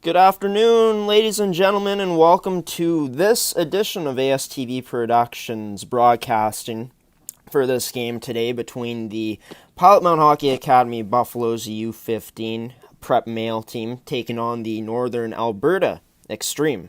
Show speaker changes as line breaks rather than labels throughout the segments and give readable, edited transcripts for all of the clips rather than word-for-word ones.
Good afternoon, ladies and gentlemen, and welcome to this edition of ASTV Productions broadcasting for this game today between the Pilot Mound Hockey Academy Buffaloes U15 prep male team taking on the Northern Alberta Xtreme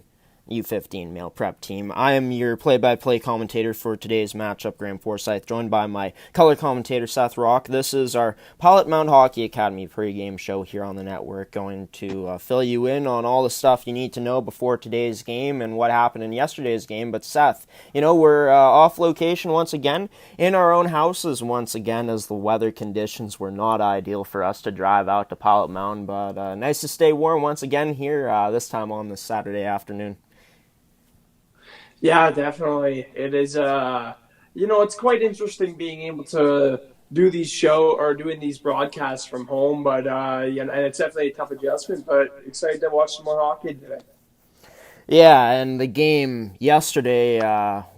U15 male prep team. I am your play-by-play commentator for today's matchup, Graham Forsyth, joined by my color commentator, Seth Rock. This is our Pilot Mound Hockey Academy pregame show here on the network, going to fill you in on all the stuff you need to know before today's game and what happened in yesterday's game. But Seth, we're off location once again, in our own houses once again, as the weather conditions were not ideal for us to drive out to Pilot Mound, but nice to stay warm once again here, this time on this Saturday afternoon.
Yeah, definitely. It is it's quite interesting being able to do these doing these broadcasts from home, but and it's definitely a tough adjustment, but excited to watch some more hockey today.
Yeah, and the game yesterday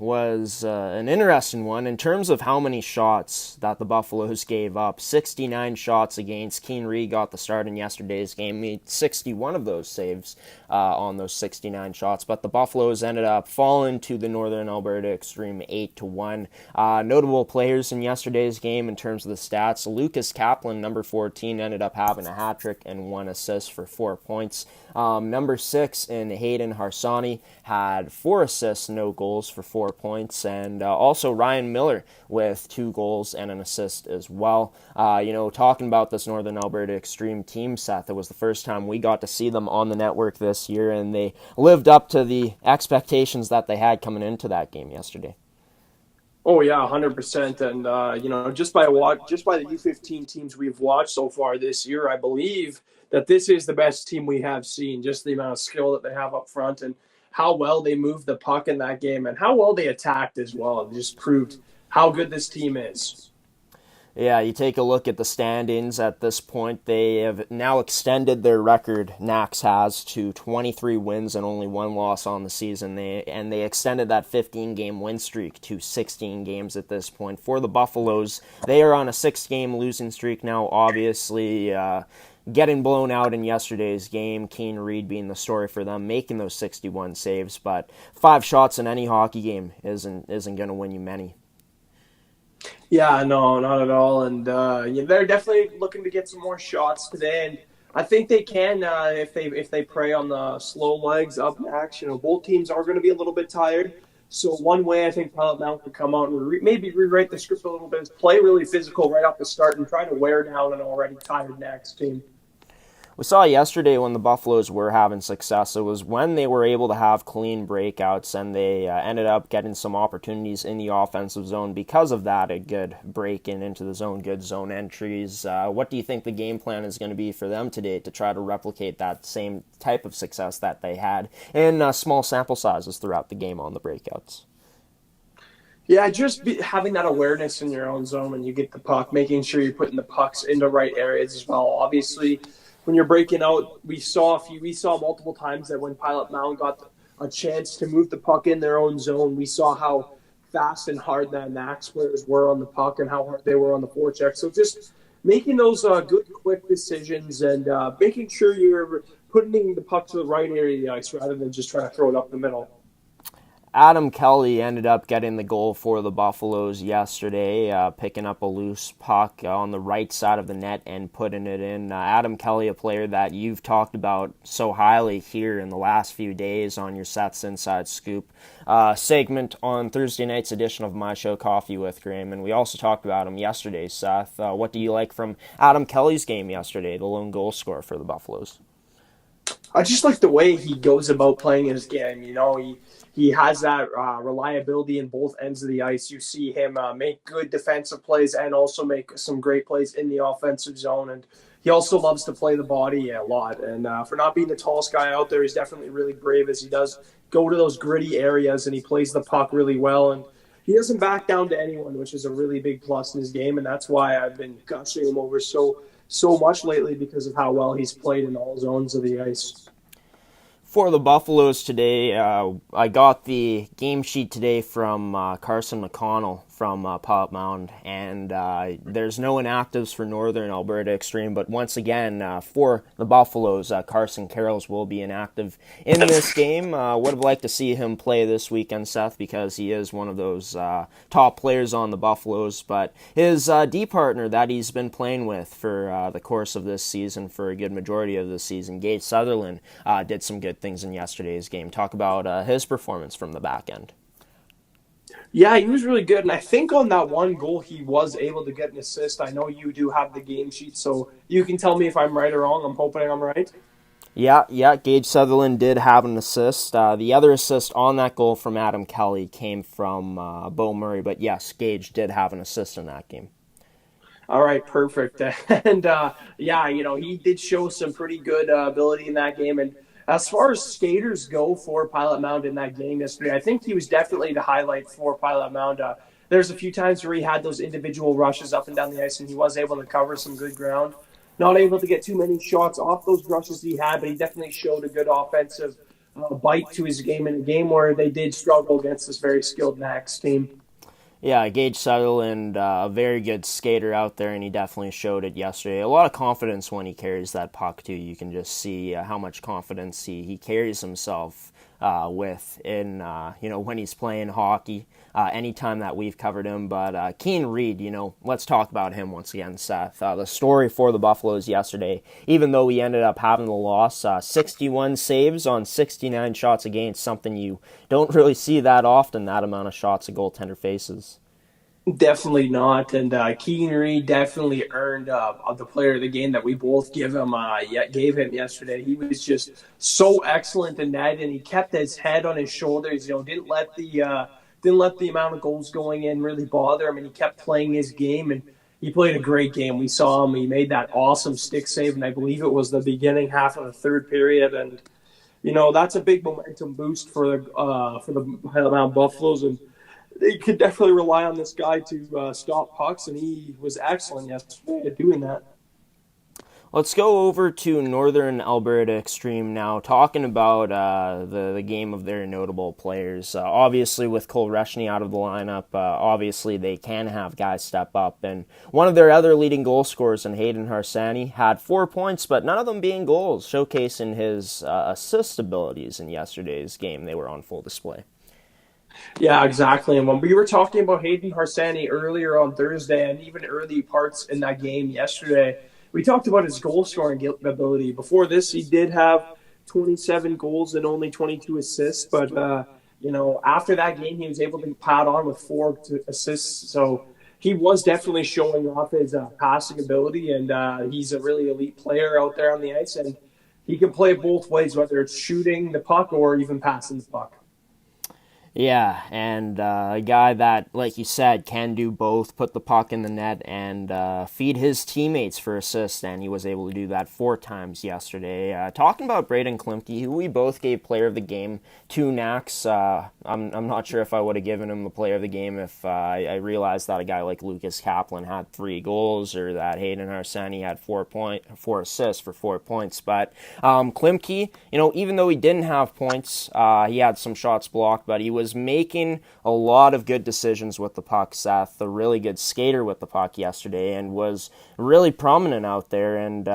was an interesting one in terms of how many shots that the Buffaloes gave up. 69 shots against. Keane Reed got the start in yesterday's game, made 61 of those saves on those 69 shots, but the Buffaloes ended up falling to the Northern Alberta Xtreme 8-1. Notable players in yesterday's game in terms of the stats: Lucas Kaplan, number 14, ended up having a hat trick and 1 assist for 4 points. Number 6 in Hayden Harsani had 4 assists, no goals for 4 points, and also Ryan Miller with 2 goals and an assist as well. Talking about this Northern Alberta Xtreme team, Seth, it was the first time we got to see them on the network this year, and they lived up to the expectations that they had coming into that game yesterday.
Oh yeah, 100%. And just by the U15 teams we've watched so far this year, I believe that this is the best team we have seen. Just the amount of skill that they have up front and how well they moved the puck in that game and how well they attacked as well. It just proved how good this team is.
Yeah, you take a look at the standings at this point. They have now extended their record, Nax has, to 23 wins and only 1 loss on the season. They extended that 15-game win streak to 16 games at this point. For the Buffaloes, they are on a 6-game losing streak now, obviously. Getting blown out in yesterday's game, Keane Reed being the story for them, making those 61 saves, but 5 shots in any hockey game isn't going to win you many.
Yeah, no, not at all. And they're definitely looking to get some more shots today. And I think they can if they prey on the slow legs up next. Both teams are going to be a little bit tired. So one way I think Pilot Mound could come out and maybe rewrite the script a little bit is play really physical right off the start and try to wear down an already tired next team.
We saw yesterday when the Buffaloes were having success, it was when they were able to have clean breakouts, and they ended up getting some opportunities in the offensive zone because of that, a good break-in into the zone, good zone entries. What do you think the game plan is going to be for them today to try to replicate that same type of success that they had in small sample sizes throughout the game on the breakouts?
Yeah, having that awareness in your own zone when you get the puck, making sure you're putting the pucks in the right areas as well. Obviously, when you're breaking out, we saw multiple times that when Pilot Mound got a chance to move the puck in their own zone, we saw how fast and hard that Nax players were on the puck and how hard they were on the forecheck. So just making those good, quick decisions and making sure you're putting the puck to the right area of the ice rather than just trying to throw it up the middle.
Adam Kelly ended up getting the goal for the Buffaloes yesterday, picking up a loose puck on the right side of the net and putting it in. Adam Kelly, a player that you've talked about so highly here in the last few days on your Seth's Inside Scoop segment on Thursday night's edition of My Show Coffee with Graham. And we also talked about him yesterday, Seth. What do you like from Adam Kelly's game yesterday, the lone goal scorer for the Buffaloes?
I just like the way he goes about playing his game. He has that reliability in both ends of the ice. You see him make good defensive plays and also make some great plays in the offensive zone. And he also loves to play the body a lot. And for not being the tallest guy out there, he's definitely really brave as he does go to those gritty areas and he plays the puck really well. And he doesn't back down to anyone, which is a really big plus in his game. And that's why I've been gushing him over so much lately because of how well he's played in all zones of the ice.
For the Buffaloes today, I got the game sheet today from Carson McConnell from Mound, and there's no inactives for Northern Alberta Xtreme, but once again, for the Buffaloes, Carson Carrolls will be inactive in this game. Would have liked to see him play this weekend, Seth, because he is one of those top players on the Buffaloes, but his D partner that he's been playing with for the course of this season, for a good majority of this season, Gage Sutherland, did some good things in yesterday's game. Talk about his performance from the back end.
Yeah, he was really good. And I think on that one goal, he was able to get an assist. I know you do have the game sheet, so you can tell me if I'm right or wrong. I'm hoping I'm right.
Yeah, Gage Sutherland did have an assist. The other assist on that goal from Adam Kelly came from Bo Murray, but yes, Gage did have an assist in that game.
All right, perfect. And yeah, he did show some pretty good ability in that game. And as far as skaters go for Pilot Mound in that game yesterday, I think he was definitely the highlight for Pilot Mound. There's a few times where he had those individual rushes up and down the ice, and he was able to cover some good ground. Not able to get too many shots off those rushes he had, but he definitely showed a good offensive bite to his game in a game where they did struggle against this very skilled Max team.
Yeah, Gage Sutherland, a very good skater out there, and he definitely showed it yesterday. A lot of confidence when he carries that puck, too. You can just see how much confidence he carries himself with in, when he's playing hockey, anytime that we've covered him. But Keane Reed, let's talk about him once again, Seth. The story for the Buffaloes yesterday, even though we ended up having the loss, 61 saves on 69 shots against, something you don't really see that often, that amount of shots a goaltender faces.
Definitely not. And Keane Reed definitely earned the player of the game that we both gave him yesterday. He was just so excellent in that, and he kept his head on his shoulders. Didn't let the amount of goals going in really bother him, and he kept playing his game. And he played a great game. We saw him. He made that awesome stick save, and I believe it was the beginning half of the third period. And that's a big momentum boost for the Mound Buffaloes, and they could definitely rely on this guy to stop pucks, and he was excellent yesterday at doing that.
Let's go over to Northern Alberta Xtreme now, talking about the game of their notable players. Obviously, with Cole Reshny out of the lineup, obviously they can have guys step up. And one of their other leading goal scorers, in Hayden Harsani, had 4 points, but none of them being goals, showcasing his assist abilities in yesterday's game. They were on full display.
Yeah, exactly. And when we were talking about Hayden Harsani earlier on Thursday and even early parts in that game yesterday, we talked about his goal scoring ability. Before this, he did have 27 goals and only 22 assists. But, after that game, he was able to pad on with 4 assists. So he was definitely showing off his passing ability, and he's a really elite player out there on the ice. And he can play both ways, whether it's shooting the puck or even passing the puck.
Yeah, and a guy that, like you said, can do both, put the puck in the net and feed his teammates for assists, and he was able to do that 4 times yesterday. Talking about Braden Klimke, who we both gave player of the game to Nax. I'm not sure if I would have given him the player of the game if I realized that a guy like Lucas Kaplan had 3 goals or that Hayden Harsani had 4 assists for 4 points. But Klimke, even though he didn't have points, he had some shots blocked, but he was making a lot of good decisions with the puck, Seth. A really good skater with the puck yesterday, and was really prominent out there, and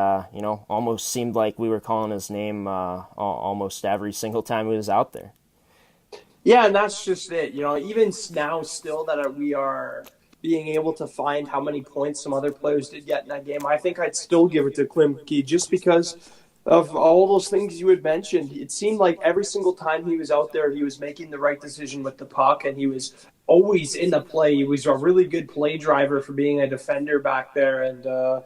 almost seemed like we were calling his name almost every single time he was out there.
Yeah, and that's just it. Even now still that we are being able to find how many points some other players did get in that game, I think I'd still give it to Klimke just because of all those things you had mentioned. It seemed like every single time he was out there, he was making the right decision with the puck, and he was always in the play. He was a really good play driver for being a defender back there, and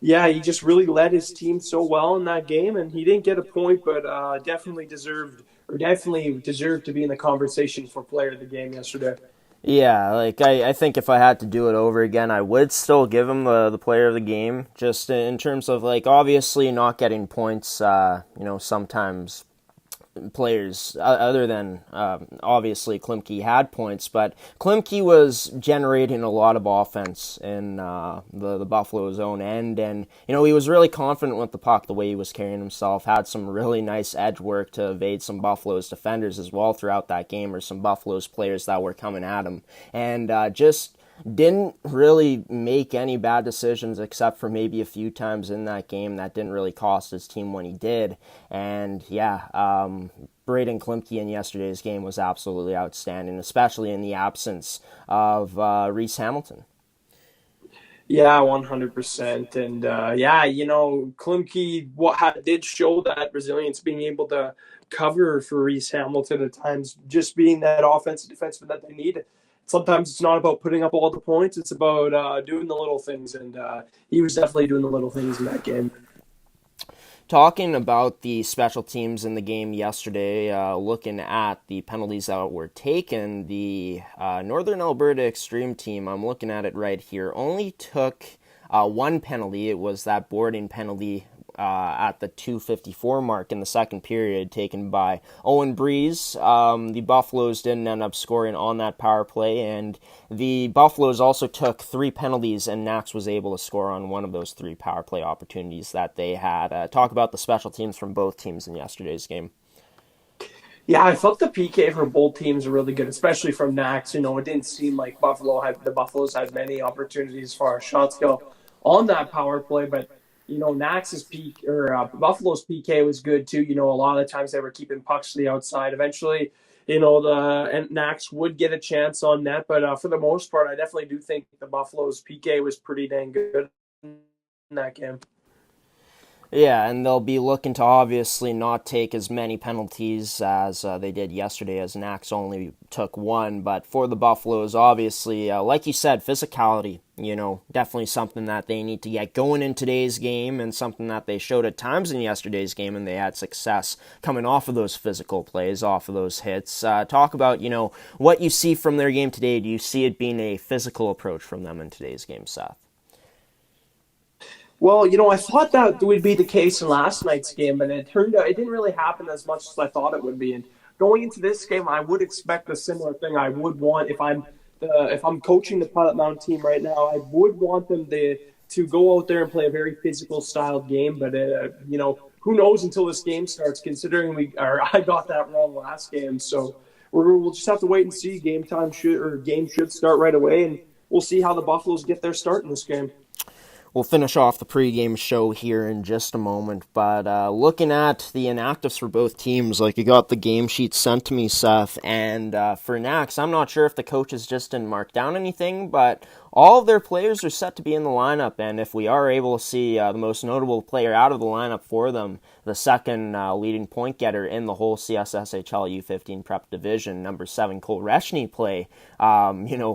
he just really led his team so well in that game, and he didn't get a point, but definitely deserved to be in the conversation for player of the game yesterday.
Yeah, I think if I had to do it over again, I would still give him the player of the game, just in terms of, obviously not getting points, sometimes players other than obviously Klimke had points, but Klimke was generating a lot of offense in the Buffalo's own end, and he was really confident with the puck the way he was carrying himself. Had some really nice edge work to evade some Buffalo's defenders as well throughout that game, or some Buffalo's players that were coming at him, and just didn't really make any bad decisions except for maybe a few times in that game that didn't really cost his team when he did. And Braden Klimke in yesterday's game was absolutely outstanding, especially in the absence of Reese Hamilton.
Yeah, 100%. And Klimke did show that resilience, being able to cover for Reese Hamilton at times, just being that offensive defenseman that they need. Sometimes it's not about putting up all the points; it's about doing the little things, and he was definitely doing the little things in that game.
Talking about the special teams in the game yesterday, looking at the penalties that were taken, the Northern Alberta Xtreme team, I'm looking at it right here, only took one penalty. It was that boarding penalty at the 2:54 mark in the second period, taken by Owen Breeze. The Buffaloes didn't end up scoring on that power play, and the Buffaloes also took three penalties, and Nax was able to score on one of those three power play opportunities that they had. Talk about the special teams from both teams in yesterday's game.
Yeah, I thought the PK for both teams were really good, especially from Nax. It didn't seem like the Buffaloes had many opportunities as far as shots go on that power play, but Nax's peak or Buffalo's PK was good too. A lot of the times they were keeping pucks to the outside. Eventually, and Nax would get a chance on net, but for the most part, I definitely do think the Buffalo's PK was pretty dang good in that game.
Yeah, and they'll be looking to obviously not take as many penalties as they did yesterday, as Nax only took one. But for the Buffaloes, obviously, like you said, physicality, definitely something that they need to get going in today's game, and something that they showed at times in yesterday's game, and they had success coming off of those physical plays, off of those hits. Talk about, what you see from their game today. Do you see it being a physical approach from them in today's game, Seth?
Well, I thought that would be the case in last night's game, but it turned out it didn't really happen as much as I thought it would be. And going into this game, I would expect a similar thing. I would want if I'm coaching the Pilot Mound team right now, I would want them to go out there and play a very physical styled game. But who knows until this game starts? Considering I got that wrong last game, so we'll just have to wait and see. Game should start right away, and we'll see how the Buffaloes get their start in this game.
We'll finish off the pregame show here in just a moment, but looking at the inactives for both teams, like you got the game sheet sent to me, Seth, and for Nax, I'm not sure if the coaches just didn't mark down anything, but all of their players are set to be in the lineup, and if we are able to see the most notable player out of the lineup for them, the second leading point getter in the whole CSSHL U15 prep division, number 7 Cole Reshny play,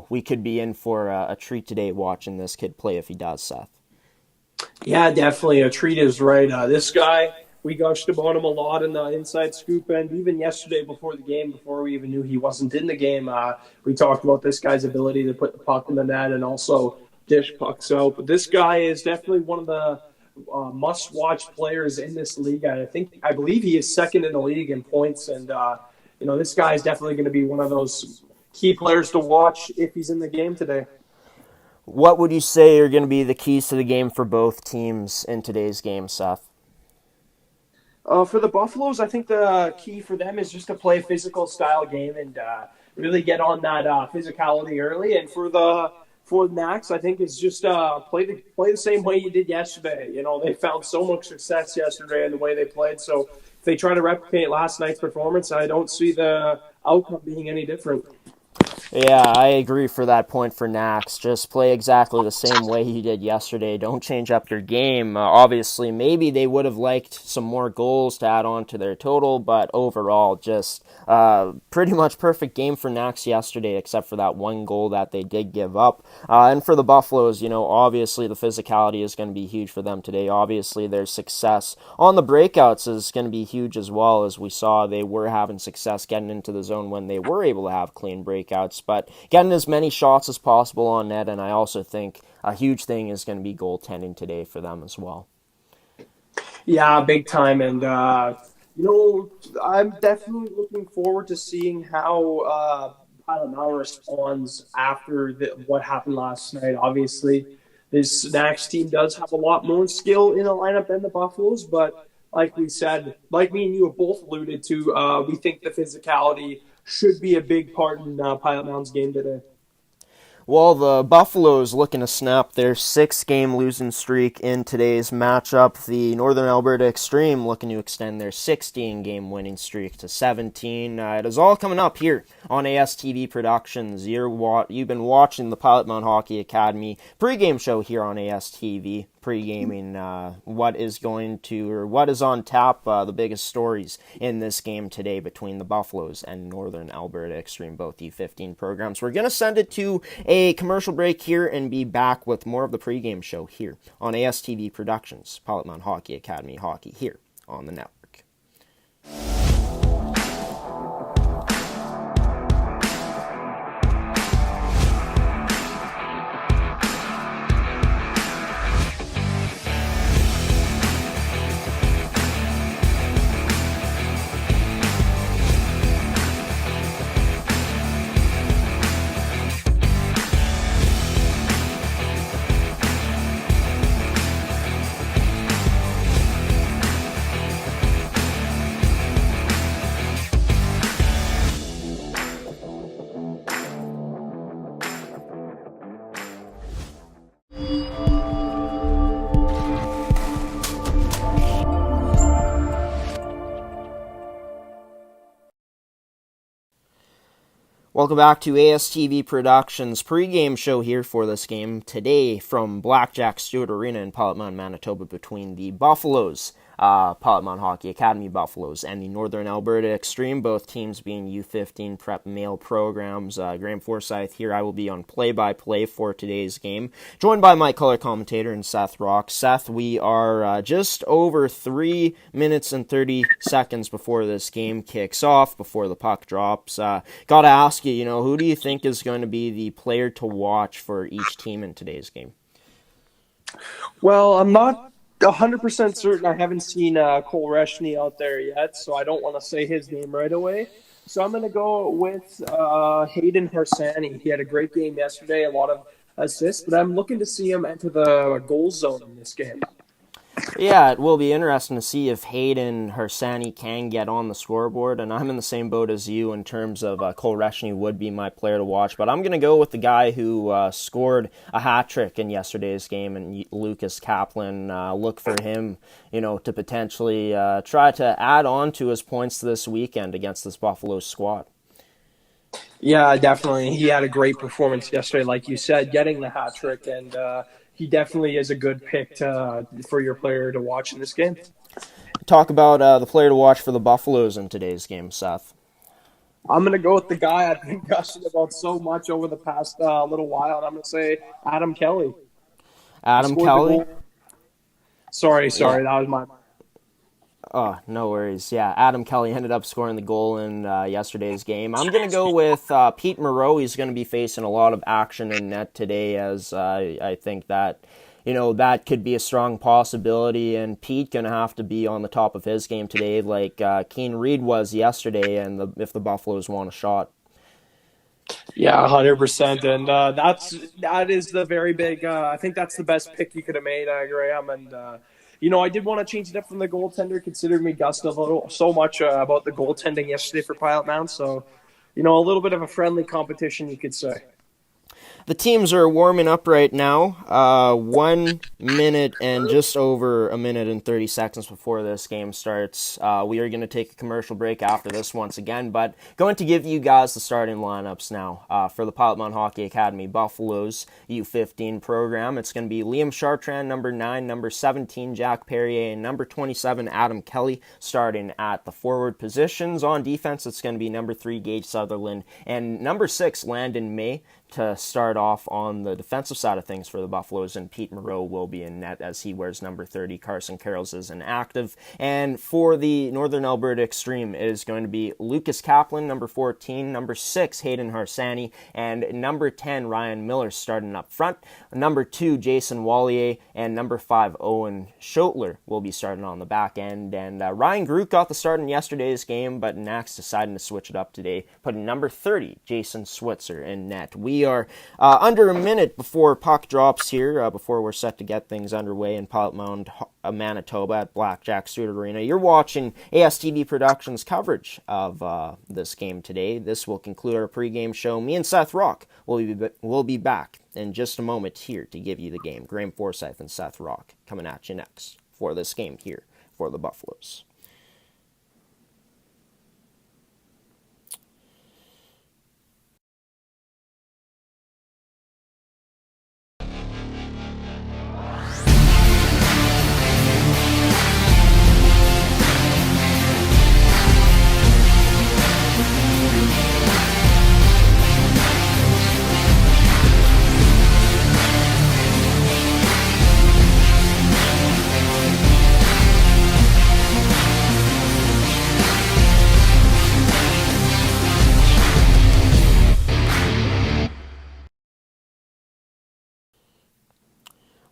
we could be in for a treat today watching this kid play if he does, Seth.
Yeah, definitely. A treat is right. This guy, we gushed about him a lot in the inside scoop, and even yesterday before the game, before we even knew he wasn't in the game, we talked about this guy's ability to put the puck in the net and also dish pucks out. But this guy is definitely one of the must-watch players in this league. I believe he is second in the league in points, and this guy is definitely going to be one of those key players to watch if he's in the game today.
What would you say are going to be the keys to the game for both teams in today's game, Seth?
For the Buffaloes, I think the key for them is just to play a physical style game and really get on that physicality early. And for Nax, I think it's just play the same way you did yesterday. They found so much success yesterday in the way they played. So if they try to replicate last night's performance, I don't see the outcome being any different.
Yeah, I agree for that point for Nax. Just play exactly the same way you did yesterday. Don't change up your game. Obviously, maybe they would have liked some more goals to add on to their total, but overall, just pretty much perfect game for Nax yesterday, except for that one goal that they did give up. And for the Buffaloes, obviously the physicality is going to be huge for them today. Obviously, their success on the breakouts is going to be huge as well. As we saw, they were having success getting into the zone when they were able to have clean breakouts, but getting as many shots as possible on net, and I also think a huge thing is going to be goaltending today for them as well.
Yeah, big time. And I'm definitely looking forward to seeing how Pilot Mound responds after what happened last night. Obviously, this next team does have a lot more skill in the lineup than the Buffaloes, but like we said, like me and you have both alluded to, we think the physicality should be a big part in Pilot Mound's game today.
Well, the Buffaloes looking to snap their 6-game losing streak in today's matchup. The Northern Alberta Xtreme looking to extend their 16-game winning streak to 17. It is all coming up here on ASTV Productions. You've been watching the Pilot Mound Hockey Academy pregame show here on ASTV. Pre-gaming what is on tap, the biggest stories in this game today between the Buffaloes and Northern Alberta Xtreme, both U15 programs. We're going to send it to a commercial break here and be back with more of the pregame show here on ASTV Productions, Pilot Mound Hockey Academy Hockey here on the network. Welcome back to ASTV Productions pregame show here for this game today from Blackjack Stewart Arena in Pilot Mound, Manitoba, between the Buffaloes, Pilot Mound Hockey Academy Buffaloes, and the Northern Alberta Xtreme, both teams being U15 prep male programs. Graham Forsyth here. I will be on play-by-play for today's game, joined by my color commentator and Seth Rock. Seth, we are just over 3 minutes and 30 seconds before this game kicks off, before the puck drops. Gotta ask you, who do you think is going to be the player to watch for each team in today's game?
Well, I'm not 100% certain. I haven't seen Cole Reshney out there yet, so I don't want to say his name right away. So I'm going to go with Hayden Harsani. He had a great game yesterday, a lot of assists, but I'm looking to see him enter the goal zone in this game.
Yeah, it will be interesting to see if Hayden Harsani can get on the scoreboard, and I'm in the same boat as you in terms of Cole Reshney would be my player to watch, but I'm going to go with the guy who scored a hat trick in yesterday's game, and Lucas Kaplan. Look for him, to potentially try to add on to his points this weekend against this Buffalo squad.
Yeah, definitely. He had a great performance yesterday, like you said, getting the hat trick, and he definitely is a good pick for your player to watch in this game.
Talk about the player to watch for the Buffaloes in today's game, Seth.
I'm going to go with the guy I've been gushing about so much over the past little while, and I'm going to say Adam Kelly.
Adam Kelly?
Sorry, that was my...
Oh, no worries. Yeah, Adam Kelly ended up scoring the goal in yesterday's game. I'm going to go with Pete Moreau. He's going to be facing a lot of action in net today, as I think that, that could be a strong possibility. And Pete going to have to be on the top of his game today, like Keane Reed was yesterday, and if the Buffaloes want a shot.
Yeah, 100%. And that is the very big. I think that's the best pick you could have made, Graham. And I did want to change it up from the goaltender, considering we gussed so much about the goaltending yesterday for Pilot Mound. So, a little bit of a friendly competition, you could say.
The teams are warming up right now. 1 minute and just over a minute and 30 seconds before this game starts. We are going to take a commercial break after this once again, but going to give you guys the starting lineups now for the Pilot Mound Hockey Academy Buffaloes U15 program. It's going to be Liam Chartrand, number 9, number 17, Jack Perrier, and number 27, Adam Kelly, starting at the forward positions. On defense, it's going to be number 3, Gage Sutherland, and number 6, Landon May. to start off on the defensive side of things for the Buffaloes, and Pete Moreau will be in net as he wears number 30. Carson Carrolls is inactive. And for the Northern Alberta Xtreme, it is going to be Lucas Kaplan, number 14, number 6, Hayden Harsani, and number 10, Ryan Miller starting up front. Number 2, Jason Wallier, and number 5, Owen Schotler will be starting on the back end. And Ryan Groot got the start in yesterday's game, but Nax decided to switch it up today, putting number 30, Jason Switzer, in net. We are under a minute before puck drops here, before we're set to get things underway in Pilot Mound, Manitoba at Blackjack Stewart Arena. You're watching ASTV Productions coverage of this game today. This will conclude our pregame show. Me and Seth Rock will be back in just a moment here to give you the game. Graham Forsyth and Seth Rock coming at you next for this game here for the Buffaloes.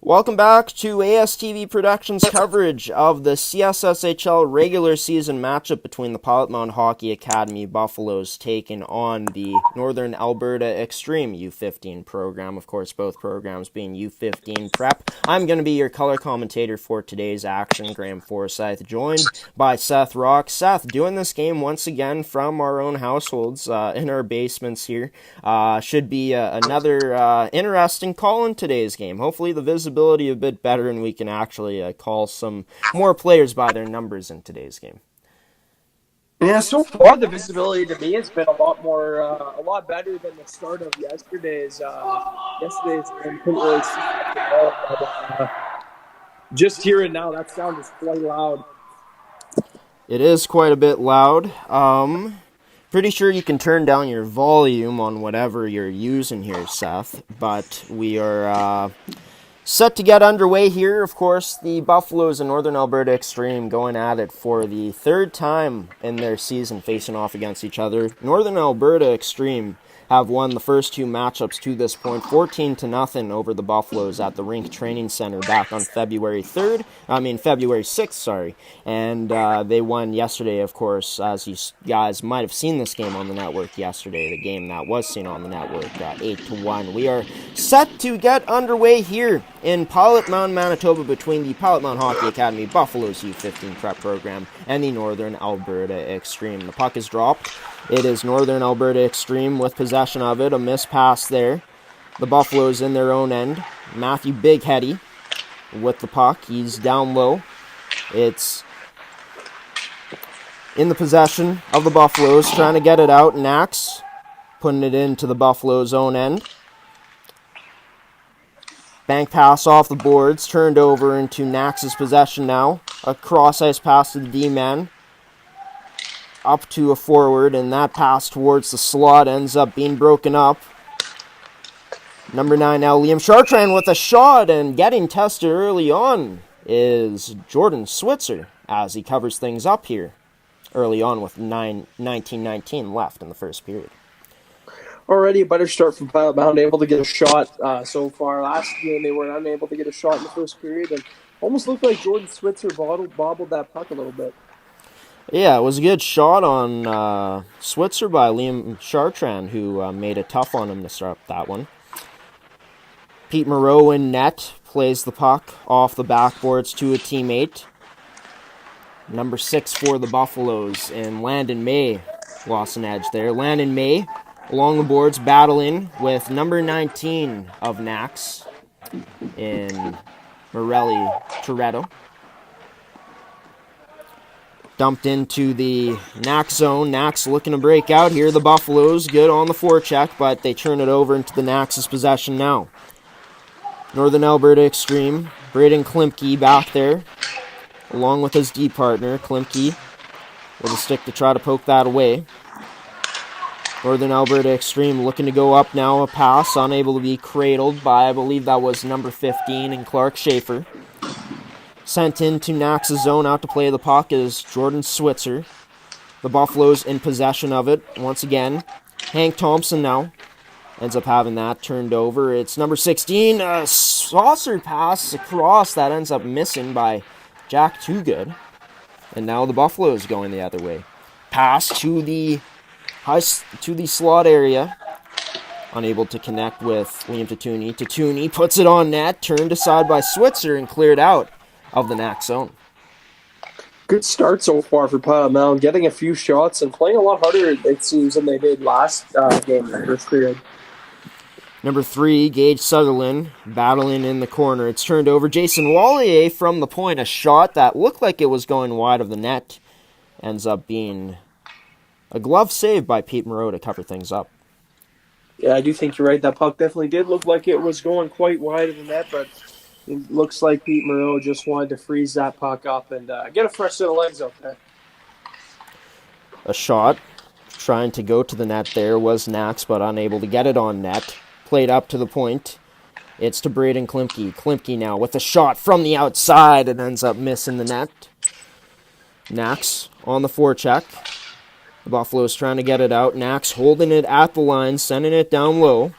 Welcome back to ASTV Productions coverage of the CSSHL regular season matchup between the Pilot Mound Hockey Academy Buffaloes taking on the Northern Alberta Xtreme U15 program. Of course, both programs being U15 prep. I'm going to be your color commentator for today's action, Graham Forsyth, joined by Seth Rock. Seth, doing this game once again from our own households in our basements here. Should be another interesting call in today's game. Hopefully the visibility a bit better and we can actually call some more players by their numbers in today's game.
Yeah, so far the visibility to me has been a lot better than the start of yesterday's game. Couldn't really see much at all, but just here and now, that sound is quite loud.
It is quite a bit loud. Pretty sure you can turn down your volume on whatever you're using here, Seth, but we are set to get underway here. Of course, the Buffaloes and Northern Alberta Xtreme going at it for the third time in their season facing off against each other. Northern Alberta Xtreme have won the first two matchups to this point, 14-0 over the Buffaloes at the Rink Training Center back on February 6th, and they won yesterday, of course, as you guys might have seen this game on the network yesterday, the game that was seen on the network, 8-1. We are set to get underway here in Pilot Mound, Manitoba, between the Pilot Mound Hockey Academy Buffaloes U15 prep program and the Northern Alberta Xtreme. The puck is dropped. It is Northern Alberta Xtreme with possession of it. A missed pass there. The Buffaloes in their own end. Matthew Bigheady with the puck. He's down low. It's in the possession of the Buffaloes. Trying to get it out. Nax putting it into the Buffaloes' own end. Bank pass off the boards. Turned over into Nax's possession now. A cross-ice pass to the D-man. Up to a forward, and that pass towards the slot ends up being broken up. Number 9 now, Liam Chartrand with a shot, and getting tested early on is Jordan Switzer as he covers things up here early on with 19:19 left in the first period.
Already a better start from Pilot Mound, able to get a shot so far. Last game they were unable to get a shot in the first period, and almost looked like Jordan Switzer bobbled that puck a little bit.
Yeah, it was a good shot on Switzer by Liam Chartrand, who made it tough on him to start that one. Pete Moreau in net, plays the puck off the backboards to a teammate. Number 6 for the Buffaloes, and Landon May lost an edge there. Landon May along the boards, battling with number 19 of Nax in Morelli Toretto. Dumped into the Nax zone. Nax looking to break out here. The Buffaloes good on the forecheck, but they turn it over into the Nax's possession now. Northern Alberta Xtreme. Braden Klimke back there, along with his D partner. Klimke with a stick to try to poke that away. Northern Alberta Xtreme looking to go up now. A pass, unable to be cradled by, I believe that was number 15 in Clark Schaefer. Sent into Nax's zone. Out to play the puck is Jordan Switzer. The Buffaloes in possession of it once again. Hank Thompson now ends up having that turned over. It's number 16. A saucer pass across that ends up missing by Jack Toogood. And now the Buffaloes going the other way. Pass to the slot area. Unable to connect with Liam Tatuni. Tatuni puts it on net. Turned aside by Switzer and cleared out of the Nax zone.
Good start so far for Mound, getting a few shots and playing a lot harder, it seems, than they did last game in the first period.
Number 3, Gage Sutherland, battling in the corner. It's turned over. Jason Wallier from the point. A shot that looked like it was going wide of the net. Ends up being a glove save by Pete Moreau to cover things up.
Yeah, I do think you're right. That puck definitely did look like it was going quite wide of the net, but it looks like Pete Moreau just wanted to freeze that puck up and get a fresh set of legs out there.
A shot trying to go to the net there was Nax, but unable to get it on net. Played up to the point. It's to Braden Klimke. Klimke now with a shot from the outside. It ends up missing the net. Nax on the forecheck. The Buffaloes trying to get it out. Nax holding it at the line, sending it down low.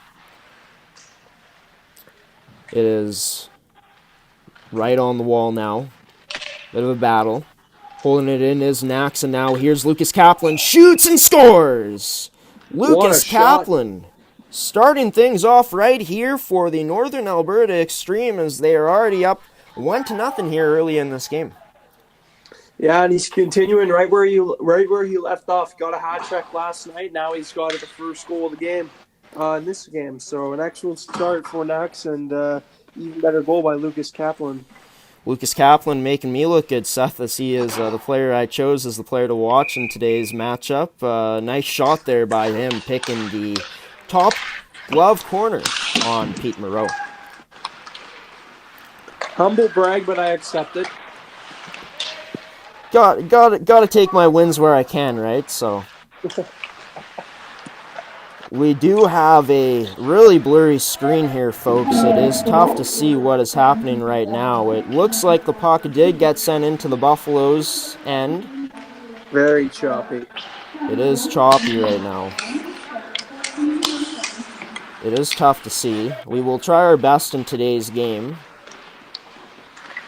It is right on the wall now. Bit of a battle. Holding it in is Nax, and now here's Lucas Kaplan. Shoots and scores! Lucas Kaplan starting things off right here for the Northern Alberta Xtreme as they are already up 1-0 here early in this game.
Yeah, and he's continuing right where he left off. Got a hat trick last night. Now he's got the first goal of the game in this game. So an excellent start for Nax and even better goal by Lucas Kaplan.
Lucas Kaplan making me look good, Seth, as he is the player I chose as the player to watch in today's matchup. Nice shot there by him, picking the top glove corner on Pete Moreau.
Humble brag, but I accept it.
Got to take my wins where I can, right? So we do have a really blurry screen here, folks. It is tough to see what is happening right now. It looks like the puck did get sent into the Buffaloes' end.
Very choppy.
It is choppy right now. It is tough to see. We will try our best in today's game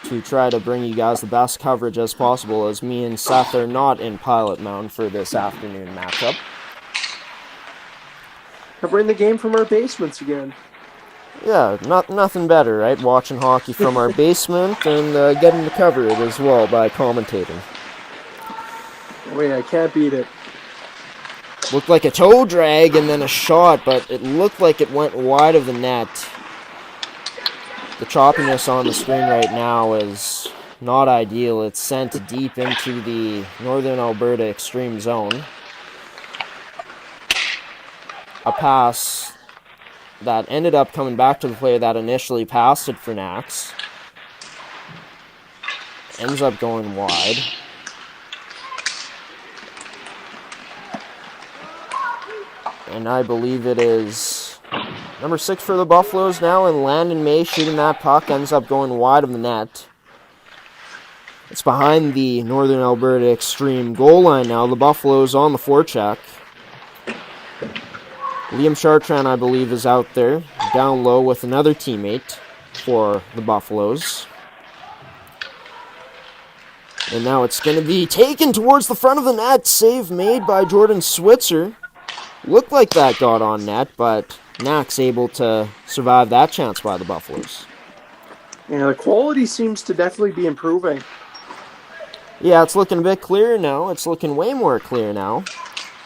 to try to bring you guys the best coverage as possible, as me and Seth are not in Pilot Mound for this afternoon matchup.
Covering the game from our basements again.
Yeah, nothing better, right? Watching hockey from our basement and getting to cover it as well by commentating.
Oh yeah, I can't beat it.
Looked like a toe drag and then a shot, but it looked like it went wide of the net. The choppiness on the screen right now is not ideal. It's sent deep into the Northern Alberta Xtreme zone. A pass that ended up coming back to the player that initially passed it for Nax. Ends up going wide. And I believe it is number 6 for the Buffaloes now, and Landon May shooting that puck ends up going wide of the net. It's behind the Northern Alberta Xtreme goal line now. The Buffaloes on the forecheck. Liam Chartrand, I believe, is out there, down low with another teammate for the Buffaloes. And now it's going to be taken towards the front of the net. Save made by Jordan Switzer. Looked like that got on net, but Nax able to survive that chance by the Buffaloes.
Yeah, the quality seems to definitely be improving.
Yeah, it's looking a bit clearer now. It's looking way more clear now.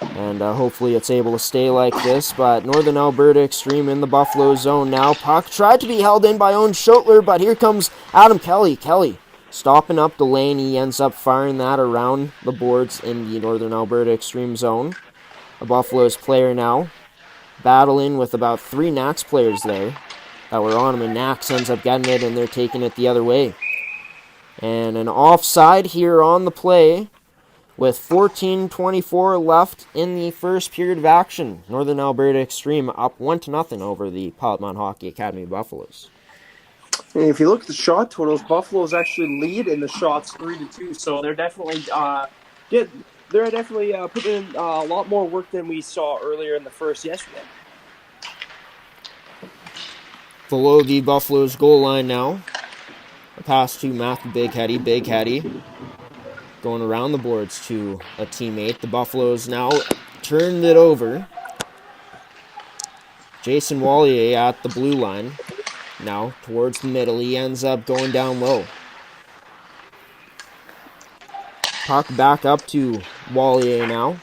And hopefully it's able to stay like this. But Northern Alberta Xtreme in the Buffalo zone now. Puck tried to be held in by Owen Schotler, but here comes Adam Kelly. Kelly stopping up the lane. He ends up firing that around the boards in the Northern Alberta Xtreme zone. A Buffaloes player now battling with about 3 Nax players there that were on him. And Nax ends up getting it, and they're taking it the other way. And an offside here on the play with 14:24 left in the first period of action. Northern Alberta Xtreme up 1-0 over the Pilot Mound Hockey Academy Buffaloes.
And if you look at the shot totals, Buffalo's actually lead in the shots 3-2. So they're definitely putting in a lot more work than we saw earlier in the first yesterday.
Below the Buffaloes goal line now. A pass to Matthew Big Heady. Going around the boards to a teammate. The Buffaloes now turned it over. Jason Wallier at the blue line. Now towards the middle. He ends up going down low. Puck back up to Wallier now.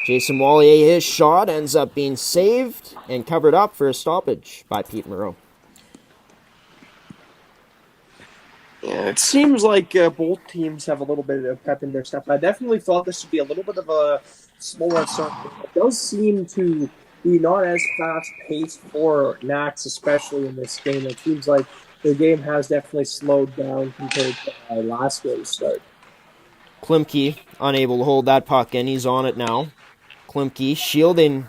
Jason Wallier, his shot ends up being saved and covered up for a stoppage by Pete Moreau.
Yeah, it seems like both teams have a little bit of pep in their step. I definitely thought this would be a little bit of a slower start. It does seem to be not as fast-paced for Nax, especially in this game. It seems like the game has definitely slowed down compared to last game's start.
Klimke unable to hold that puck, and he's on it now. Klimke shielding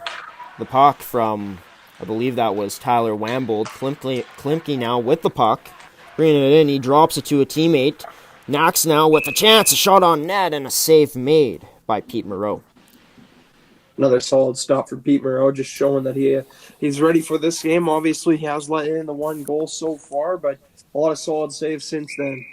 the puck from, I believe that was Tyler Wambold. Klimke now with the puck. Bringing it in, he drops it to a teammate. Nax now with a chance, a shot on net, and a save made by Pete Moreau.
Another solid stop for Pete Moreau, just showing that he's ready for this game. Obviously, he has let in the one goal so far, but a lot of solid saves since then.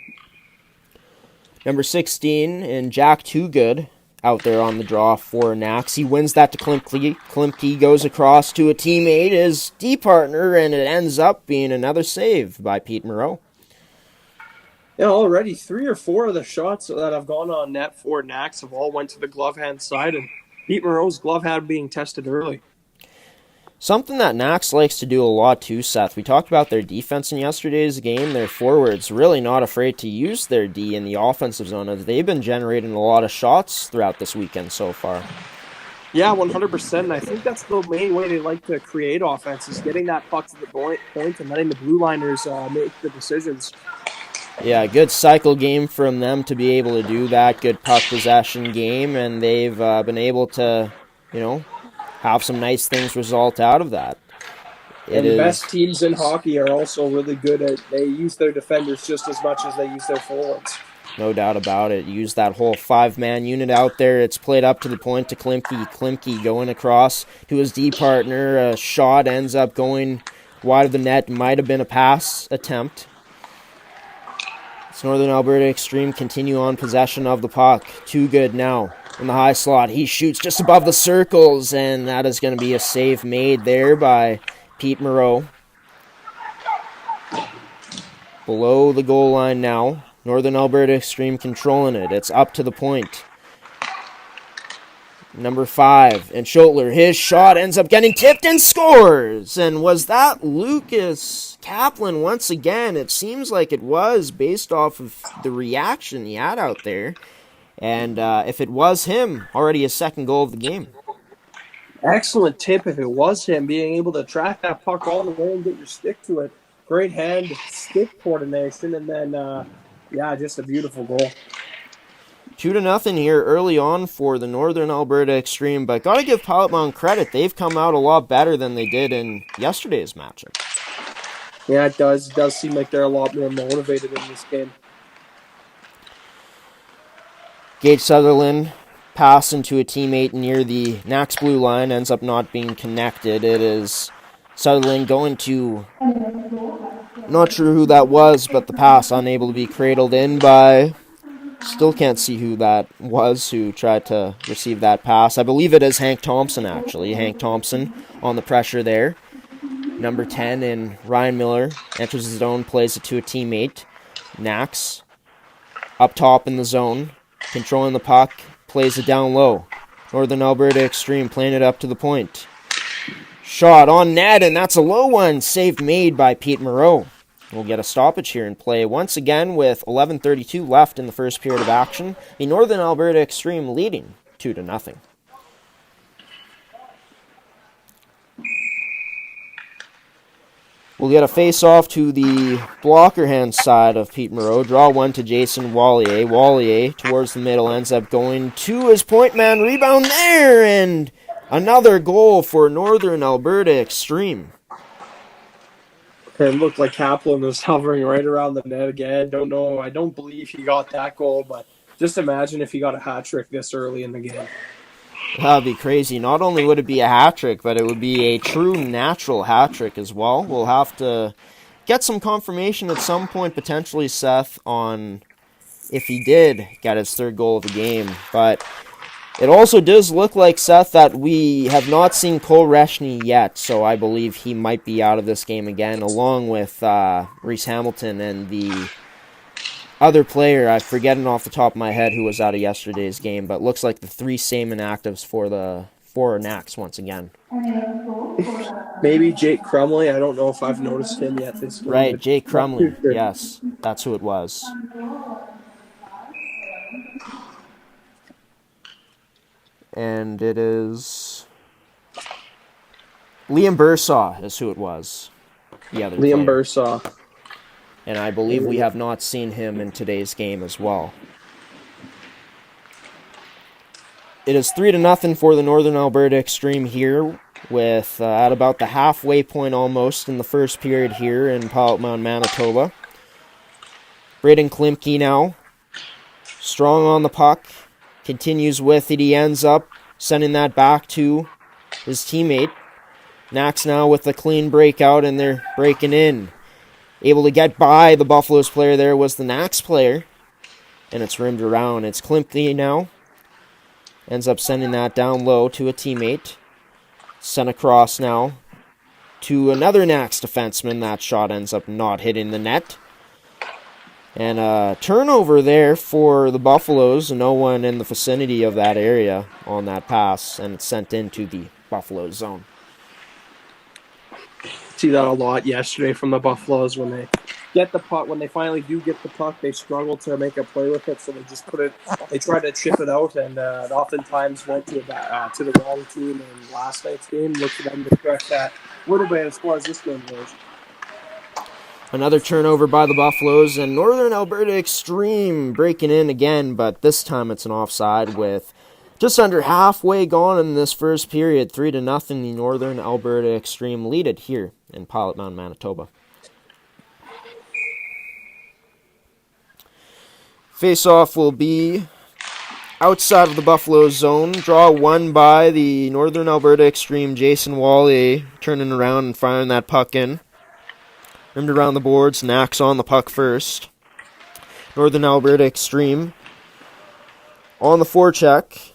Number 16 and Jack Toogood out there on the draw for Nax. He wins that to Klimke. Klimke goes across to a teammate, his D partner, and it ends up being another save by Pete Moreau.
Yeah, already 3 or 4 of the shots that have gone on net for Nax have all went to the glove hand side, and Pete Moreau's glove hand being tested early.
Something that Nax likes to do a lot too, Seth. We talked about their defense in yesterday's game. Their forwards really not afraid to use their D in the offensive zone, as they've been generating a lot of shots throughout this weekend so far.
Yeah, 100%. And I think that's the main way they like to create offense, is getting that puck to the point and letting the blue liners make the decisions.
Yeah, good cycle game from them to be able to do that. Good puck possession game, and they've been able to, have some nice things result out of that.
And the best teams in hockey are also really good at, they use their defenders just as much as they use their forwards.
No doubt about it. Use that whole 5-man unit out there. It's played up to the point to Klimke. Klimke going across to his D partner. A shot ends up going wide of the net. Might have been a pass attempt. It's Northern Alberta Xtreme continue on possession of the puck. Toogood now in the high slot. He shoots just above the circles, and that is going to be a save made there by Pete Moreau. Below the goal line now. Northern Alberta Xtreme controlling it. It's up to the point. Number 5, and Schotler, his shot ends up getting tipped and scores. And was that Lucas Kaplan once again? It seems like it was, based off of the reaction he had out there. And if it was him, already his second goal of the game.
Excellent tip if it was him, being able to track that puck all the way and get your stick to it. Great hand-stick coordination, and then, just a beautiful goal.
2-0 here early on for the Northern Alberta Xtreme, but gotta give Pilot Mound credit. They've come out a lot better than they did in yesterday's matchup.
Yeah, it does. It does seem like they're a lot more motivated in this game.
Gage Sutherland pass into a teammate near the Nax blue line, ends up not being connected. It is Sutherland going to, not sure who that was, but the pass unable to be cradled in by, still can't see who that was who tried to receive that pass. I believe it is Hank Thompson, actually. Hank Thompson on the pressure there. Number 10 in Ryan Miller enters his zone, plays it to a teammate. Nax up top in the zone, controlling the puck, plays it down low. Northern Alberta Xtreme playing it up to the point. Shot on net, and that's a low one. Save made by Pete Moreau. We'll get a stoppage here and play once again with 11:32 left in the first period of action. The Northern Alberta Xtreme leading 2-0. We'll get a face-off to the blocker hand side of Pete Moreau. Draw one to Jason Wallier. Wallier towards the middle ends up going to his point man. Rebound there, and another goal for Northern Alberta Xtreme.
It looked like Kaplan was hovering right around the net again. Don't know. I don't believe he got that goal, but just imagine if he got a hat trick this early in the game.
That would be crazy. Not only would it be a hat trick, but it would be a true natural hat trick as well. We'll have to get some confirmation at some point, potentially, Seth, on if he did get his third goal of the game. But it also does look like, Seth, that we have not seen Cole Reshny yet, so I believe he might be out of this game again, along with Reese Hamilton and the other player, I'm forgetting off the top of my head who was out of yesterday's game, but looks like the three same inactives for Nax once again.
Maybe Jake Crumley. I don't know if I've noticed him yet this game.
Right, Jake Crumley. Yes, that's who it was. And it is Liam Bursaw is who it was. The other
Liam
player.
Bursaw.
And I believe we have not seen him in today's game as well. It is 3-0 for the Northern Alberta Xtreme here, with at about the halfway point almost in the first period here in Pilot Mound, Manitoba. Braden Klimke now, strong on the puck, continues with it. He ends up sending that back to his teammate. Nax now with a clean breakout, and they're breaking in. Able to get by the Buffaloes player there was the Nax player. And it's rimmed around. It's Klimke now. Ends up sending that down low to a teammate. Sent across now to another Nax defenseman. That shot ends up not hitting the net. And a turnover there for the Buffaloes. No one in the vicinity of that area on that pass. And it's sent into the Buffalo zone.
See that a lot yesterday from the Buffaloes when they get the puck. When they finally do get the puck, they struggle to make a play with it, so they just put it. They try to chip it out, and it oftentimes went to the wrong team. And last night's game, look for them to correct that a little bit as far as this game goes.
Another turnover by the Buffaloes, and Northern Alberta Xtreme breaking in again, but this time it's an offside with just under halfway gone in this first period. 3-0, the Northern Alberta Xtreme lead it here in Pilot Mound, Manitoba. Face-off will be outside of the Buffalo zone. Draw one by the Northern Alberta Xtreme, Jason Wallier, turning around and firing that puck in. Rimmed around the boards, Nax on the puck first. Northern Alberta Xtreme on the forecheck.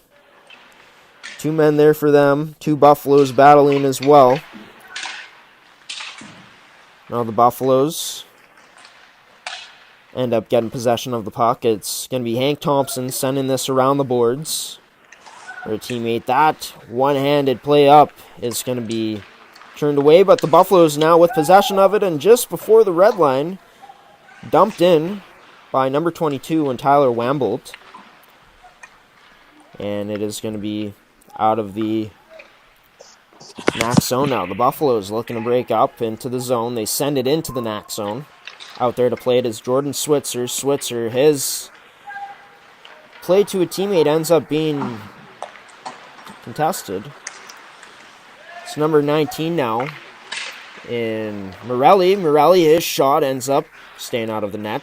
Two men there for them. Two Buffaloes battling as well. Now the Buffaloes end up getting possession of the puck. It's going to be Hank Thompson sending this around the boards for a teammate. That one-handed play up is going to be turned away, but the Buffaloes now with possession of it, and just before the red line, dumped in by number 22 and Tyler Wambolt. And it is going to be out of the Nax zone now. The Buffaloes looking to break up into the zone. They send it into the Nax zone. Out there to play it is Jordan Switzer. Switzer, his play to a teammate ends up being contested. It's number 19 now in Morelli. Morelli, his shot ends up staying out of the net.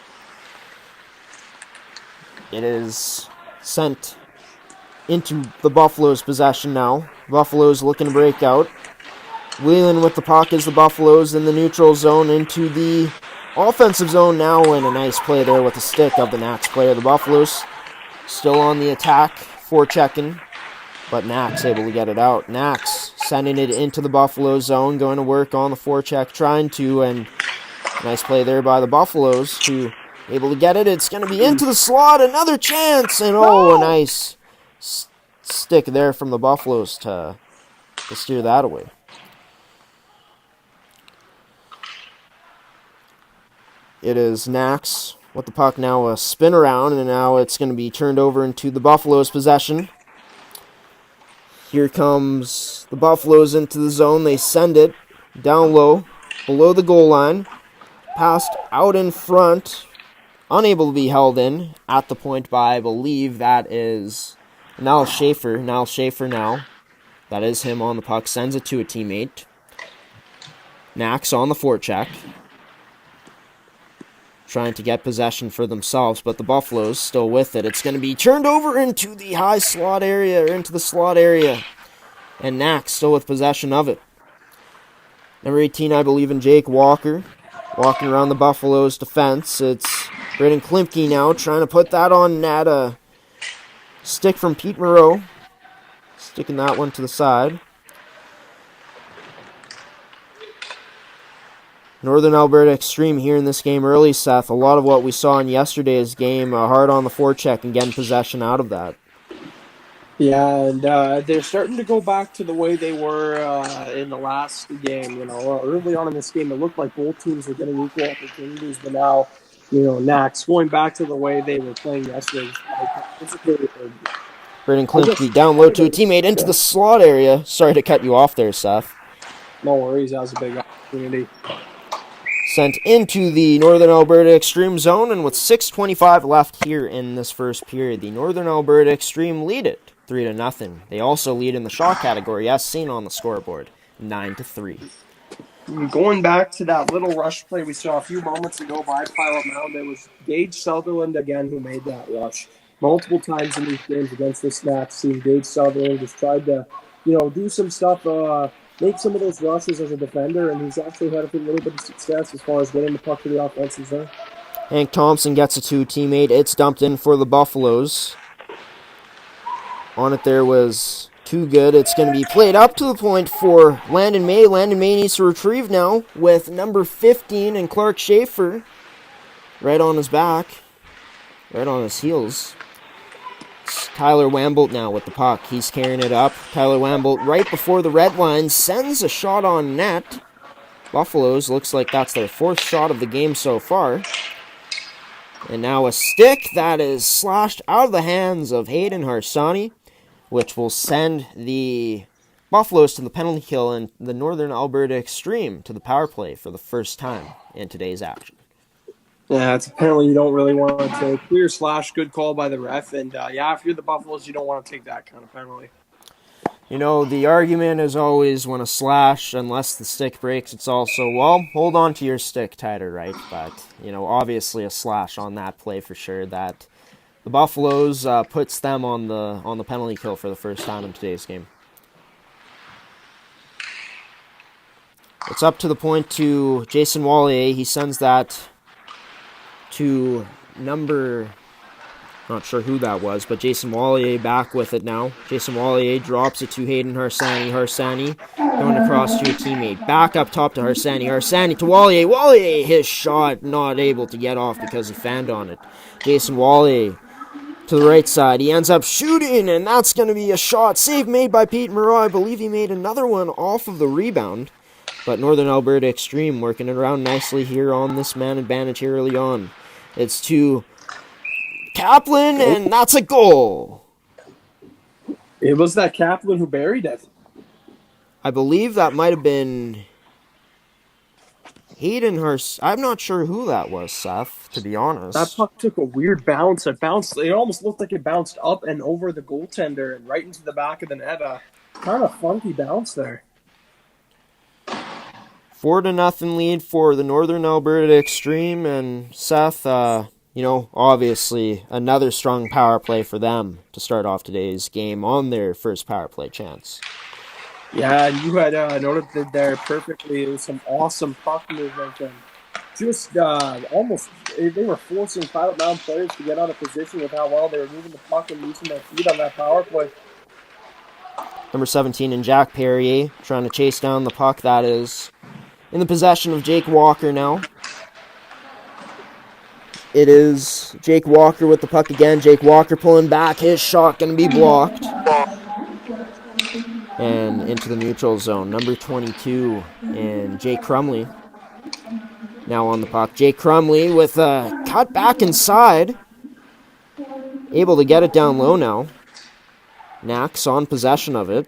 It is sent into the Buffaloes' possession now. Buffaloes looking to break out. Wheeling with the puck is the Buffaloes in the neutral zone into the offensive zone now, and a nice play there with the stick of the Nax player. The Buffaloes still on the attack, forechecking, but Nax able to get it out. Nax sending it into the Buffalo zone, going to work on the forecheck, trying to, and nice play there by the Buffaloes to able to get it. It's going to be into the slot, another chance, and a nice stick there from the Buffaloes to steer that away. It is Nax with the puck now, a spin around, and now it's going to be turned over into the Buffaloes' possession. Here comes the Buffaloes into the zone. They send it down low. below the goal line. Passed out in front. Unable to be held in at the point by, I believe that is Niall Schaefer. Niall Schaefer now. That is him on the puck. Sends it to a teammate. Nax on the forecheck. Trying to get possession for themselves, but the Buffaloes still with it. It's going to be turned over into the high slot area, or into the slot area. And Nax still with possession of it. Number 18, I believe, in Jake Walker. Walking around the Buffaloes' defense. It's Braden Klimke now trying to put that on net. A stick from Pete Moreau. Sticking that one to the side. Northern Alberta Xtreme here in this game early, Seth. A lot of what we saw in yesterday's game, hard on the forecheck and getting possession out of that.
Yeah, and they're starting to go back to the way they were in the last game. You know, early on in this game, it looked like both teams were getting equal opportunities, but now, you know, Nax going back to the way they were playing yesterday.
Braden Klimke down low to a teammate into the slot area. Sorry to cut you off there, Seth.
No worries, that was a big opportunity.
Sent into the Northern Alberta Xtreme zone, and with 6:25 left here in this first period, the Northern Alberta Xtreme lead it 3-0. They also lead in the shot category, as seen on the scoreboard, 9-3.
Going back to that little rush play we saw a few moments ago by Pilot Mound, it was Gage Sutherland again who made that rush. Multiple times in these games against the Snacks team, Gage Sutherland just tried to, you know, do some stuff, make some of those rushes as a defender, and he's actually had a little bit of success as far as getting the puck to the offensive zone.
Hank Thompson gets it to a teammate. It's dumped in for the Buffaloes. On it there was too good. It's going to be played up to the point for Landon May. Landon May needs to retrieve now with number 15 and Clark Schaefer right on his back, right on his heels. It's Tyler Wambolt now with the puck. He's carrying it up. Tyler Wambolt right before the red line sends a shot on net. Buffaloes, looks like that's their fourth shot of the game so far. And now a stick that is slashed out of the hands of Hayden Harsani, which will send the Buffaloes to the penalty kill and the Northern Alberta Xtreme to the power play for the first time in today's action.
Yeah, it's a penalty you don't really want to take. Clear slash, good call by the ref. And, yeah, if you're the Buffaloes, you don't want to take that kind of penalty.
You know, the argument is always when a slash, unless the stick breaks, it's also, well, hold on to your stick tighter, right? But, you know, obviously a slash on that play for sure. That the Buffaloes puts them on the penalty kill for the first time in today's game. It's up to the point to Jason Wallier. He sends that to number, not sure who that was, but Jason Wallier back with it now. Jason Wallier drops it to Hayden Harsani. Harsani going across to a teammate. Back up top to Harsani. Harsani to Wallier. Wallier, his shot not able to get off because he fanned on it. Jason Wallier to the right side. He ends up shooting, and that's going to be a shot. Save made by Pete Moreau. I believe he made another one off of the rebound. But Northern Alberta Xtreme working it around nicely here on this man advantage here early on. It's to Kaplan, and that's a goal.
It was that Kaplan who buried it.
I believe that might have been Hayden Hurst. I'm not sure who that was, Seth, to be honest.
That puck took a weird bounce. It almost looked like it bounced up and over the goaltender and right into the back of the net. Kind of funky bounce there.
4-0 lead for the Northern Alberta Xtreme, and Seth, you know, obviously another strong power play for them to start off today's game on their first power play chance.
Yeah, and you had noted that there perfectly. It was some awesome puck movement, and just almost they were forcing Pilot Mound players to get out of position with how well they were moving the puck and using their feet on that power play.
Number 17 and Jack Perrier trying to chase down the puck. That is in the possession of Jake Walker now. It is Jake Walker with the puck again. Jake Walker pulling back. His shot going to be blocked. And into the neutral zone. Number 22 and Jake Crumley now on the puck. Jake Crumley with a cut back inside. Able to get it down low now. Nax on possession of it.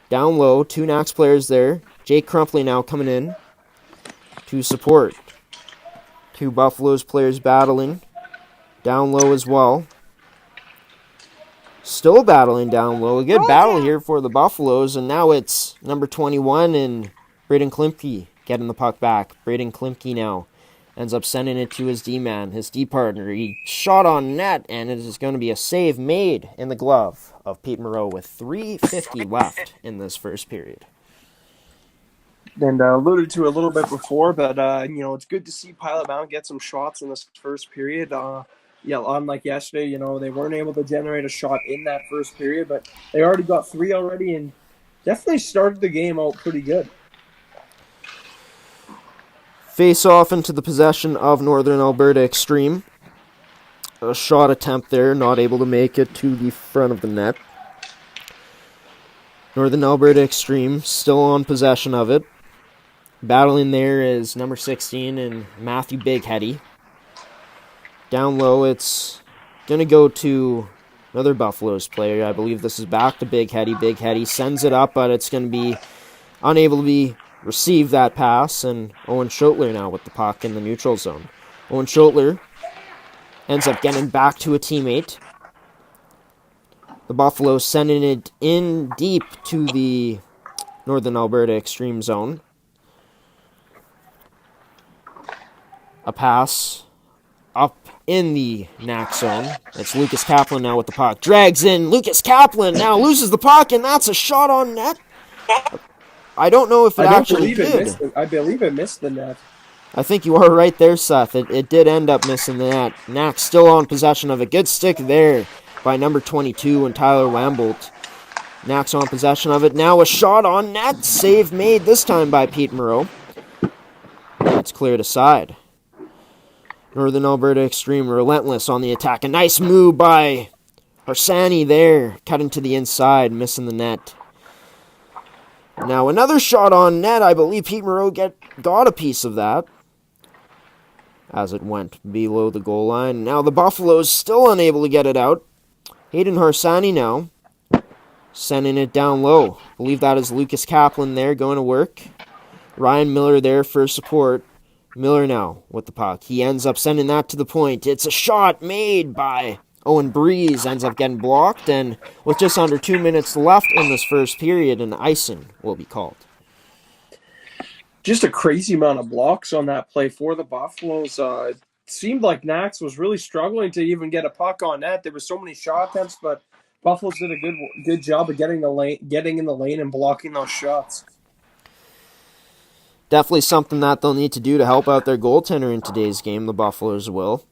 Down low, two Nax players there. Jake Crumley now coming in. to support. Two Buffaloes players battling. Down low as well. Still battling down low. A good battle here for the Buffaloes. And now it's number 21 and Braden Klimke getting the puck back. Braden Klimke now ends up sending it to his D-man, his D-partner. He shot on net, and it is going to be a save made in the glove of Pete Moreau with 3:50 left in this first period.
And alluded to a little bit before, but it's good to see Pilot Mound get some shots in this first period. Unlike yesterday, they weren't able to generate a shot in that first period, but they already got 3 already and definitely started the game out pretty good.
Face off into the possession of Northern Alberta Xtreme. A shot attempt there, not able to make it to the front of the net. Northern Alberta Xtreme still on possession of it. Battling there is number 16 and Matthew Bigheady. Down low, it's going to go to another Buffaloes player. I believe this is back to Bigheady. Bigheady sends it up, but it's going to be unable to be received, that pass. And Owen Schotler now with the puck in the neutral zone. Owen Schotler ends up getting back to a teammate. The Buffaloes sending it in deep to the Northern Alberta Xtreme zone. A pass up in the NAC zone. It's Lucas Kaplan now with the puck. Drags in. Lucas Kaplan now loses the puck, and that's a shot on net. I don't know if it actually did.
I believe it missed the net.
I think you are right there, Seth. It did end up missing the net. NAC still on possession of it. Good stick there by number 22 and Tyler Wambolt. NAC's on possession of it. Now a shot on net. Save made this time by Pete Moreau. It's cleared aside. Northern Alberta Xtreme relentless on the attack. A nice move by Harsani there. Cutting to the inside, missing the net. Now another shot on net. I believe Pete Moreau got a piece of that as it went below the goal line. Now the Buffaloes still unable to get it out. Hayden Harsani now sending it down low. I believe that is Lucas Kaplan there going to work. Ryan Miller there for support. Miller now with the puck. He ends up sending that to the point. It's a shot made by Owen Breeze. Ends up getting blocked, and with just under 2 minutes left in this first period, an icing will be called.
Just a crazy amount of blocks on that play for the Buffaloes. It seemed like Nax was really struggling to even get a puck on net. There were so many shot attempts, but Buffaloes did a good job of getting in the lane and blocking those shots.
Definitely something that they'll need to do to help out their goaltender in today's game, the Buffaloes will,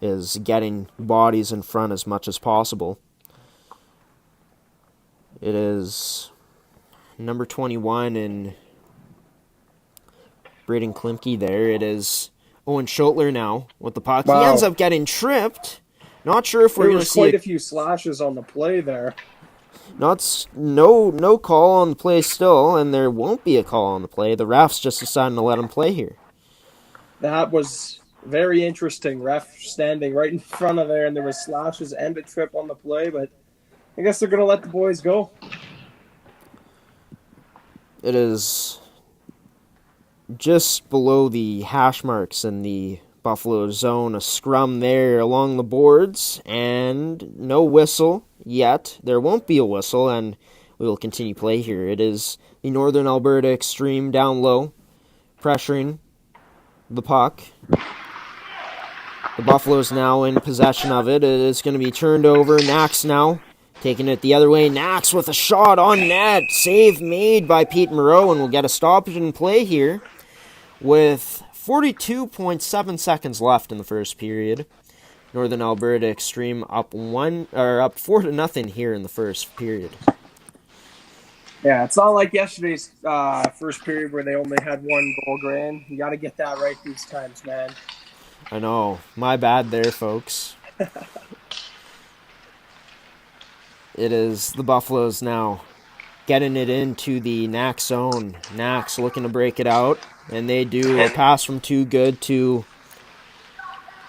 is getting bodies in front as much as possible. It is number 21 and Braden Klimke there. It is Owen Schotler now with the puck. Wow. He ends up getting tripped. Not sure if we're going to see
quite a few slashes on the play there.
No call on the play still, and there won't be a call on the play. The refs just deciding to let him play here.
That was very interesting. Ref standing right in front of there, and there were slashes and a trip on the play, but I guess they're going to let the boys go.
It is just below the hash marks in the Buffalo zone. A scrum there along the boards, and no whistle yet. There won't be a whistle, and we will continue play here. It is the Northern Alberta Xtreme down low, pressuring the puck. The Buffaloes now in possession of it. It is going to be turned over. Nax now taking it the other way. Nax with a shot on net. Save made by Pete Moreau, and we'll get a stoppage in play here with 42.7 seconds left in the first period. Northern Alberta Xtreme up 4-0 here in the first period.
Yeah, it's not like yesterday's first period where they only had one goal, Grant. You got to get that right these times, man.
I know. My bad there, folks. It is the Buffaloes now getting it into the Nax zone. Nax looking to break it out, and they do. A pass from Too Good to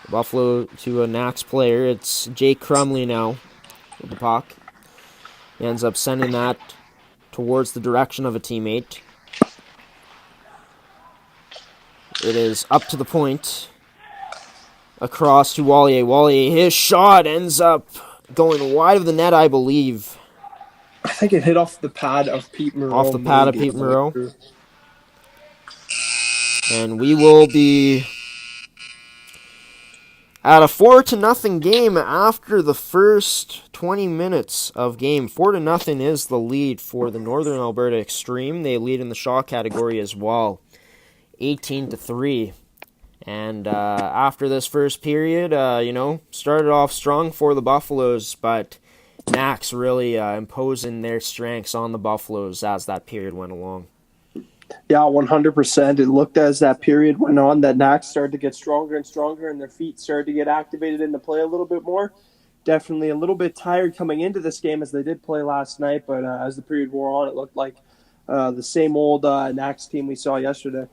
Buffalo to a Nax player. It's Jake Crumley now with the puck. He ends up sending that towards the direction of a teammate. it is up to the point. Across to Wallier. Wallier, his shot ends up going wide of the net, I believe.
I think it hit off the pad of Pete Moreau.
Off the pad of Pete Moreau. And we will be at a 4-0 game after the first 20 minutes of game. 4-0 is the lead for the Northern Alberta Xtreme. They lead in the shot category as well. 18-3. And after this first period, started off strong for the Buffaloes, but Nax really imposing their strengths on the Buffaloes as that period went along.
Yeah, 100%. It looked as that period went on that Nax started to get stronger and stronger, and their feet started to get activated into play a little bit more. Definitely a little bit tired coming into this game as they did play last night, but as the period wore on, it looked like the same old Nax team we saw yesterday.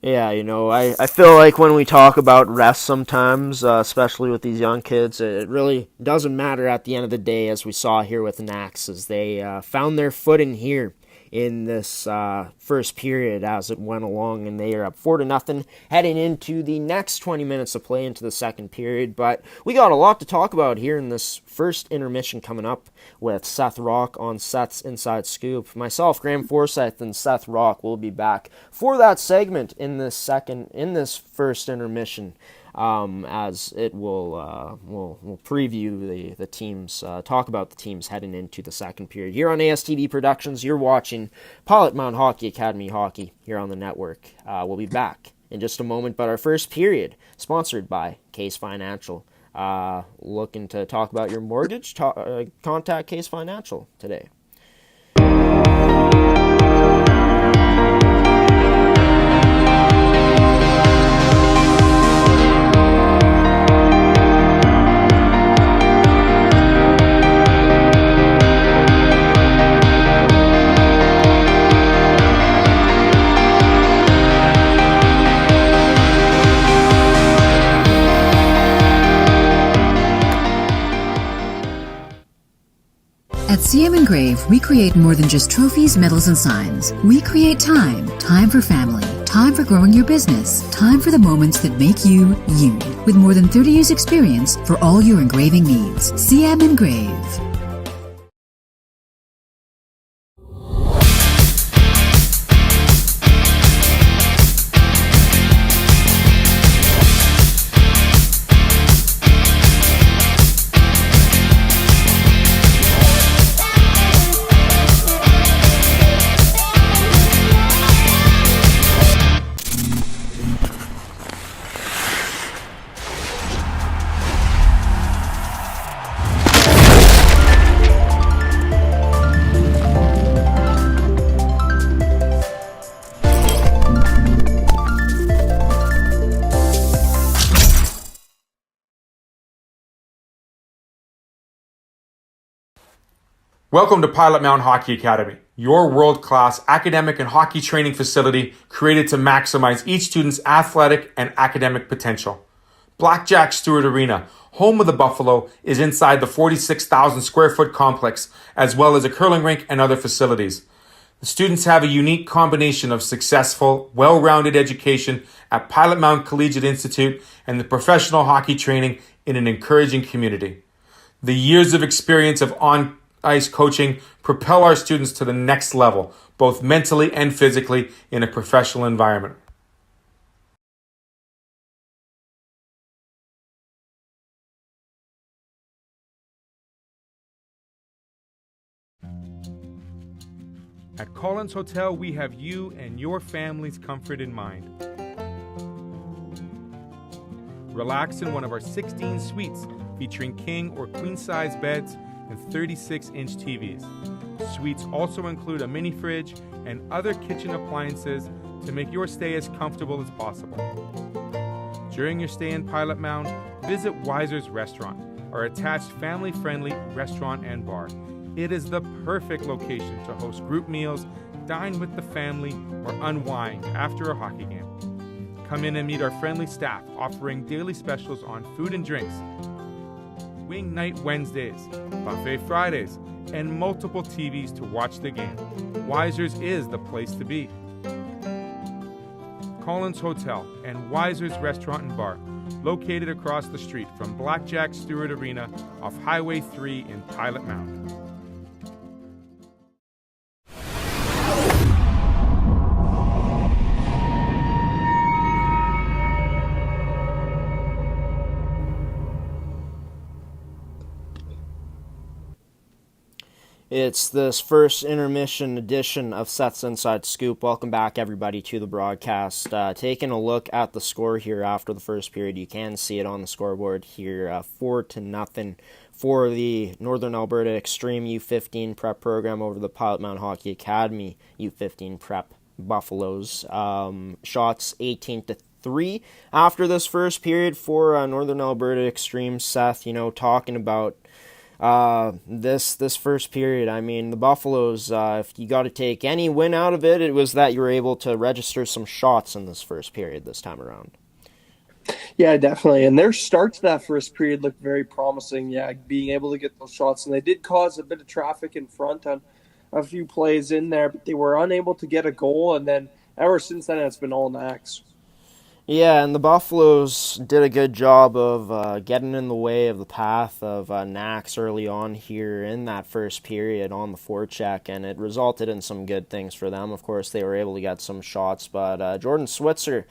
Yeah, I feel like when we talk about rest sometimes, especially with these young kids, it really doesn't matter at the end of the day, as we saw here with Nax, as they found their footing here in this first period as it went along, and they are up 4-0 heading into the next 20 minutes of play into the second period. But we got a lot to talk about here in this first intermission coming up with Seth Rock on Seth's Inside Scoop. Myself, Graham Forsyth, and Seth Rock will be back for that segment in this first intermission. As it will preview the teams, talk about the teams heading into the second period. Here on ASTD Productions, you're watching Pilot Mound Hockey Academy Hockey here on the network. We'll be back in just a moment, but our first period, sponsored by Case Financial. Looking to talk about your mortgage? Contact Case Financial today.
At CM Engrave, we create more than just trophies, medals, and signs. We create time. Time for family. Time for growing your business. Time for the moments that make you, you. With more than 30 years experience for all your engraving needs. CM Engrave.
Welcome to Pilot Mound Hockey Academy, your world-class academic and hockey training facility created to maximize each student's athletic and academic potential. Blackjack Stewart Arena, home of the Buffalo, is inside the 46,000 square foot complex, as well as a curling rink and other facilities. The students have a unique combination of successful, well-rounded education at Pilot Mound Collegiate Institute and the professional hockey training in an encouraging community. The years of experience of on-ice coaching propel our students to the next level, both mentally and physically, in a professional environment. At Collins Hotel, we have you and your family's comfort in mind. Relax in one of our 16 suites featuring king or queen size beds and 36-inch TVs. Suites also include a mini fridge and other kitchen appliances to make your stay as comfortable as possible. During your stay in Pilot Mound, visit Weiser's Restaurant, our attached family-friendly restaurant and bar. It is the perfect location to host group meals, dine with the family, or unwind after a hockey game. Come in and meet our friendly staff offering daily specials on food and drinks, Wing Night Wednesdays, Buffet Fridays, and multiple TVs to watch the game. Weiser's is the place to be. Collins Hotel and Weiser's Restaurant and Bar, located across the street from Blackjack Stewart Arena off Highway 3 in Pilot Mound.
It's this first intermission edition of Seth's Inside Scoop. Welcome back, everybody, to the broadcast. Taking a look at the score here after the first period. You can see it on the scoreboard here, 4-0 for the Northern Alberta Xtreme U15 prep program over the Pilot Mound Hockey Academy U15 prep Buffaloes. Shots 18-3 after this first period for Northern Alberta Xtreme. Seth, talking about this first period. I mean, the Buffaloes, if you got to take any win out of it, it was that you were able to register some shots in this first period this time around.
Yeah, definitely. And their start to that first period looked very promising. Yeah, being able to get those shots. And they did cause a bit of traffic in front on a few plays in there, but they were unable to get a goal. And then ever since then, it's been all Nax.
Yeah, and the Buffaloes did a good job of getting in the way of the path of Nax early on here in that first period on the forecheck, and it resulted in some good things for them. Of course, they were able to get some shots, but Jordan Switzer,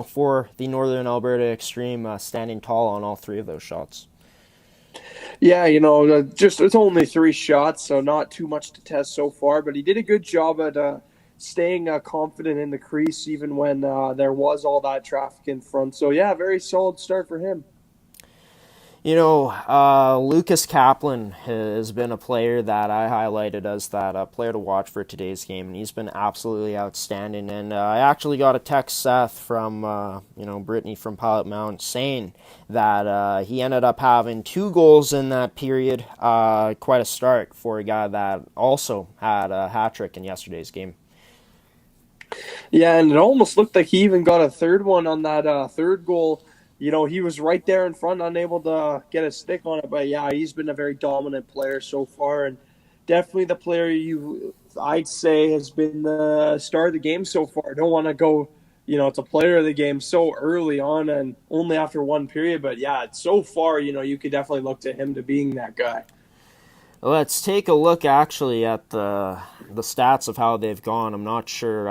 for the Northern Alberta Xtreme, standing tall on all three of those shots.
Yeah, it's only 3 shots, so not too much to test so far, but he did a good job at staying confident in the crease even when there was all that traffic in front. So, yeah, very solid start for him.
Lucas Kaplan has been a player that I highlighted as that player to watch for today's game, and he's been absolutely outstanding. And I actually got a text, Seth, from, Brittany from Pilot Mound saying that he ended up having 2 goals in that period. Quite a start for a guy that also had a hat trick in yesterday's game.
Yeah, and it almost looked like he even got a third one on that third goal. He was right there in front, unable to get a stick on it. But, yeah, he's been a very dominant player so far. And definitely the player I'd say has been the star of the game so far. I don't want to go, it's a player of the game so early on and only after one period. But, yeah, so far, you could definitely look to him to being that guy.
Let's take a look actually at the stats of how they've gone. I'm not sure,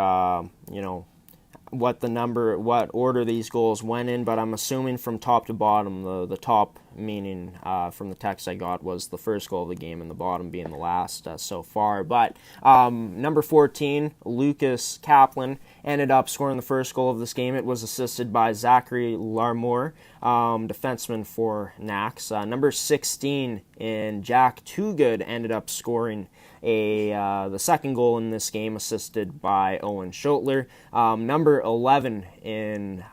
what order these goals went in, but I'm assuming from top to bottom. The top meaning from the text I got was the first goal of the game, and the bottom being the last so far. But number 14, Lucas Kaplan, ended up scoring the first goal of this game. It was assisted by Zachary Larmour, defenseman for Nax. Number 16 in Jack Toogood ended up scoring the second goal in this game, assisted by Owen Schotler. Number 11 in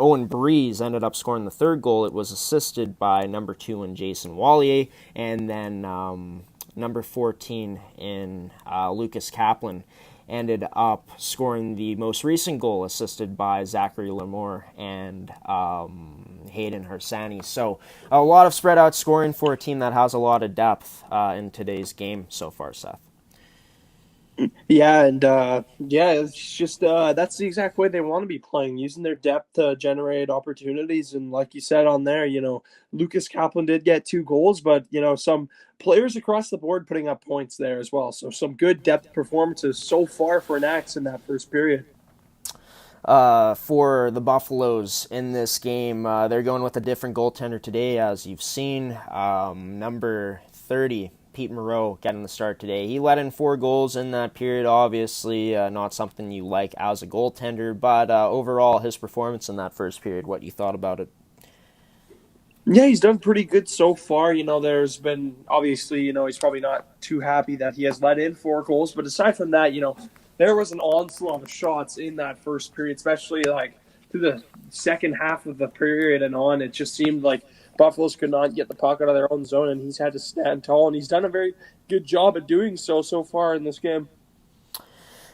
Owen Breeze ended up scoring the third goal. It was assisted by number 2 in Jason Wallier. And then number 14 in Lucas Kaplan ended up scoring the most recent goal, assisted by Zachary Larmour and Hayden Hersani. So a lot of spread out scoring for a team that has a lot of depth in today's game so far, Seth.
Yeah, and it's just that's the exact way they want to be playing, using their depth to generate opportunities. And like you said on there, Lucas Kaplan did get 2 goals, but some players across the board putting up points there as well. So some good depth performances so far for Nax in that first period.
For the Buffaloes in this game, they're going with a different goaltender today, as you've seen. Number 30. Pete Moreau getting the start today. He let in 4 goals in that period. Obviously, not something you like as a goaltender, but overall, his performance in that first period, what you thought about it?
Yeah, he's done pretty good so far. There's been, obviously, he's probably not too happy that he has let in 4 goals, but aside from that, there was an onslaught of shots in that first period, especially like through the second half of the period and on. It just seemed like Buffaloes could not get the puck out of their own zone, and he's had to stand tall, and he's done a very good job at doing so far in this game.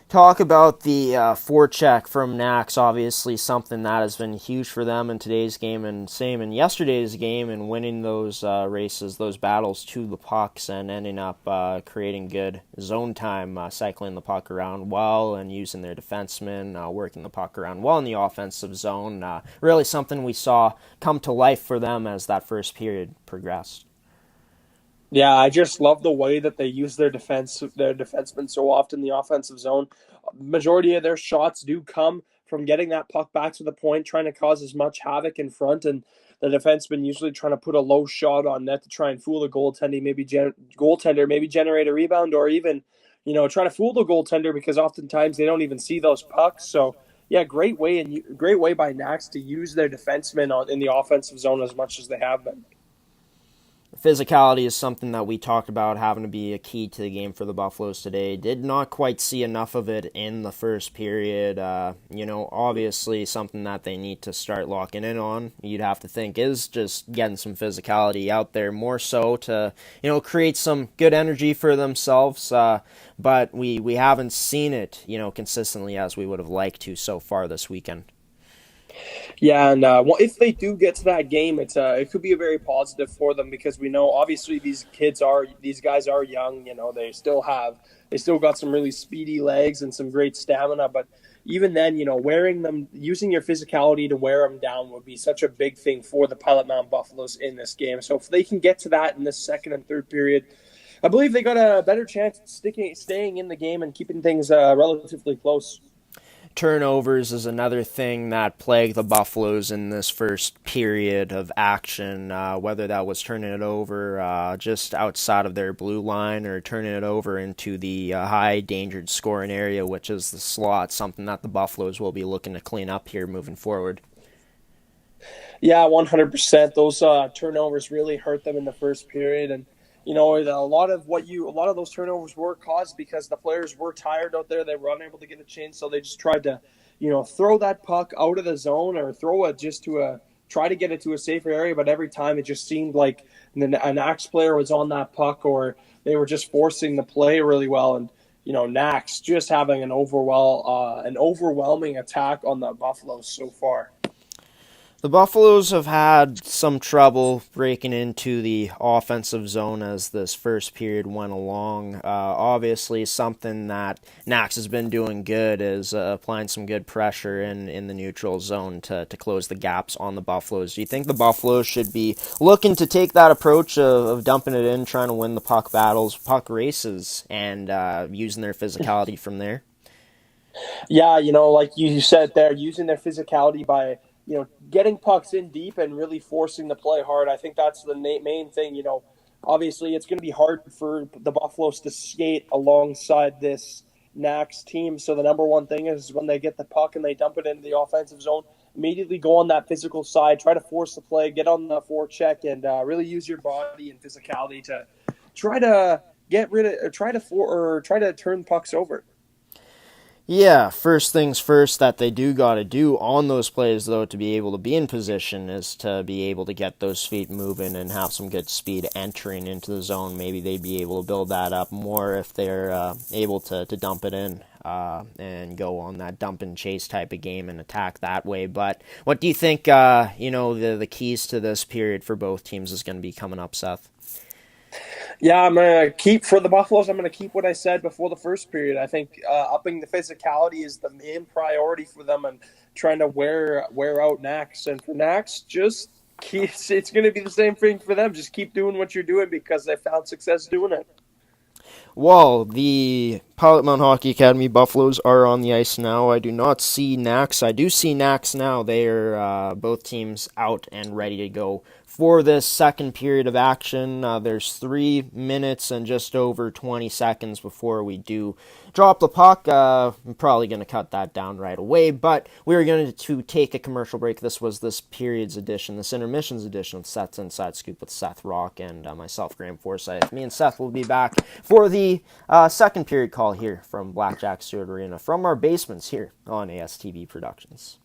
talk about the forecheck from Nax. Obviously, something that has been huge for them in today's game, and same in yesterday's game, and winning those races, those battles to the pucks, and ending up creating good zone time, cycling the puck around well, and using their defensemen, working the puck around well in the offensive zone. Really something we saw come to life for them as that first period progressed.
Yeah, I just love the way that they use their defensemen so often in the offensive zone. Majority of their shots do come from getting that puck back to the point, trying to cause as much havoc in front, and the defenseman usually trying to put a low shot on net to try and fool the goaltender, maybe generate a rebound, or even try to fool the goaltender because oftentimes they don't even see those pucks. So yeah, great way by Nax to use their defensemen in the offensive zone as much as they have been.
Physicality is something that we talked about having to be a key to the game for the Buffaloes today. Did not quite see enough of it in the first period. Obviously something that they need to start locking in on, you'd have to think, is just getting some physicality out there more so to, create some good energy for themselves. But we haven't seen it, consistently as we would have liked to so far this weekend.
Yeah, and if they do get to that game, it could be a very positive for them because we know obviously these guys are young. They still got some really speedy legs and some great stamina. But even then, using your physicality to wear them down would be such a big thing for the Pilot Mound Buffaloes in this game. So if they can get to that in this second and third period, I believe they got a better chance at staying in the game and keeping things relatively close.
Turnovers is another thing that plagued the Buffaloes in this first period of action, whether that was turning it over just outside of their blue line or turning it over into the high-dangered scoring area, which is the slot, something that the Buffaloes will be looking to clean up here moving forward.
Yeah, 100%. Those turnovers really hurt them in the first period, and a lot of those turnovers were caused because the players were tired out there. They were unable to get a chance, so they just tried to, throw that puck out of the zone or throw it try to get it to a safer area. But every time it just seemed like an Axe player was on that puck, or they were just forcing the play really well. And Nax just having an overwhelming attack on the Buffaloes so far.
The Buffaloes have had some trouble breaking into the offensive zone as this first period went along. Obviously, something that Nax has been doing good is applying some good pressure in the neutral zone to close the gaps on the Buffaloes. Do you think the Buffaloes should be looking to take that approach of dumping it in, trying to win the puck battles, puck races, and using their physicality from there?
Yeah, like you said there, using their physicality by getting pucks in deep and really forcing the play hard. I think that's the main thing. Obviously it's going to be hard for the Buffaloes to skate alongside this Nax team. So the number one thing is when they get the puck and they dump it into the offensive zone, immediately go on that physical side, try to force the play, get on the forecheck, and really use your body and physicality to try to try to turn pucks over.
Yeah, first things first that they do got to do on those plays, though, to be able to be in position is to be able to get those feet moving and have some good speed entering into the zone. Maybe they'd be able to build that up more if they're able to dump it in and go on that dump and chase type of game and attack that way. But what do you think, the keys to this period for both teams is going to be coming up, Seth?
Yeah, I'm going to keep, for the Buffaloes, I'm going to keep what I said before the first period. I think upping the physicality is the main priority for them and trying to wear out Nax. And for Nax, it's going to be the same thing for them. Just keep doing what you're doing because they found success doing it.
Well, the Pilot Mound Hockey Academy Buffaloes are on the ice now. I do not see Nax. I do see Nax now. They are both teams out and ready to go for this second period of action. There's 3 minutes and just over 20 seconds before we do drop the puck. I'm probably going to cut that down right away, but we're going to take a commercial break. This was this period's edition, this intermissions edition of Seth's Inside Scoop with Seth Rock and myself, Graham Forsyth. Me and Seth will be back for the second period call here from Blackjack Stewart Arena from our basements here on ASTV Productions.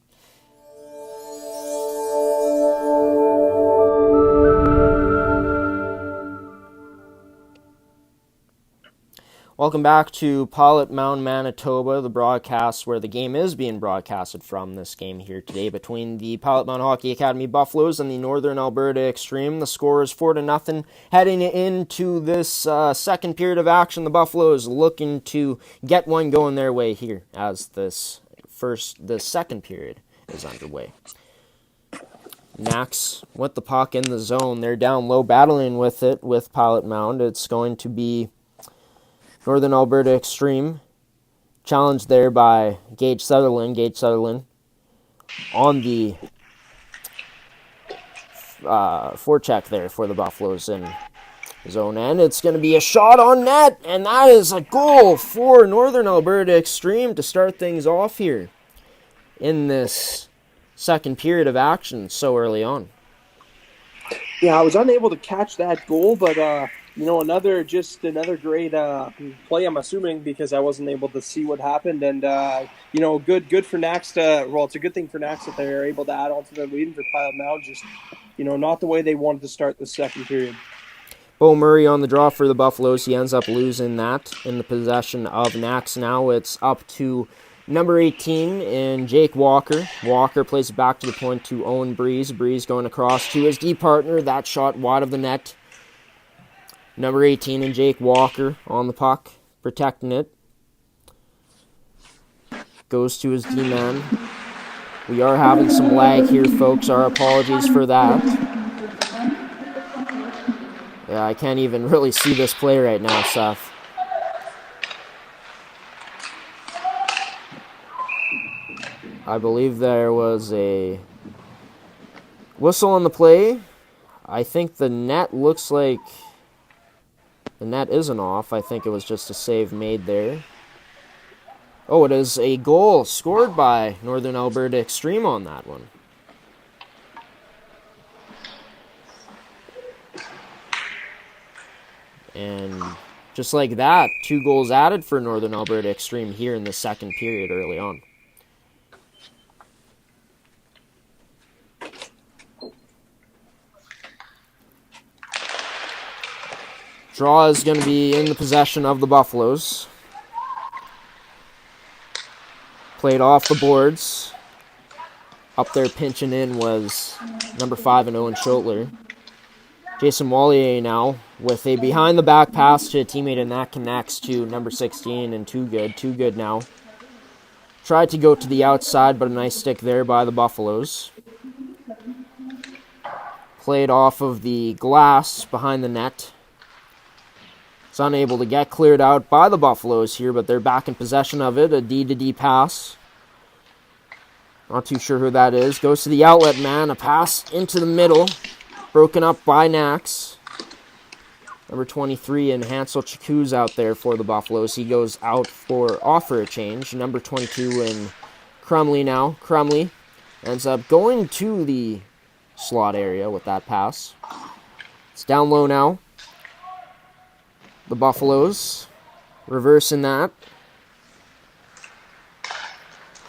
Welcome back to Pilot Mound, Manitoba, the broadcast where the game is being broadcasted from. This game here today between the Pilot Mound Hockey Academy Buffaloes and the Northern Alberta Xtreme. The score is 4-0. Heading into this second period of action, the Buffaloes looking to get one going their way here as the second period is underway. Nax with the puck in the zone. They're down low, battling with it with Pilot Mound. It's going to be Northern Alberta Xtreme, challenged there by Gage Sutherland. Gage Sutherland on the forecheck there for the Buffaloes in zone end. It's going to be a shot on net, and that is a goal for Northern Alberta Xtreme to start things off here in this second period of action so early on.
Yeah, I was unable to catch that goal, but another great play, I'm assuming, because I wasn't able to see what happened. And good for Nax it's a good thing for Nax that they're able to add on to their lead. And for Pilot Mound, just not the way they wanted to start the second period.
Bo Murray on the draw for the Buffaloes. He ends up losing that in the possession of Nax. Now it's up to number 18 in Jake Walker. Walker plays it back to the point to Owen Breeze. Breeze going across to his D partner. That shot wide of the net. Number 18 in Jake Walker on the puck, protecting it. Goes to his D-man. We are having some lag here, folks. Our apologies for that. Yeah, I can't even really see this play right now, Seth. I believe there was a whistle on the play. I think the net looks like the net isn't off. I think it was just a save made there. Oh, it is a goal scored by Northern Alberta Xtreme on that one. And just like that, 2 goals added for Northern Alberta Xtreme here in the second period early on. Draw is going to be in the possession of the Buffaloes. Played off the boards. Up there pinching in was number 5 and Owen Schotler. Jason Wallier now with a behind-the-back pass to a teammate, and that connects to number 16 and Too Good now. Tried to go to the outside, but a nice stick there by the Buffaloes. Played off of the glass behind the net. It's unable to get cleared out by the Buffaloes here, but they're back in possession of it. A D-to-D pass. Not too sure who that is. Goes to the outlet man. A pass into the middle. Broken up by Nax. Number 23 and Hansel Chikuz out there for the Buffaloes. He goes out for offer a change. Number 22 and Crumley now. Crumley ends up going to the slot area with that pass. It's down low now. The Buffaloes reversing that.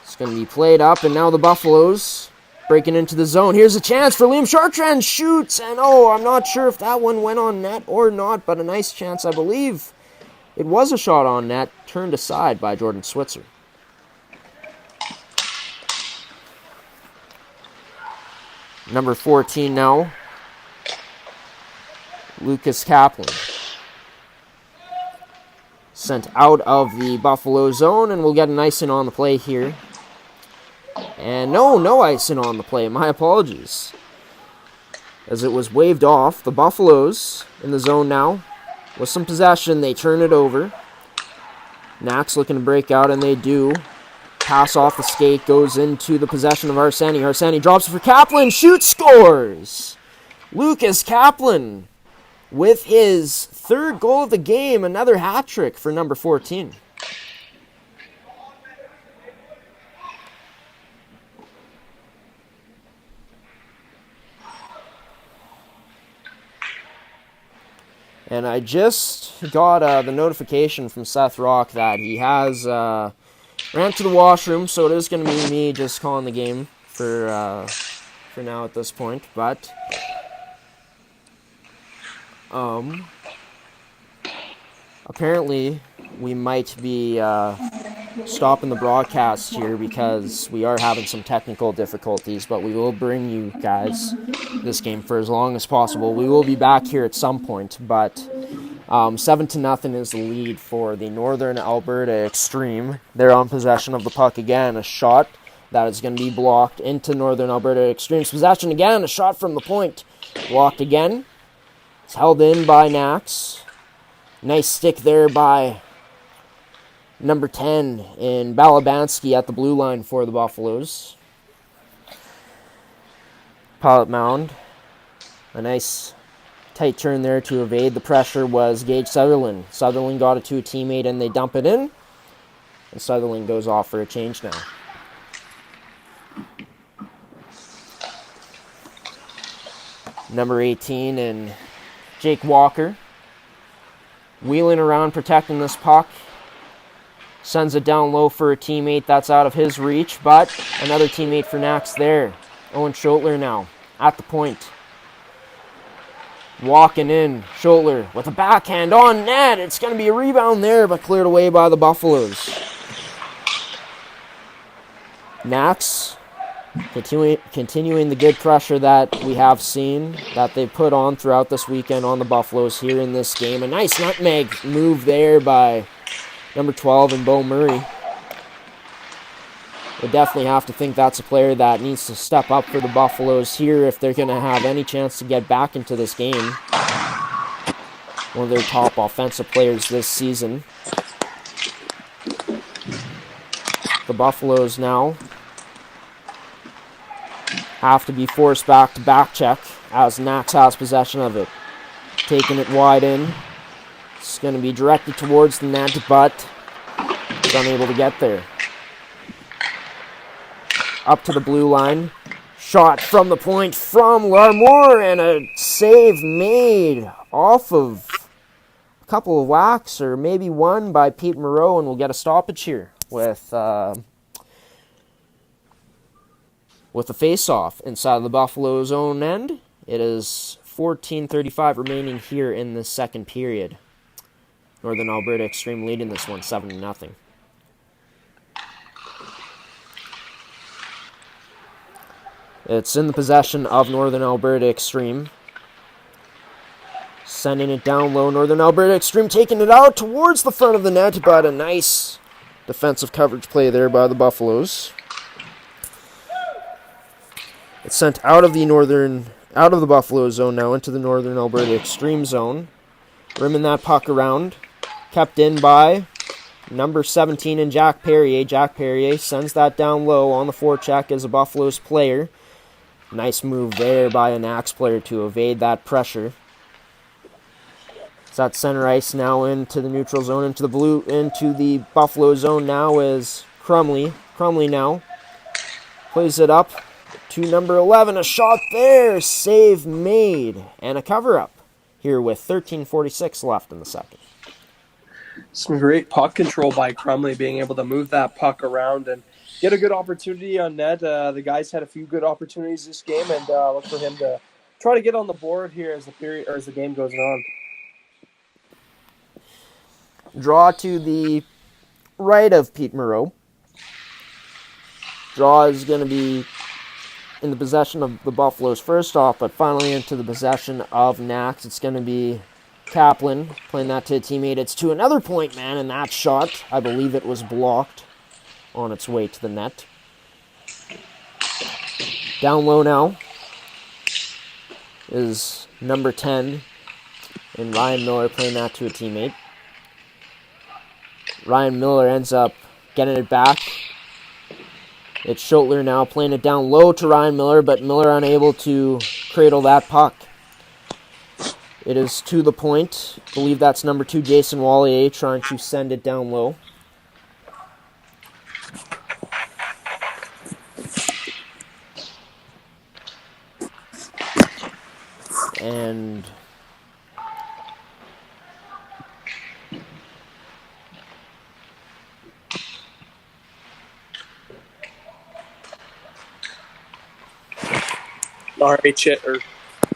It's going to be played up, and now the Buffaloes breaking into the zone. Here's a chance for Liam Chartrand. Shoots, and I'm not sure if that one went on net or not, but a nice chance, I believe. It was a shot on net, turned aside by Jordan Switzer. Number 14 now, Lucas Kaplan. Sent out of the Buffalo zone, and we'll get an icing on the play here. And no icing on the play. My apologies. As it was waved off, the Buffaloes in the zone now. With some possession, they turn it over. Nax looking to break out, and they do. Pass off the skate, goes into the possession of Arseni. Arseni drops it for Kaplan, shoots, scores! Lucas Kaplan with his 3rd goal of the game, another hat trick for number 14. And I just got the notification from Seth Rock that he has ran to the washroom, so it is going to be me just calling the game for now at this point. But Apparently, we might be stopping the broadcast here because we are having some technical difficulties, but we will bring you guys this game for as long as possible. We will be back here at some point, but 7-0 is the lead for the Northern Alberta Xtreme. They're on possession of the puck again. A shot that is going to be blocked into Northern Alberta Xtreme's possession again. A shot from the point. Blocked again. It's held in by Nax. Nice stick there by number 10 in Balabansky at the blue line for the Buffaloes. Pilot Mound. A nice tight turn there to evade the pressure was Gage Sutherland. Sutherland got it to a teammate and they dump it in. And Sutherland goes off for a change now. Number 18 and Jake Walker. Wheeling around protecting this puck. Sends it down low for a teammate that's out of his reach, but another teammate for Nax there. Owen Schotler now at the point. Walking in, Schotler with a backhand on net. It's going to be a rebound there, but cleared away by the Buffaloes. Nax continuing the good pressure that we have seen, that they put on throughout this weekend on the Buffaloes here in this game. A nice nutmeg move there by number 12 and Bo Murray. Would definitely have to think that's a player that needs to step up for the Buffaloes here if they're going to have any chance to get back into this game. One of their top offensive players this season. The Buffaloes now have to be forced back to back check as Nax has possession of it. Taking it wide in. It's going to be directed towards the net, but it's unable to get there. Up to the blue line. Shot from the point from Larmour, and a save made off of a couple of whacks, or maybe one by Pete Moreau, and we'll get a stoppage here with a face-off inside of the Buffalo's own end. It is 14:35 remaining here in the second period. Northern Alberta Xtreme leading this one 7-0. It's in the possession of Northern Alberta Xtreme. Sending it down low. Northern Alberta Xtreme taking it out towards the front of the net, but a nice defensive coverage play there by the Buffaloes. It's sent out of the Buffalo zone now into the Northern Alberta Xtreme zone. Rimming that puck around. Kept in by number 17 and Jack Perrier. Jack Perrier sends that down low on the forecheck as a Buffaloes player. Nice move there by a Nax player to evade that pressure. It's at center ice now into the neutral zone, into the Buffalo zone now is Crumley. Crumley now plays it up to number 11. A shot there, save made, and a cover-up here with 13:46 left in the second.
Some great puck control by Crumley, being able to move that puck around and get a good opportunity on net. The guys had a few good opportunities this game, and look for him to try to get on the board here as the game goes on.
Draw to the right of Pete Moreau. Draw is going to be in the possession of the Buffaloes first off, but finally into the possession of Nax. It's going to be Kaplan playing that to a teammate. It's to another point man, and that shot, I believe it was blocked on its way to the net. Down low now is number 10 and Ryan Miller playing that to a teammate. Ryan Miller ends up getting it back. It's Schotler now playing it down low to Ryan Miller, but Miller unable to cradle that puck. It is to the point. I believe that's number 2, Jason Wallier, trying to send it down low. And
RHA or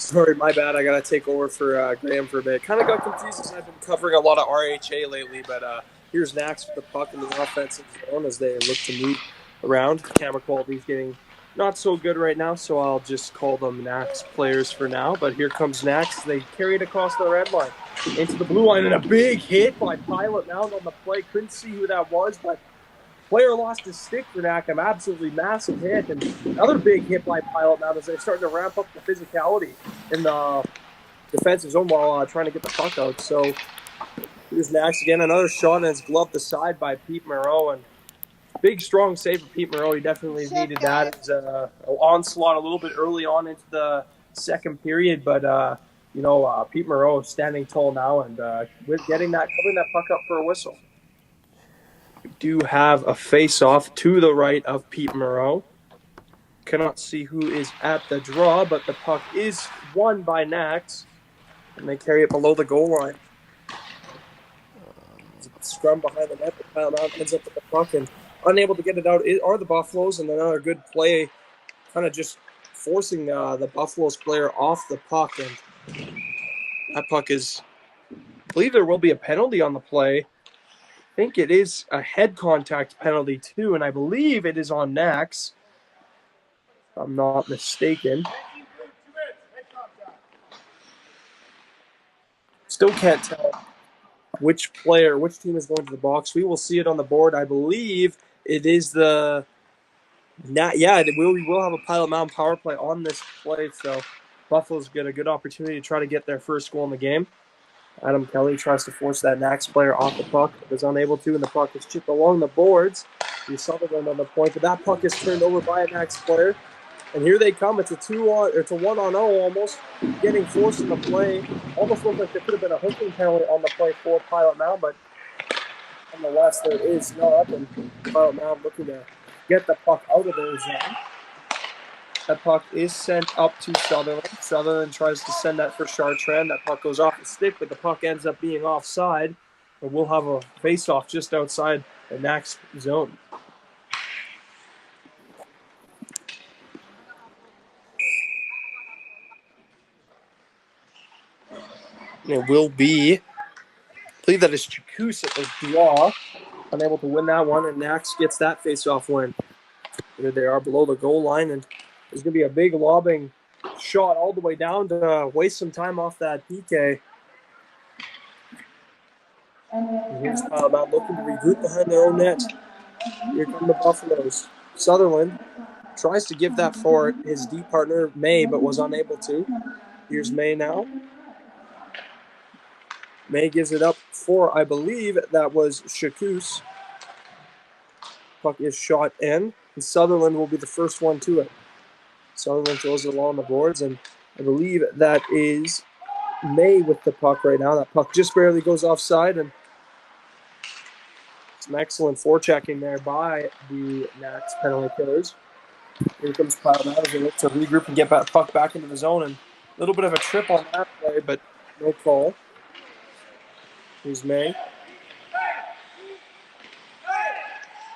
Sorry, my bad. I got to take over for Graham for a bit. Kind of got confused as I've been covering a lot of RHA lately, but here's Nax with the puck in the offensive zone as they look to move around. Camera quality is getting not so good right now, so I'll just call them Nax players for now. But here comes Nax. They carry it across the red line into the blue line, and a big hit by Pilot Mound on the play. Couldn't see who that was, but player lost his stick for Nakam. Absolutely massive hit. And another big hit by Pilot Mound as they're starting to ramp up the physicality in the defensive zone while trying to get the puck out. So here's Nax again. Another shot, and it's gloved aside by Pete Moreau. And big, strong save for Pete Moreau. He definitely needed that. It was an onslaught a little bit early on into the second period. But, Pete Moreau standing tall now and covering that puck up for a whistle. We do have a face-off to the right of Pete Moreau. Cannot see who is at the draw, but the puck is won by Nax, and they carry it below the goal line. Scrum behind the net, the pile out ends up with the puck, and unable to get it out are the Buffaloes, and another good play, kind of just forcing the Buffaloes player off the puck, and that puck is, I believe there will be a penalty on the play. I think it is a head contact penalty too, and I believe it is on Nax, if I'm not mistaken. Still can't tell which team is going to the box. We will see it on the board. I believe it is we will have a Pilot Mound power play on this play, so Buffalo's get a good opportunity to try to get their first goal in the game. Adam Kelly tries to force that Nax player off the puck, but is unable to, and the puck is chipped along the boards. We saw the run on the point, but that puck is turned over by a Nax player. And here they come. It's a 1-on-0 almost, getting forced in the play. Almost looked like there could have been a hooking penalty on the play for Pilot Mound, but nonetheless, there is not. And Pilot Mound looking to get the puck out of their zone. That puck is sent up to Sutherland. Sutherland tries to send that for Chartrand. That puck goes off the stick, but the puck ends up being offside. And we'll have a face-off just outside the Nax zone. It will be, I believe that is Chakous at the draw. Unable to win that one, and Nax gets that face-off win. Here they are below the goal line, and there's going to be a big lobbing shot all the way down to waste some time off that PK. And here's about looking to regroup behind their own net. Here come the Buffaloes. Sutherland tries to give that for his D partner, May, but was unable to. Here's May now. May gives it up for, I believe, that was Chakous. Puck is shot in, and Sutherland will be the first one to it. Sutherland throws it along the boards, and I believe that is May with the puck right now. That puck just barely goes offside, and some excellent forechecking there by the Nax penalty killers. Here comes Pilot Mound as they look to regroup and get that puck back into the zone, and a little bit of a trip on that play, but no call. Here's May.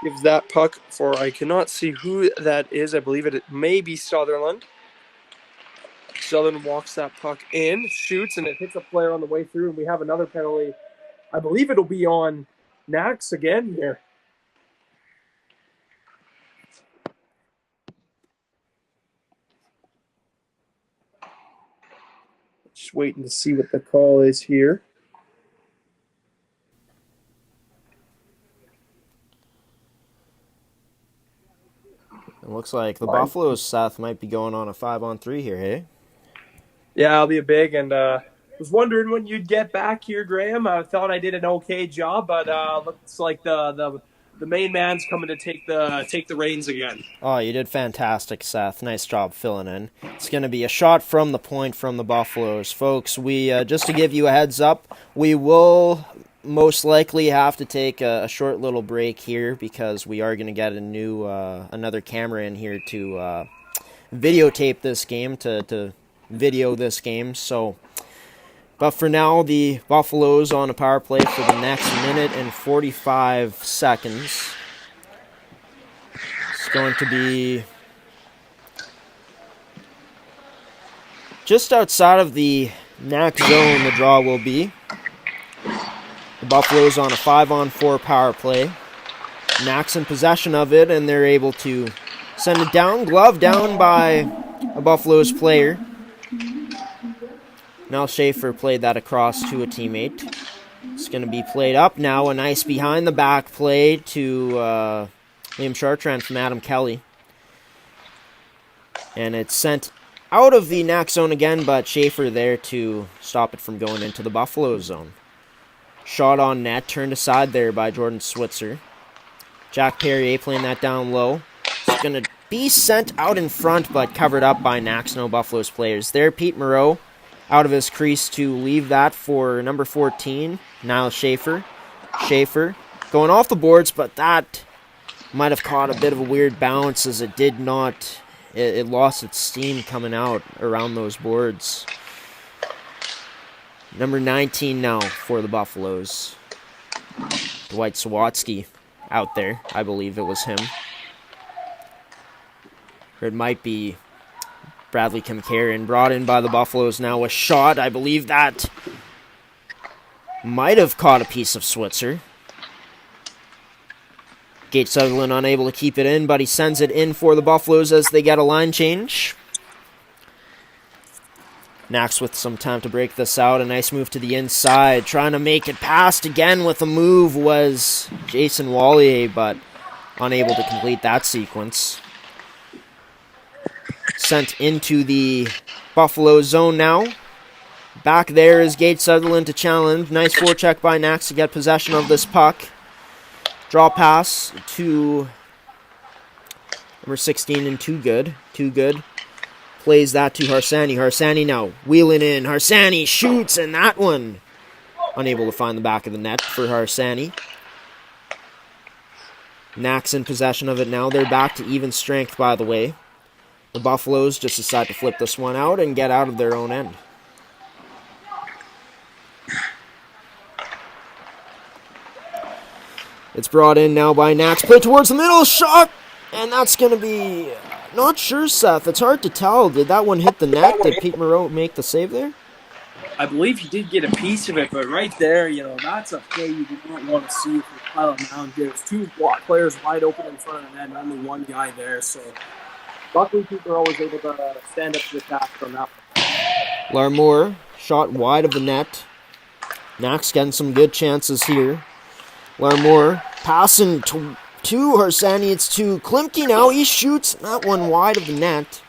Gives that puck for, I cannot see who that is. I believe it may be Sutherland. Sutherland walks that puck in, shoots, and it hits a player on the way through, and we have another penalty. I believe it'll be on Nax again here. Just waiting to see what the call is here.
It looks like the Buffaloes, Seth, might be going on a 5-on-3 here, hey?
Yeah, I'll be a big, and was wondering when you'd get back here, Graham. I thought I did an okay job, but looks like the main man's coming to take the reins again.
Oh, you did fantastic, Seth. Nice job filling in. It's going to be a shot from the point from the Buffaloes. Folks, we just to give you a heads up, we will most likely have to take a short little break here because we are going to get another camera in here to videotape this game, to video this game. So, but for now, the Buffaloes on a power play for the next minute and 45 seconds. It's going to be just outside of the Knack zone, the draw will be. The Buffaloes on a 5-on-4 power play. Knack's in possession of it, and they're able to send it down. Glove down by a Buffaloes player. Now Schaefer played that across to a teammate. It's going to be played up now. A nice behind-the-back play to Liam Chartrand from Adam Kelly. And it's sent out of the Knack zone again, but Schaefer there to stop it from going into the Buffalo zone. Shot on net, turned aside there by Jordan Switzer. Jack Perrier playing that down low. It's going to be sent out in front, but covered up by Knack's No Buffaloes players. There, Pete Moreau out of his crease to leave that for number 14, Niall Schaefer. Schaefer going off the boards, but that might have caught a bit of a weird bounce as it did not... It lost its steam coming out around those boards. Number 19 now for the Buffaloes. Dwight Sawatsky out there. I believe it was him. Or it might be Bradley Kamkarian, brought in by the Buffaloes now. A shot. I believe that might have caught a piece of Switzer. Gate Sutherland unable to keep it in, but he sends it in for the Buffaloes as they get a line change. Knacks with some time to break this out. A nice move to the inside. Trying to make it past again with a move was Jason Wallier, but unable to complete that sequence. Sent into the Buffalo zone now. Back there is Gate Sutherland to challenge. Nice forecheck by Knacks to get possession of this puck. Draw pass to number 16 and Too Good. Too Good plays that to Harsani. Harsani now wheeling in. Harsani shoots, and that one unable to find the back of the net for Harsani. Knacks in possession of it now. They're back to even strength, by the way. The Buffaloes just decide to flip this one out and get out of their own end. It's brought in now by Knacks. Play towards the middle. Shot! And that's going to be... Not sure, Seth. It's hard to tell. Did that one hit the net? Did Pete Moreau make the save there?
I believe he did get a piece of it, but right there, that's a play you do not want to see for Kyle Mound. There's two players wide open in front of the net and only one guy there. So, luckily, Pete Moreau was able to stand up to the task on that one.
Larmour, shot wide of the net. Knacks getting some good chances here. Larmour passing to Harsani. It's to Klimke now. He shoots that one wide of the net.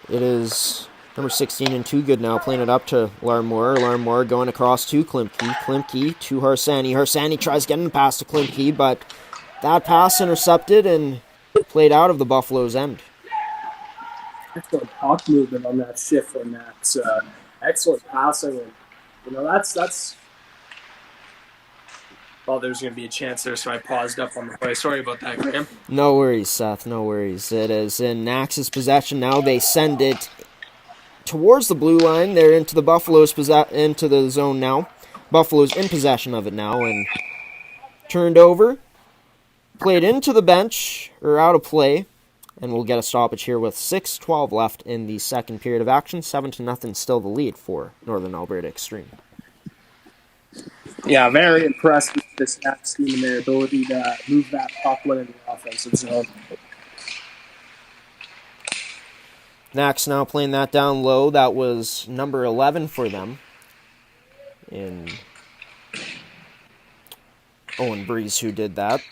It is number 16 and Too Good now playing it up to Larmour. Larmour going across to Klimke. Klimke to Harsani. Harsani tries getting past to Klimke, but that pass intercepted and played out of the Buffalo's end.
Excellent puck movement on that shift from Max. Excellent passing. And, that's... Well, there's going to be a chance there, so I paused up on the play. Sorry about that, Graham.
No worries, Seth. No worries. It is in Knack's possession now. They send it towards the blue line. They're into the Buffalo's into the zone now. Buffalo's in possession of it now and turned over. Played into the bench, or out of play. And we'll get a stoppage here with 6:12 left in the second period of action. 7-0 still the lead for Northern Alberta Xtreme.
Yeah, very impressed with this Knack's team and their ability to move that puck when in the offensive zone.
Knacks now playing that down low. That was number 11 for them. In Owen Breeze who did that.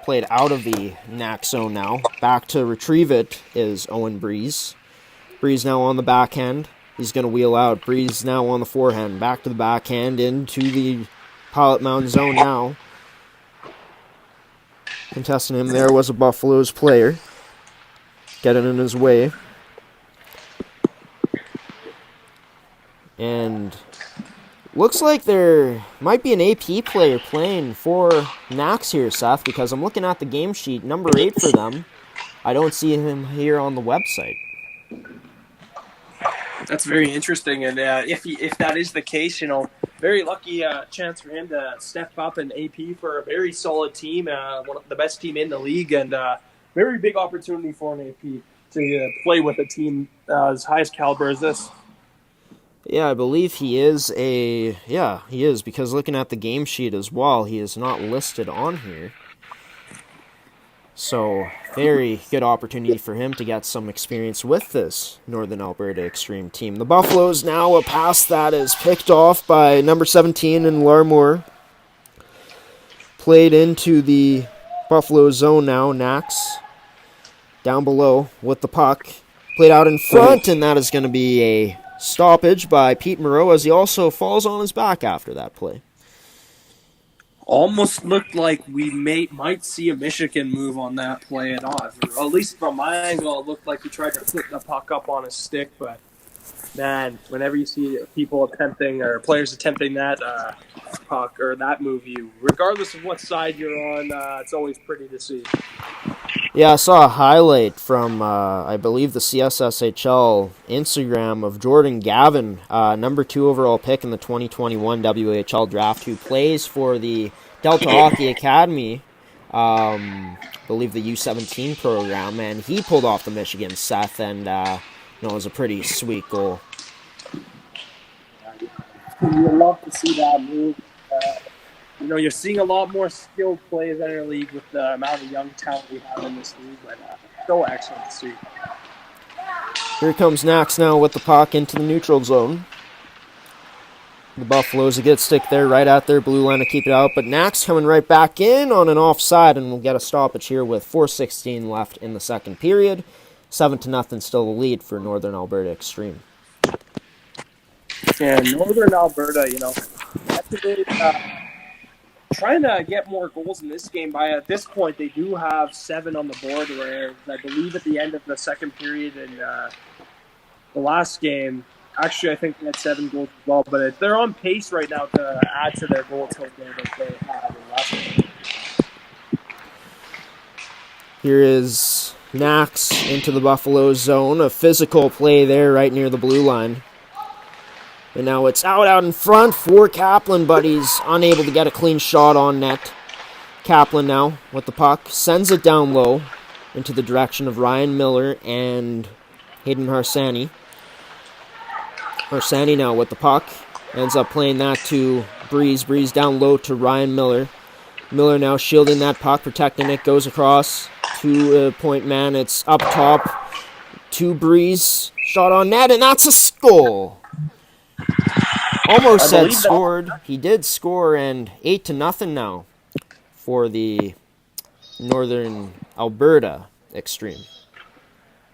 Played out of the Knack zone now. Back to retrieve it is Owen Breeze. Breeze now on the backhand. He's going to wheel out. Breeze now on the forehand. Back to the backhand into the Pilot Mound zone now. Contesting him there was a Buffaloes player. Getting in his way. And looks like there might be an AP player playing for Knacks here, Seth, because I'm looking at the game sheet. Number 8 for them. I don't see him here on the website.
That's very interesting, and if that is the case, very lucky chance for him to step up and AP for a very solid team, one of the best team in the league, and very big opportunity for an AP to play with a team as high as caliber as this.
Yeah, I believe he is he is, because looking at the game sheet as well, he is not listed on here. So, very good opportunity for him to get some experience with this Northern Alberta Xtreme team. The Buffaloes now, a pass that is picked off by number 17 in Larmore. Played into the Buffalo zone now. Nax down below with the puck. Played out in front, and that is going to be a stoppage by Pete Moreau as he also falls on his back after that play.
Almost looked like we might see a Michigan move on that play at odds. Or at least from my angle, it looked like he tried to put the puck up on his stick. But, man, whenever you see people attempting or players attempting that puck or that move, regardless of what side you're on, it's always pretty to see.
Yeah, I saw a highlight from, I believe, the CSSHL Instagram of Jordan Gavin, number 2 overall pick in the 2021 WHL draft, who plays for the Delta Hockey Academy, I believe the U17 program, and he pulled off the Michigan Seth, and it was a pretty sweet goal.
You would love to see that move. You're seeing a lot more skilled players in our league with the amount of young talent we have in this league, but so excellent to see.
Here comes Nax now with the puck into the neutral zone. The Buffaloes, a good stick there right at their blue line to keep it out, but Nax coming right back in on an offside, and we'll get a stoppage here with 4:16 left in the second period. 7-0 still the lead for Northern Alberta Xtreme.
Yeah, Northern Alberta, activated, trying to get more goals in this game. At this point, they do have 7 on the board, where I believe at the end of the second period in the last game, actually I think they had 7 goals as well, but they're on pace right now to add to their goal total that they had in the last game.
Here is Nax into the Buffalo zone, a physical play there right near the blue line. And now it's out in front for Kaplan, but he's unable to get a clean shot on net. Kaplan now with the puck, sends it down low into the direction of Ryan Miller and Hayden Harsani. Harsani now with the puck, ends up playing that to Breeze. Breeze down low to Ryan Miller. Miller now shielding that puck, protecting it, goes across to a point man. It's up top to Breeze. Shot on net, and that's a goal. Almost said scored. He did score, and 8-0 now for the Northern Alberta Xtreme.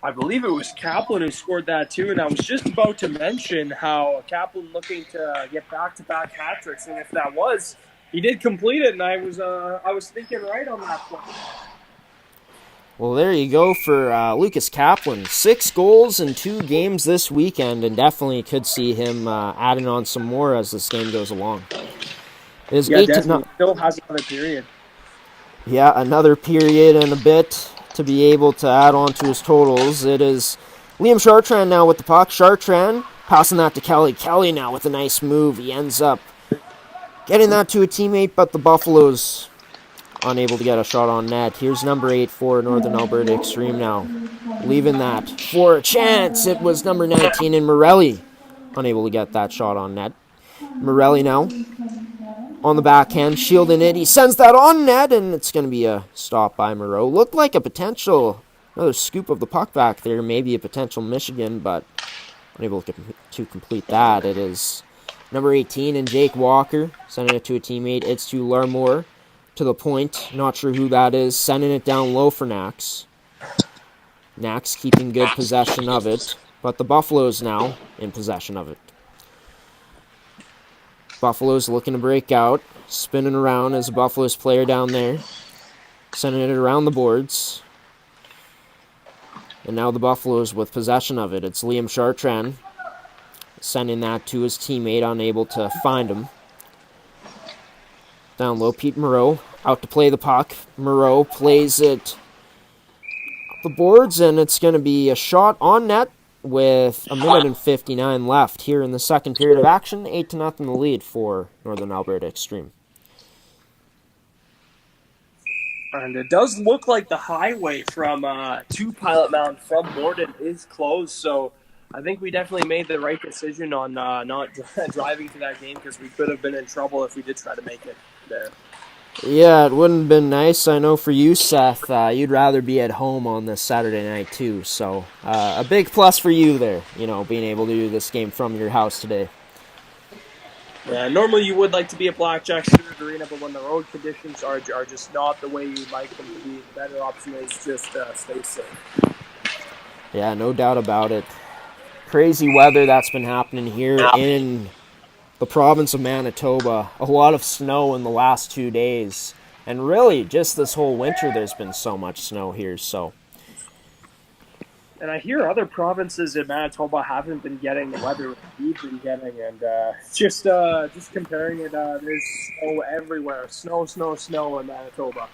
I believe it was Kaplan who scored that too, and I was just about to mention how Kaplan looking to get back-to-back hat tricks, and if that was, he did complete it, and I was thinking right on that point.
Well, there you go for Lucas Kaplan. 6 goals in 2 games this weekend, and definitely could see him adding on some more as this game goes along. It is 8-0.
Still has another period.
Yeah, another period and a bit to be able to add on to his totals. It is Liam Chartrand now with the puck. Chartrand passing that to Kelly. Kelly now with a nice move. He ends up getting that to a teammate, but the Buffaloes unable to get a shot on net. Here's number 8 for Northern Alberta Xtreme now. Leaving that for a chance. It was number 19 in Morelli. Unable to get that shot on net. Morelli now on the backhand, shielding it. He sends that on net, and it's going to be a stop by Moreau. Looked like another scoop of the puck back there. Maybe a potential Michigan, but unable to complete that. It is number 18 in Jake Walker. Sending it to a teammate. It's to Larmore. To the point, not sure who that is, sending it down low for Nax. Nax keeping good possession of it, but the Buffaloes now in possession of it. Buffaloes looking to break out, spinning around as a Buffaloes player down there, sending it around the boards. And now the Buffaloes with possession of it. It's Liam Chartrand sending that to his teammate, unable to find him. Down low, Pete Moreau out to play the puck. Moreau plays it up the boards, and it's going to be a shot on net with 1:59 left here in the second period of action. 8-0 the lead for Northern Alberta Xtreme.
And it does look like the highway from to Pilot Mound from Morden is closed, so I think we definitely made the right decision on not driving to that game, because we could have been in trouble if we did try to make it there.
Yeah, it wouldn't have been nice. I know for you, Seth, you'd rather be at home on this Saturday night too. So a big plus for you there, being able to do this game from your house today.
Yeah, normally you would like to be at Blackjack Stewart Arena, but when the road conditions are just not the way you'd like them to be, the better option is just stay safe.
Yeah, no doubt about it. Crazy weather that's been happening here in the province of Manitoba. A lot of snow in the last 2 days. And really, just this whole winter, there's been so much snow here, so...
And I hear other provinces in Manitoba haven't been getting the weather we've been getting, and just comparing it, there's snow everywhere. Snow in Manitoba.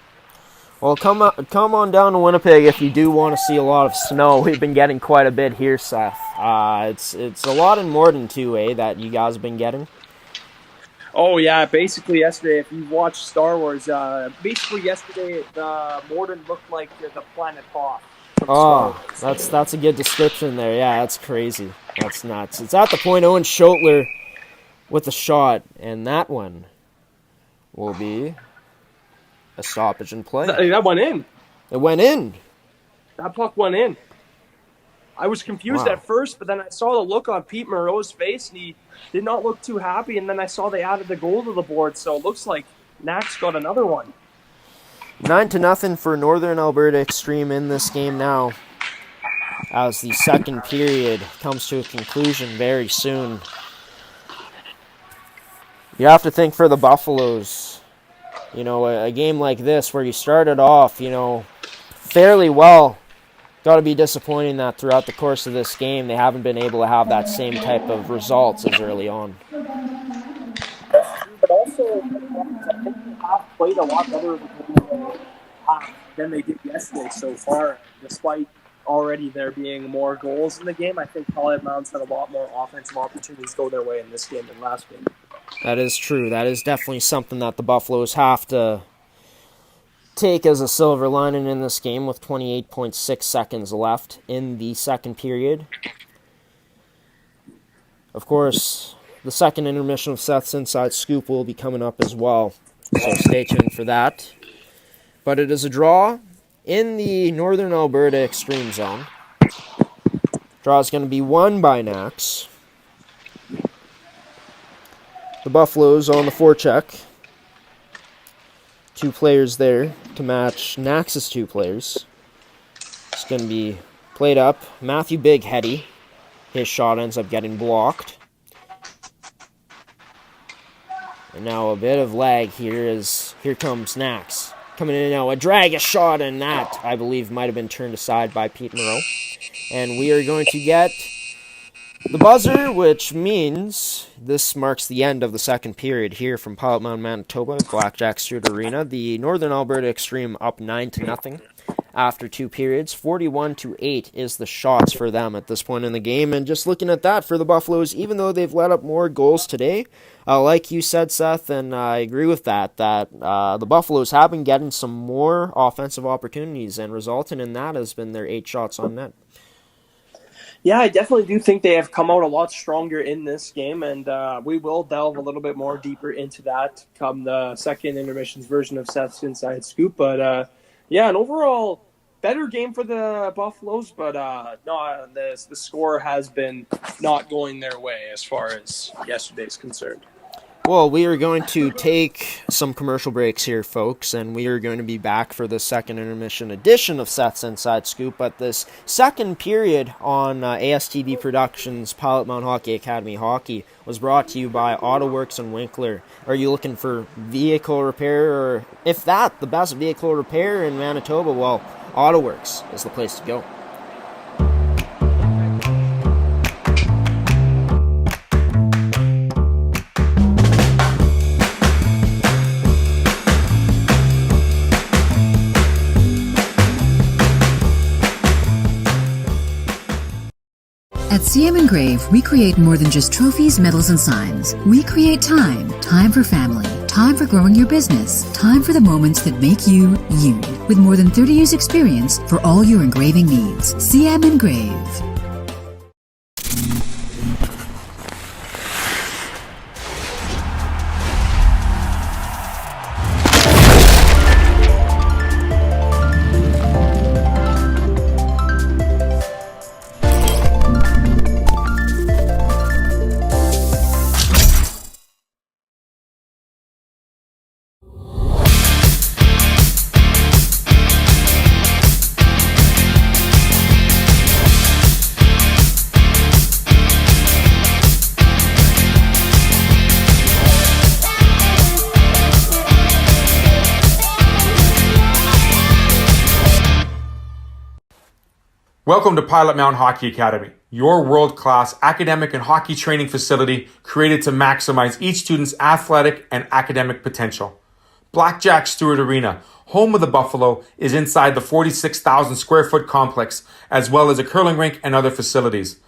Well, come on down to Winnipeg if you do want to see a lot of snow. We've been getting quite a bit here, Seth. It's a lot in Morden too, that you guys have been getting.
Oh yeah, basically yesterday, if you watched Star Wars, yesterday Morden looked like the planet Hoth.
Oh, that's a good description there. Yeah, that's crazy. That's nuts. It's at the point Owen Schotler with the shot, and that one will be a stoppage in play.
That went in.
It went in.
That puck went in. I was confused at first, but then I saw the look on Pete Moreau's face, and he did not look too happy, and then I saw they added the goal to the board, so it looks like Nax got another one.
9-0 for Northern Alberta Xtreme in this game now, as the second period comes to a conclusion very soon. You have to think for the Buffaloes, a game like this where you started off, fairly well. Got to be disappointing that throughout the course of this game they haven't been able to have that same type of results as early on.
But also, I think they have played a lot better than they did yesterday so far, despite already there being more goals in the game. I think Pilot Mound's had a lot more offensive opportunities go their way in this game than last game.
That is true. That is definitely something that the Buffaloes have to take as a silver lining in this game with 28.6 seconds left in the second period. Of course, the second intermission of Seth's Inside Scoop will be coming up as well, so stay tuned for that. But it is a draw in the Northern Alberta Xtreme Zone. Draw is going to be won by Nax. The Buffaloes on the forecheck. 2 players there to match Nax's 2 players. It's going to be played up. Matthew Big Heady. His shot ends up getting blocked. And now a bit of lag here as here comes Nax. Coming in now, a drag, a shot, and that, I believe, might have been turned aside by Pete Moreau. And we are going to get the buzzer, which means this marks the end of the second period here from Pilot Mound, Manitoba, Blackjack Stewart Arena. The Northern Alberta Xtreme up 9-0 after 2 periods. 41-8 is the shots for them at this point in the game. And just looking at that for the Buffaloes, even though they've let up more goals today, like you said, Seth, and I agree with that the Buffaloes have been getting some more offensive opportunities, and resulting in that has been their 8 shots on net.
Yeah, I definitely do think they have come out a lot stronger in this game, and we will delve a little bit more deeper into that come the second intermissions version of Seth's Inside Scoop. But yeah, an overall better game for the Buffaloes, but no, the score has been not going their way as far as yesterday's concerned.
Well, we are going to take some commercial breaks here, folks, and we are going to be back for the second intermission edition of Seth's Inside Scoop. But this second period on ASTV Productions' Pilot Mound Hockey Academy Hockey was brought to you by AutoWorks and Winkler. Are you looking for vehicle repair, or if that, the best vehicle repair in Manitoba? Well, AutoWorks is the place to go.
At CM Engrave, we create more than just trophies, medals, and signs. We create time. Time for family. time for growing your business, time for the moments that make you, you. With more than 30 years experience for all your engraving needs. CM Engrave.
Welcome to Pilot Mound Hockey Academy, your world-class academic and hockey training facility created to maximize each student's athletic and academic potential. Blackjack Stewart Arena, home of the Buffalo, is inside the 46,000 square foot complex, as well as a curling rink and other facilities.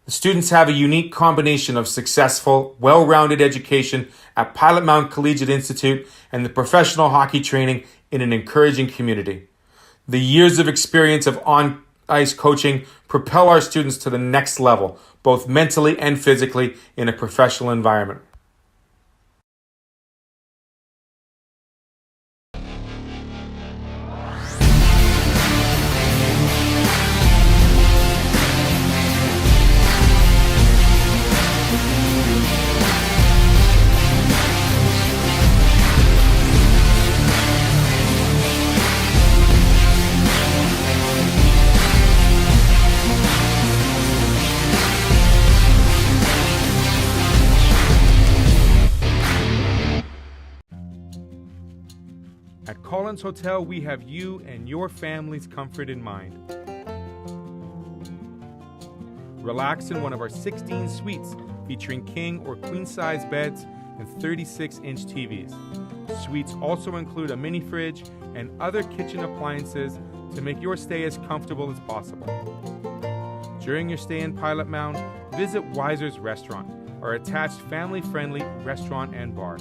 The students have a unique combination of successful, well-rounded education at Pilot Mound Collegiate Institute and the professional hockey training in an encouraging community. The years of experience of on-ice coaching propel our students to the next level, both mentally and physically, in a professional environment. At Collins Hotel, we have you and your family's comfort in mind. Relax in one of our 16 suites featuring king or queen-size beds and 36-inch TVs. Suites also include a mini fridge and other kitchen appliances to make your stay as comfortable as possible. During your stay in Pilot Mound, visit Weiser's Restaurant, our attached family-friendly restaurant and bar.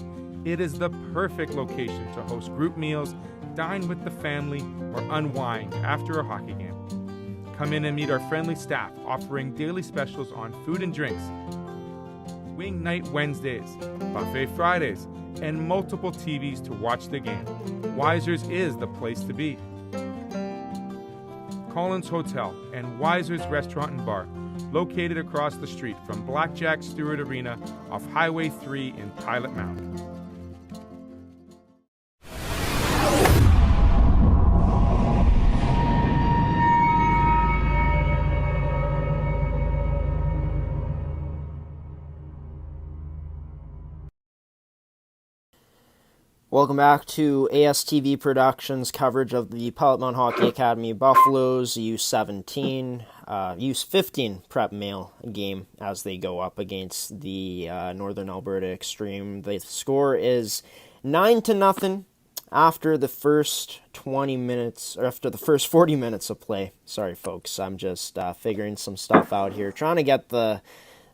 It is the perfect location to host group meals, dine with the family, or unwind after a hockey game. Come in and meet our friendly staff offering daily specials on food and drinks, wing night Wednesdays, buffet Fridays, and multiple TVs to watch the game. Weiser's is the place to be. Collins Hotel and Weiser's Restaurant and Bar, located across the street from Blackjack Stewart Arena off Highway 3 in Pilot Mound.
Welcome back to ASTV Productions coverage of the Pilot Mound Hockey Academy Buffaloes U17, U15 prep male game as they go up against the Northern Alberta Xtreme. The score is 9-0 after the first 20 minutes, or after the first 40 minutes of play. Sorry, folks, I'm just figuring some stuff out here, trying to get the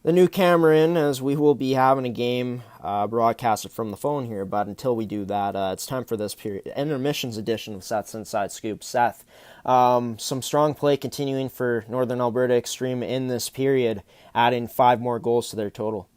new camera in, as we will be having a game broadcasted from the phone here. But until we do that, it's time for this intermissions edition of Seth's Inside Scoop. Seth, some strong play continuing for Northern Alberta Xtreme in this period, adding 5 more goals to their total.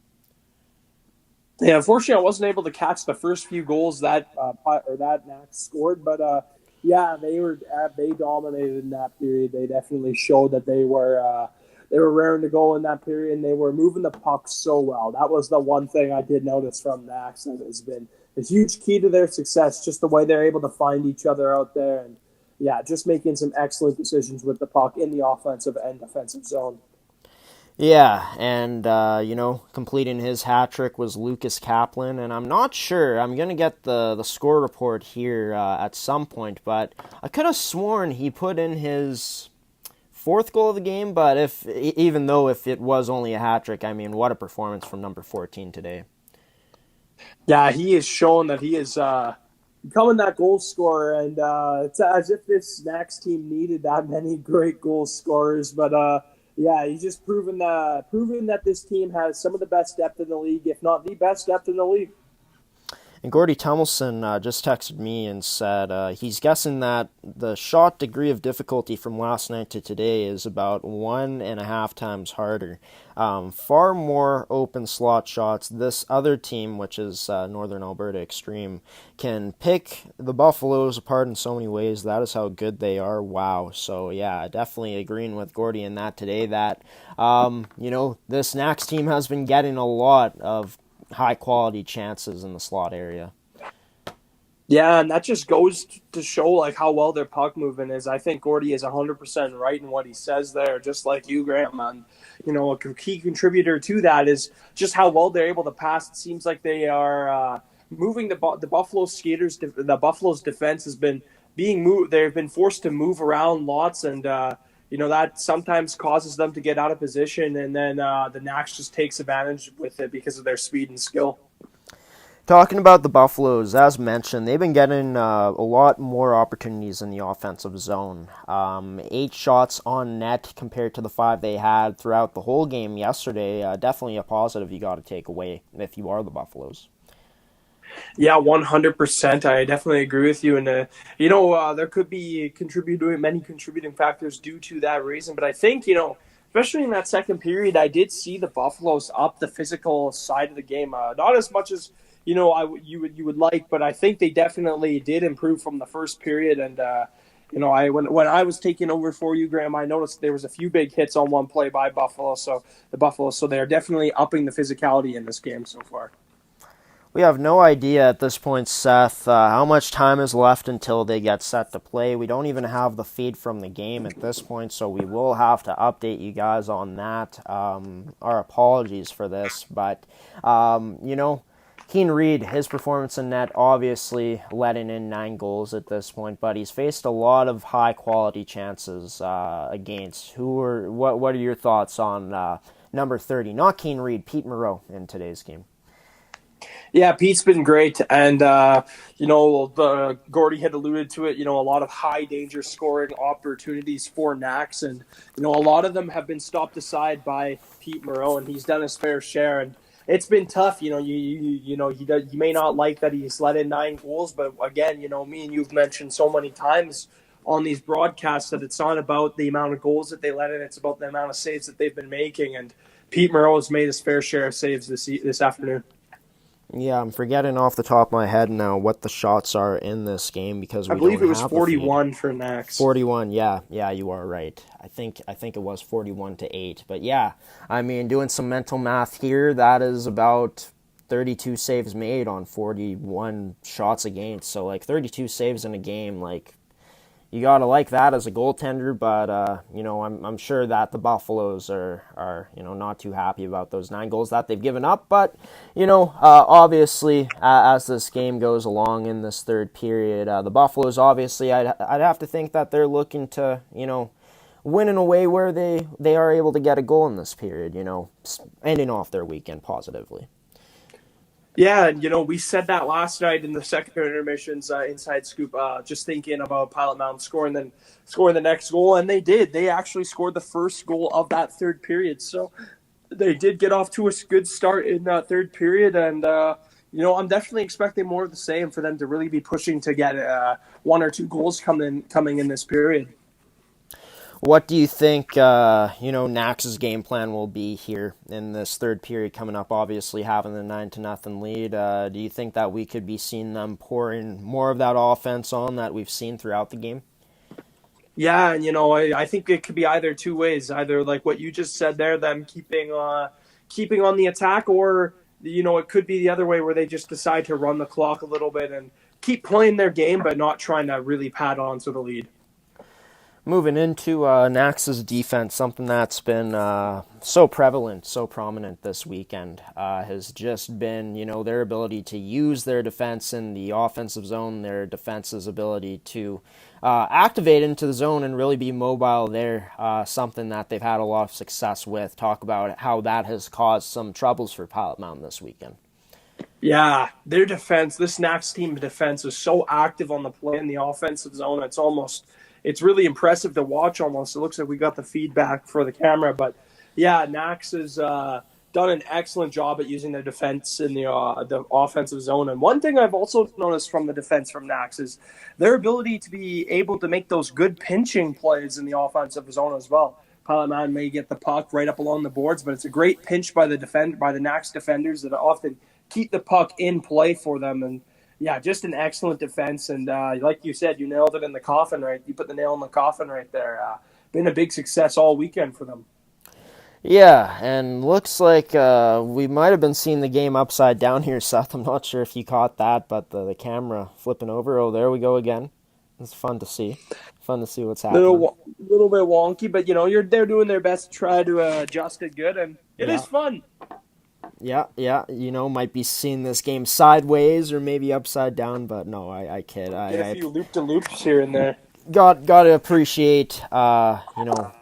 Yeah, unfortunately, I wasn't able to catch the first few goals that Max scored, but yeah, they dominated in that period. They definitely showed that they were raring to go in that period, and they were moving the puck so well. That was the one thing I did notice from Max that has been a huge key to their success, just the way they're able to find each other out there, and yeah, just making some excellent decisions with the puck in the offensive and defensive zone.
Yeah, and, completing his hat trick was Lucas Kaplan, and I'm not sure, I'm going to get the score report here at some point, but I could have sworn he put in his 4th goal of the game, but even though it was only a hat trick, I mean, what a performance from number 14 today.
Yeah, he has shown that he is becoming that goal scorer, and it's as if this Snacks team needed that many great goal scorers. But yeah, he's just proven that this team has some of the best depth in the league, if not the best depth in the league.
And Gordy Tumelson just texted me and said he's guessing that the shot degree of difficulty from last night to today is about 1.5 times harder. Far more open slot shots. This other team, which is Northern Alberta Xtreme, can pick the Buffaloes apart in so many ways. That is how good they are. Wow. So, yeah, definitely agreeing with Gordy in that today that, this Nax team has been getting a lot of high-quality chances in the slot area.
Yeah, and that just goes to show like how well their puck movement is. I think Gordy is 100% right in what he says there, just like you, Graham. And, a key contributor to that is just how well they're able to pass. It seems like they are moving the Buffalo skaters. The Buffalo's defense has been being moved. They've been forced to move around lots, and that sometimes causes them to get out of position. And then the Nax just takes advantage with it because of their speed and skill.
Talking about the Buffaloes, as mentioned, they've been getting a lot more opportunities in the offensive zone. 8 shots on net compared to the 5 they had throughout the whole game yesterday. Definitely a positive you got to take away if you are the Buffaloes.
Yeah, 100%. I definitely agree with you. And, there could be many contributing factors due to that reason. But I think, especially in that second period, I did see the Buffaloes up the physical side of the game. Not as much as you would like, but I think they definitely did improve from the first period. And when I was taking over for you, Graham, I noticed there was a few big hits on one play by Buffalo. So they are definitely upping the physicality in this game so far.
We have no idea at this point, Seth, how much time is left until they get set to play. We don't even have the feed from the game at this point, so we will have to update you guys on that. Our apologies for this, but Keane Reed, his performance in net, obviously letting in 9 goals at this point, but he's faced a lot of high-quality chances against. What are your thoughts on number 30? Not Keane Reed, Pete Moreau in today's game.
Yeah, Pete's been great, and Gordy had alluded to it. A lot of high danger scoring opportunities for Nax, and a lot of them have been stopped aside by Pete Moreau, and he's done his fair share. And it's been tough. You may not like that he's let in 9 goals, but again, me and you've mentioned so many times on these broadcasts that it's not about the amount of goals that they let in; it's about the amount of saves that they've been making. And Pete Moreau has made his fair share of saves this afternoon.
Yeah, I'm forgetting off the top of my head now what the shots are in this game because
I believe it was 41 for Nax.
41, yeah, you are right. I think it was 41-8. But yeah, I mean, doing some mental math here, that is about 32 saves made on 41 shots against. So 32 saves in a game, you gotta like that as a goaltender, but I'm sure that the Buffaloes are not too happy about those 9 goals that they've given up. But obviously, as this game goes along in this third period, the Buffaloes obviously I'd have to think that they're looking to win in a way where they are able to get a goal in this period. Ending off their weekend positively.
Yeah, and we said that last night in the second intermissions inside scoop, just thinking about Pilot Mound scoring the next goal, and they did. They actually scored the first goal of that third period, so they did get off to a good start in that third period, and I'm definitely expecting more of the same for them to really be pushing to get 1 or 2 goals coming in this period.
What do you think, Nax's game plan will be here in this third period coming up? Obviously, having the 9-0 lead, do you think that we could be seeing them pouring more of that offense on that we've seen throughout the game?
Yeah, and I think it could be either two ways. Either like what you just said there, them keeping on the attack, or it could be the other way where they just decide to run the clock a little bit and keep playing their game, but not trying to really pad on to the lead.
Moving into Nax's defense, something that's been so prevalent, so prominent this weekend, has just been, their ability to use their defense in the offensive zone, their defense's ability to activate into the zone and really be mobile there, something that they've had a lot of success with. Talk about how that has caused some troubles for Pilot Mound this weekend.
Yeah, their defense, this Nax team defense is so active on the play in the offensive zone. It's really impressive to watch almost. It looks like we got the feedback for the camera. But, yeah, Nax's done an excellent job at using their defense in the offensive zone. And one thing I've also noticed from the defense from Nax is their ability to be able to make those good pinching plays in the offensive zone as well. Pilot Mound may get the puck right up along the boards, but it's a great pinch by the Nax defenders that often keep the puck in play for them. And yeah, just an excellent defense. And like you said, you nailed it in the coffin, right? You put the nail in the coffin right there. Been a big success all weekend for them.
Yeah, and looks like we might have been seeing the game upside down here, Seth. I'm not sure if you caught that, but the camera flipping over. Oh, there we go again. It's fun to see. Fun to see what's happening.
Little bit wonky, but they're doing their best to try to adjust it good, and it is fun.
Yeah. Might be seeing this game sideways or maybe upside down, but no, I kid.
Get a few loop-to-loops here and there.
Got to appreciate,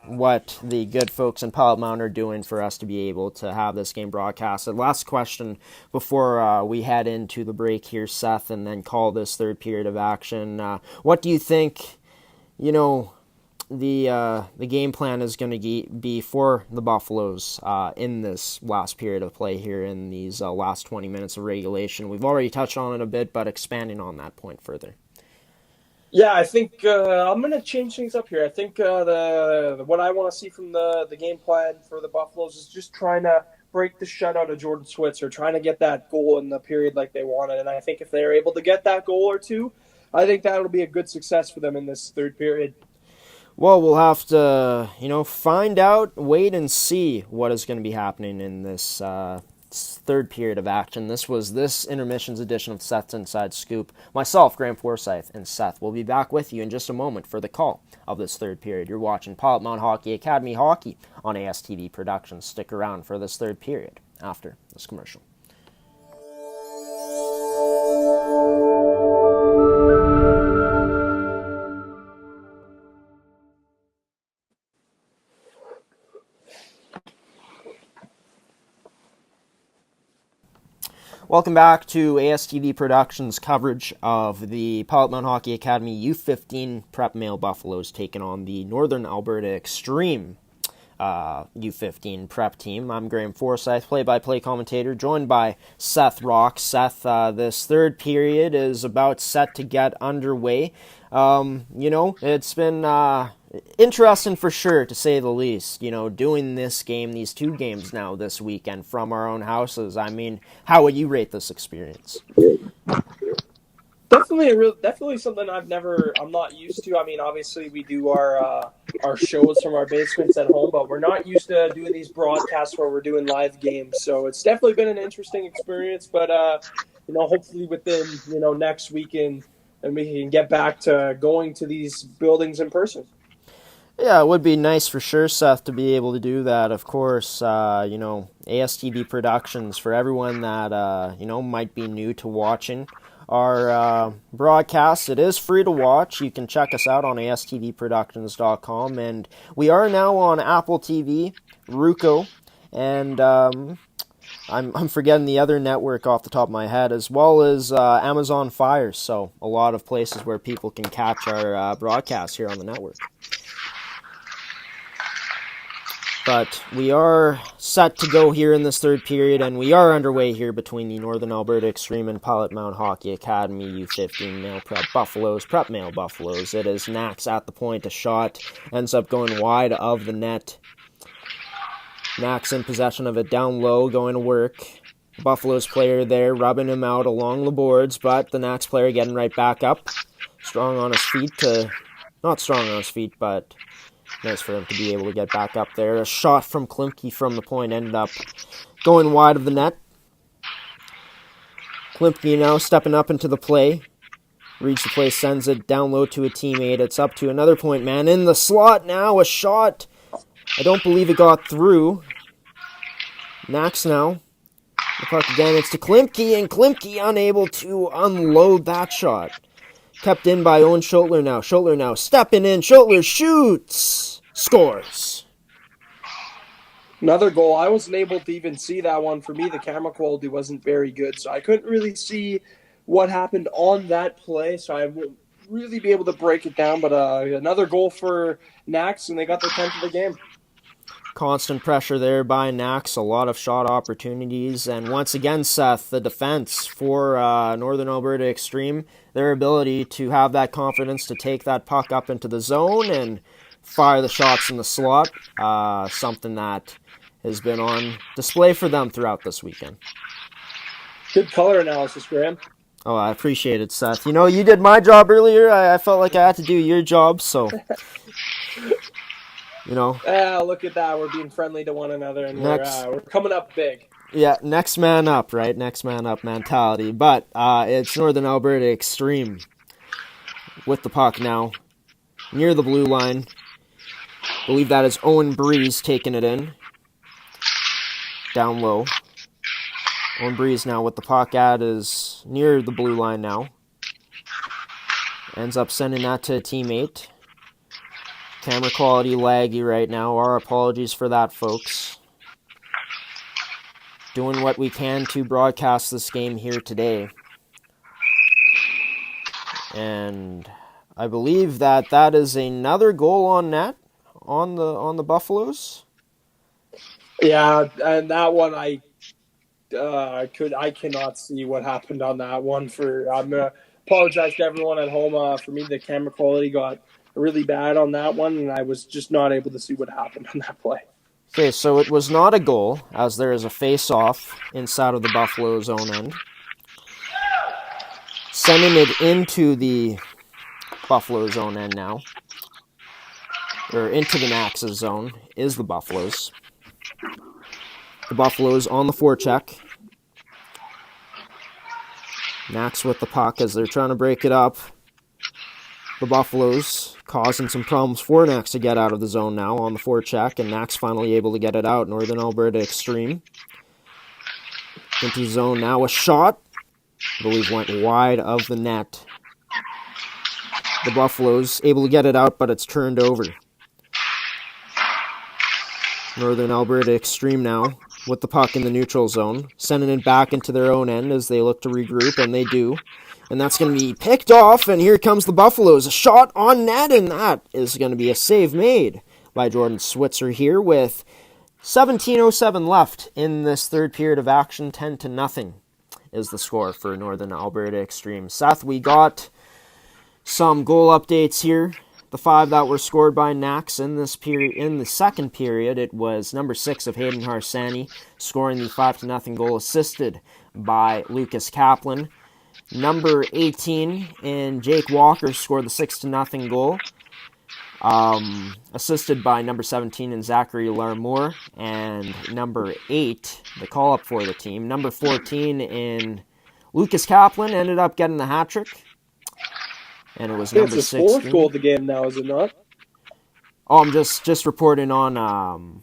what the good folks in Pilot Mound are doing for us to be able to have this game broadcasted. Last question before we head into the break here, Seth, and then call this third period of action. What do you think, the game plan is going to be for the Buffaloes in this last period of play here in these last 20 minutes of regulation? We've already touched on it a bit, but expanding on that point further.
Yeah, I think I'm going to change things up here. I think what I want to see from the game plan for the Buffaloes is just trying to break the shutout of Jordan Switzer, trying to get that goal in the period like they wanted. And I think if they're able to get that goal or two, I think that'll be a good success for them in this third period.
Well, we'll have to, find out, wait and see what is going to be happening in this third period of action. This was this intermissions edition of Seth's Inside Scoop. Myself, Graham Forsyth, and Seth will be back with you in just a moment for the call of this third period. You're watching Pilot Mound Hockey Academy Hockey on ASTV Productions. Stick around for this third period after this commercial. Welcome back to ASTV Productions coverage of the Pilot Mound Hockey Academy U15 Prep Male Buffaloes taking on the Northern Alberta Xtreme U15 Prep team. I'm Graham Forsyth, play-by-play commentator, joined by Seth Rock. Seth, this third period is about set to get underway. It's been interesting for sure, to say the least, doing this game, these two games now this weekend from our own houses. I mean, how would you rate this experience?
Definitely something I'm not used to. I mean, obviously we do our shows from our basements at home, but we're not used to doing these broadcasts where we're doing live games. So it's definitely been an interesting experience, but hopefully within next weekend, and we can get back to going to these buildings in person.
Yeah, it would be nice for sure, Seth, to be able to do that. Of course, ASTV Productions, for everyone that, might be new to watching our broadcast, it is free to watch. You can check us out on astvproductions.com, and we are now on Apple TV, Roku, and I'm forgetting the other network off the top of my head, as well as Amazon Fire, so a lot of places where people can catch our broadcast here on the network. But we are set to go here in this third period, and we are underway here between the Northern Alberta Xtreme and Pilot Mound Hockey Academy U15 Male Prep Male Buffaloes. It is Nax at the point. A shot ends up going wide of the net. Nax in possession of it down low, going to work. Buffaloes player there rubbing him out along the boards, but the Nax player getting right back up. Not strong on his feet, but nice for him to be able to get back up there. A shot from Klimke from the point ended up going wide of the net. Klimke now stepping up into the play. Reads the play, sends it down low to a teammate. It's up to another point man in the slot now. A shot. I don't believe it got through. Nax now. The puck again. It's to Klimke, and Klimke unable to unload that shot. Kept in by Owen Schotler now. Schotler now stepping in. Schotler shoots. Scores.
Another goal. I wasn't able to even see that one. For me, the camera quality wasn't very good, so I couldn't really see what happened on that play, so I won't really be able to break it down. But another goal for Nax, and they got their 10th of the game.
Constant pressure there by Nax, a lot of shot opportunities, and once again, Seth, the defense for Northern Alberta Xtreme, their ability to have that confidence to take that puck up into the zone and fire the shots in the slot, something that has been on display for them throughout this weekend.
Good color analysis, Graham.
Oh, I appreciate it, Seth. You know, you did my job earlier. I felt like I had to do your job, so... You know,
look at that. We're being friendly to one another, and we're coming up big.
Yeah, next man up, right? Next man up mentality. But it's Northern Alberta Xtreme with the puck now near the blue line. I believe that is Owen Breeze taking it in. Down low. Owen Breeze now with the puck is near the blue line now. Ends up sending that to a teammate. Camera quality laggy right now. Our apologies for that, folks. Doing what we can to broadcast this game here today. And I believe that is another goal on net on the Buffaloes.
Yeah, and that one I cannot see what happened on that one. I'm gonna apologize to everyone at home. For me, the camera quality got really bad on that one, and I was just not able to see what happened on that play.
Okay, so it was not a goal, as there is a face-off inside of the Buffalo's own end. Sending it into the Buffalo's own end now, or into the Nax's zone, is the Buffaloes. The Buffaloes on the forecheck. Nax with the puck as they're trying to break it up. The Buffaloes causing some problems for Nax to get out of the zone now on the forecheck, and Nax finally able to get it out. Northern Alberta Xtreme into zone now. A shot, I believe, went wide of the net. The Buffaloes able to get it out, but it's turned over. Northern Alberta Xtreme now with the puck in the neutral zone, sending it back into their own end as they look to regroup, and they do. And that's going to be picked off, and here comes the Buffaloes. A shot on net, and that is going to be a save made by Jordan Switzer here with 17:07 left in this third period of action. 10-0 is the score for Northern Alberta Xtreme. Seth, we got some goal updates here. The 5 that were scored by Nax in this period, in the second period, it was number 6 of Hayden Harsani scoring the 5-0 goal, assisted by Lucas Kaplan. Number 18 in Jake Walker scored the 6-0 goal, assisted by number 17 in Zachary Larmour, and number 8, the call-up for the team, number 14 in Lucas Kaplan ended up getting the hat trick, and it was number 16.
It's his fourth goal of the game now, is it not?
Oh, I'm just reporting on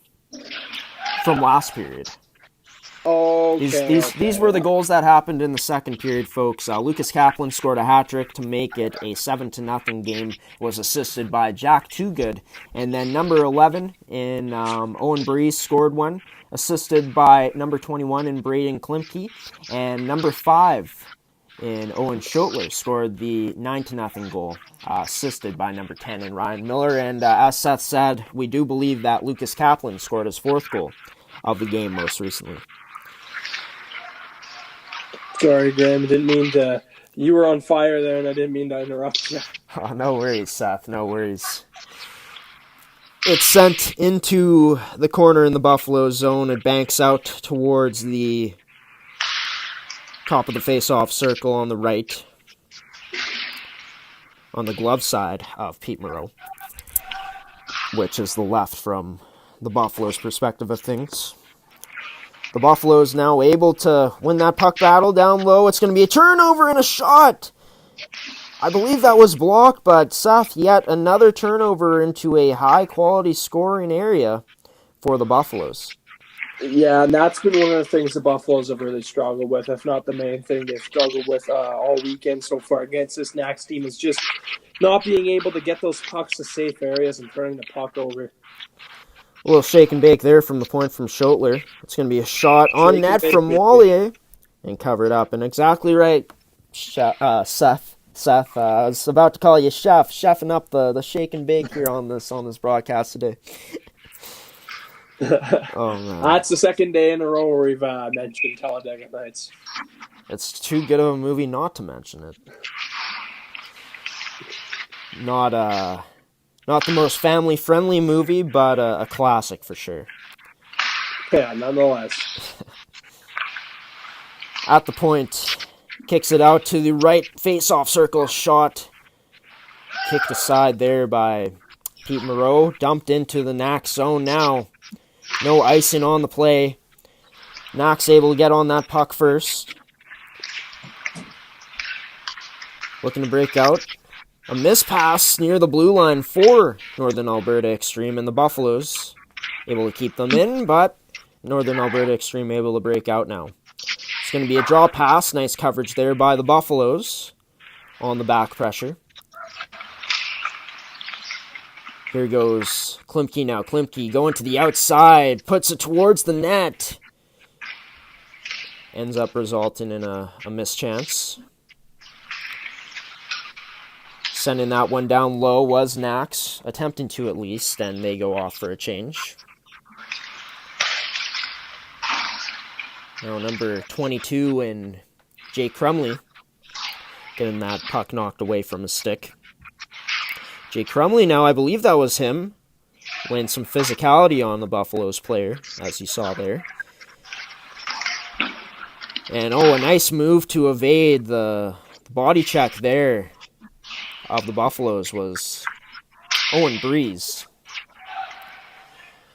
from last period.
Oh, okay,
These were the goals that happened in the second period, folks. Lucas Kaplan scored a hat-trick to make it a 7-0 game, was assisted by Jack Toogood. And then number 11 in Owen Breeze scored one, assisted by number 21 in Braden Klimke. And number 5 in Owen Schotler scored the 9-0 goal, assisted by number 10 in Ryan Miller. And as Seth said, we do believe that Lucas Kaplan scored his 4th goal of the game most recently.
Sorry, Graham. I didn't mean to. You were on fire there, and I didn't mean to interrupt you.
Oh, no worries, Seth. No worries. It's sent into the corner in the Buffalo zone. It banks out towards the top of the face-off circle on the right, on the glove side of Pete Moreau, which is the left from the Buffalo's perspective of things. The Buffaloes now able to win that puck battle down low. It's going to be a turnover and a shot. I believe that was blocked, but Seth, yet another turnover into a high-quality scoring area for the Buffaloes.
Yeah, and that's been one of the things the Buffaloes have really struggled with, if not the main thing they've struggled with all weekend so far against this Nax team, is just not being able to get those pucks to safe areas and turning the puck over.
A little shake and bake there from the point from Schotler. It's going to be a shot on net from Wallier and covered up. And exactly right, Seth. I was about to call you chefing up the shake and bake here on this broadcast today. Oh, man.
That's the second day in a row where we've mentioned Talladega Nights.
It's too good of a movie not to mention it. Not the most family-friendly movie, but a classic for sure.
Yeah, nonetheless.
At the point, kicks it out to the right face-off circle shot. Kicked aside there by Pete Moreau. Dumped into the Nax zone now. No icing on the play. Nax able to get on that puck first. Looking to break out. A miss pass near the blue line for Northern Alberta Xtreme, and the Buffaloes able to keep them in, but Northern Alberta Xtreme able to break out now. It's going to be a draw pass. Nice coverage there by the Buffaloes on the back pressure. Here goes Klimke now. Klimke going to the outside, puts it towards the net. Ends up resulting in a mischance. Sending that one down low was Nax, attempting to at least, and they go off for a change. Now number 22 and Jake Crumley getting that puck knocked away from his stick. Jake Crumley now, I believe that was him, laying some physicality on the Buffaloes player, as you saw there. And a nice move to evade the body check there of the Buffaloes was Owen Breeze.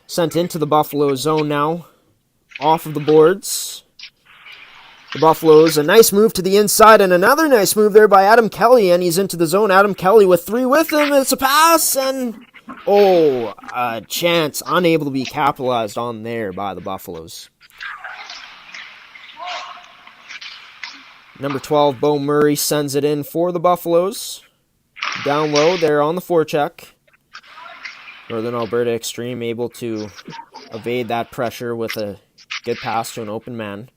Sent into the Buffalo zone now. Off of the boards. The Buffaloes, a nice move to the inside, and another nice move there by Adam Kelly, and he's into the zone. Adam Kelly with 3 with him. It's a pass, and a chance unable to be capitalized on there by the Buffaloes. Number 12, Bo Murray sends it in for the Buffaloes. Down low there on the forecheck. Northern Alberta Xtreme able to evade that pressure with a good pass to an open man.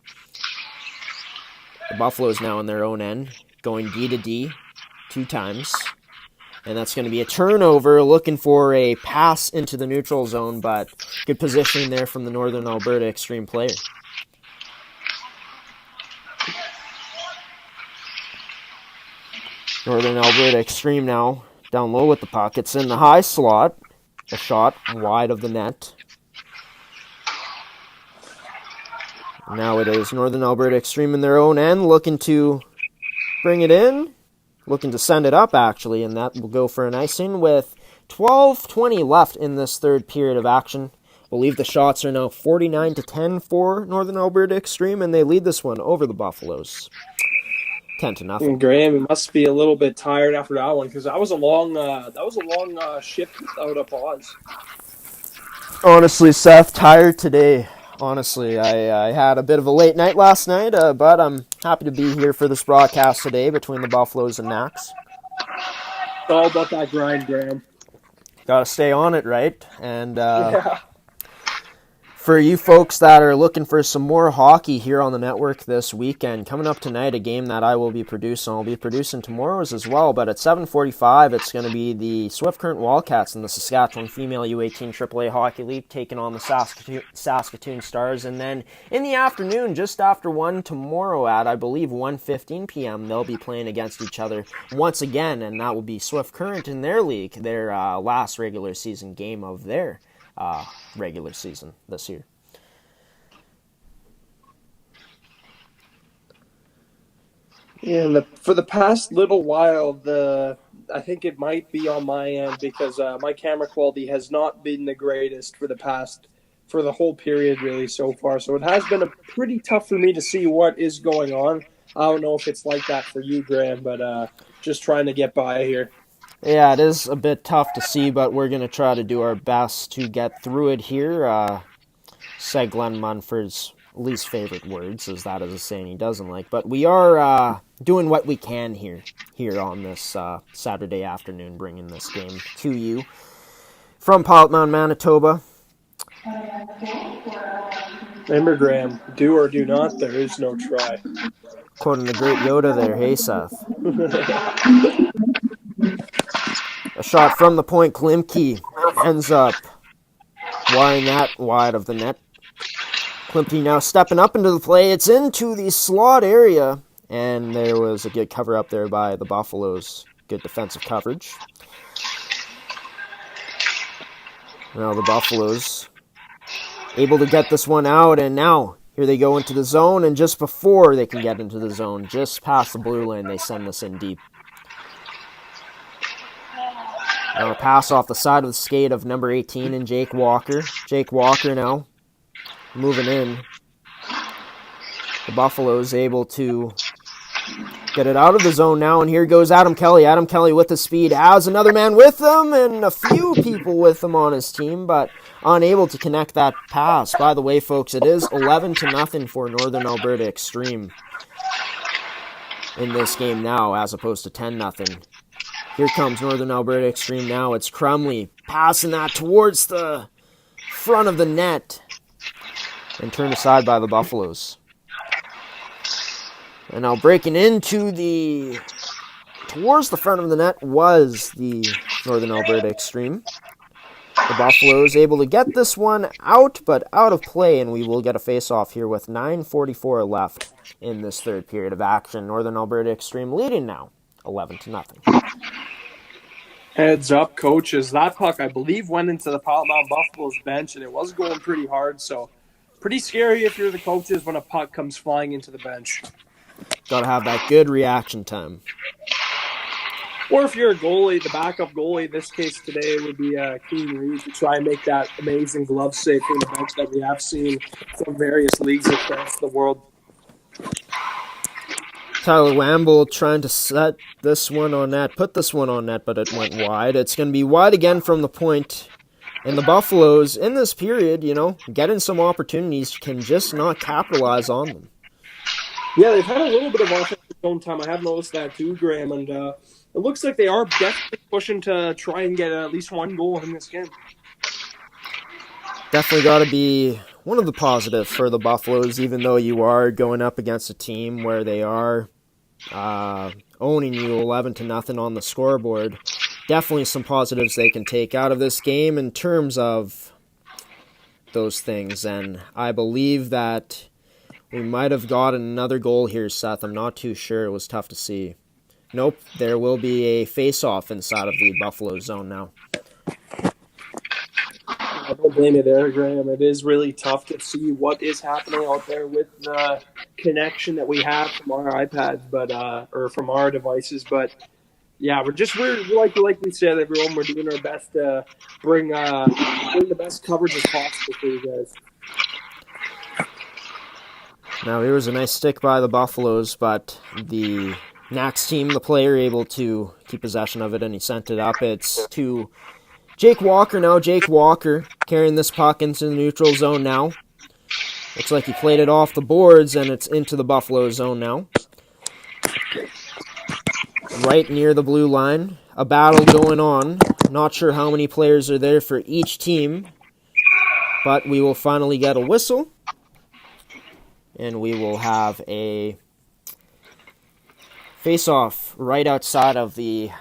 The Buffaloes now on their own end, going D to D 2 times. And that's going to be a turnover, looking for a pass into the neutral zone, but good positioning there from the Northern Alberta Xtreme player. Northern Alberta Xtreme now down low with the puck. It's in the high slot. A shot wide of the net. Now it is Northern Alberta Xtreme in their own end, looking to bring it in. Looking to send it up, actually, and that will go for an icing with 12:20 left in this third period of action. I believe the shots are now 49-10 for Northern Alberta Xtreme, and they lead this one over the Buffaloes. 10-0.
Graham, you must be a little bit tired after that one, because that was a long shift without a pause.
Honestly, Seth, tired today. Honestly, I had a bit of a late night last night, but I'm happy to be here for this broadcast today between the Buffaloes and Nax.
It's all about that grind, Graham.
Gotta stay on it, right? And
Yeah.
for you folks that are looking for some more hockey here on the network this weekend, coming up tonight, a game that I will be producing. I'll be producing tomorrow's as well, but at 7:45, it's going to be the Swift Current Wildcats in the Saskatchewan Female U18 AAA Hockey League taking on the Saskatoon Stars. And then in the afternoon, just after 1 tomorrow at, I believe, 1:15 p.m., they'll be playing against each other once again, and that will be Swift Current in their league, their last regular season game of their regular season this year.
Yeah, for the past little while, I think it might be on my end because my camera quality has not been the greatest for the whole period really so far. So it has been pretty tough for me to see what is going on. I don't know if it's like that for you, Graham, but just trying to get by here.
Yeah, it is a bit tough to see, but we're going to try to do our best to get through it here. Said Glenn Munford's least favorite words, as that is a saying he doesn't like. But we are doing what we can here on this Saturday afternoon, bringing this game to you from Pilot Mound, Manitoba.
Remember, Graham, do or do not, there is no try.
Quoting the great Yoda there, hey Seth. A shot from the point, Klimke ends up wiring that wide of the net. Klimpke now stepping up into the play. It's into the slot area, and there was a good cover up there by the Buffaloes. Good defensive coverage. Now the Buffaloes able to get this one out, and now here they go into the zone, and just before they can get into the zone, just past the blue line, they send this in deep. Now a pass off the side of the skate of number 18 and Jake Walker. Jake Walker now moving in. The Buffaloes able to get it out of the zone now, and here goes Adam Kelly. Adam Kelly with the speed, has another man with him, and a few people with him on his team, but unable to connect that pass. By the way, folks, it is 11-0 for Northern Alberta Xtreme in this game now, as opposed to 10-0. Here comes Northern Alberta Xtreme now. It's Crumley passing that towards the front of the net and turned aside by the Buffaloes. And now breaking into towards the front of the net was the Northern Alberta Xtreme. The Buffaloes able to get this one out, but out of play, and we will get a face-off here with 9:44 left in this third period of action. Northern Alberta Xtreme leading now, 11-0.
Heads up, coaches. That puck, I believe, went into the Mound Buffalo's bench, and it was going pretty hard, so pretty scary if you're the coaches when a puck comes flying into the bench.
Got to have that good reaction time.
Or if you're a goalie, the backup goalie, in this case today, would be Keane Reed to try and make that amazing glove save from the bench that we have seen from various leagues across the world.
Tyler Wamble trying to set this one on net, put this one on net, but it went wide. It's going to be wide again from the point. And the Buffaloes, in this period, getting some opportunities, can just not capitalize on them.
Yeah, they've had a little bit of offensive zone time. I have noticed that too, Graham, and it looks like they are definitely pushing to try and get at least one goal in this game.
Definitely got to be one of the positives for the Buffaloes, even though you are going up against a team where they are owning you 11-0 on the scoreboard. Definitely some positives they can take out of this game in terms of those things, and I believe that we might have gotten another goal here, Seth. I'm not too sure. It was tough to see. Nope, there will be a face-off inside of the Buffalo zone now.
I don't blame you there, Graham. It is really tough to see what is happening out there with the connection that we have from our iPads, or from our devices. But yeah, we're like we said, everyone. We're doing our best to bring the best coverage as possible for you guys.
Now, here was a nice stick by the Buffaloes, but the Nax team, the player, able to keep possession of it, and he sent it up. It's to Jake Walker now. Jake Walker carrying this puck into the neutral zone now. Looks like he played it off the boards, and it's into the Buffalo zone now. Right near the blue line. A battle going on. Not sure how many players are there for each team, but we will finally get a whistle. And we will have a face-off right outside of the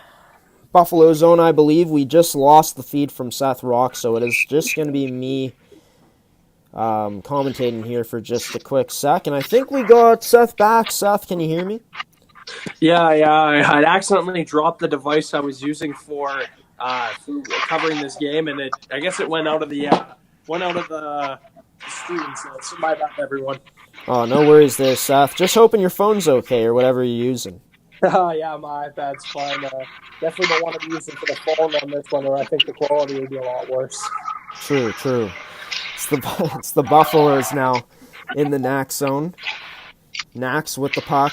Buffalo zone, I believe. We just lost the feed from Seth Rock, so it is just going to be me commentating here for just a quick sec. And I think we got Seth back. Seth, can you hear me?
Yeah, I had accidentally dropped the device I was using for covering this game, and I guess it went out of the stream. So my bad, everyone.
Oh, no worries there, Seth. Just hoping your phone's okay or whatever you're using.
Yeah, my iPad's fine. Definitely don't want to be using for the phone on this one, or I think the quality would be a lot worse.
True. It's the Buffaloes now in the Nax zone. Nax with the puck.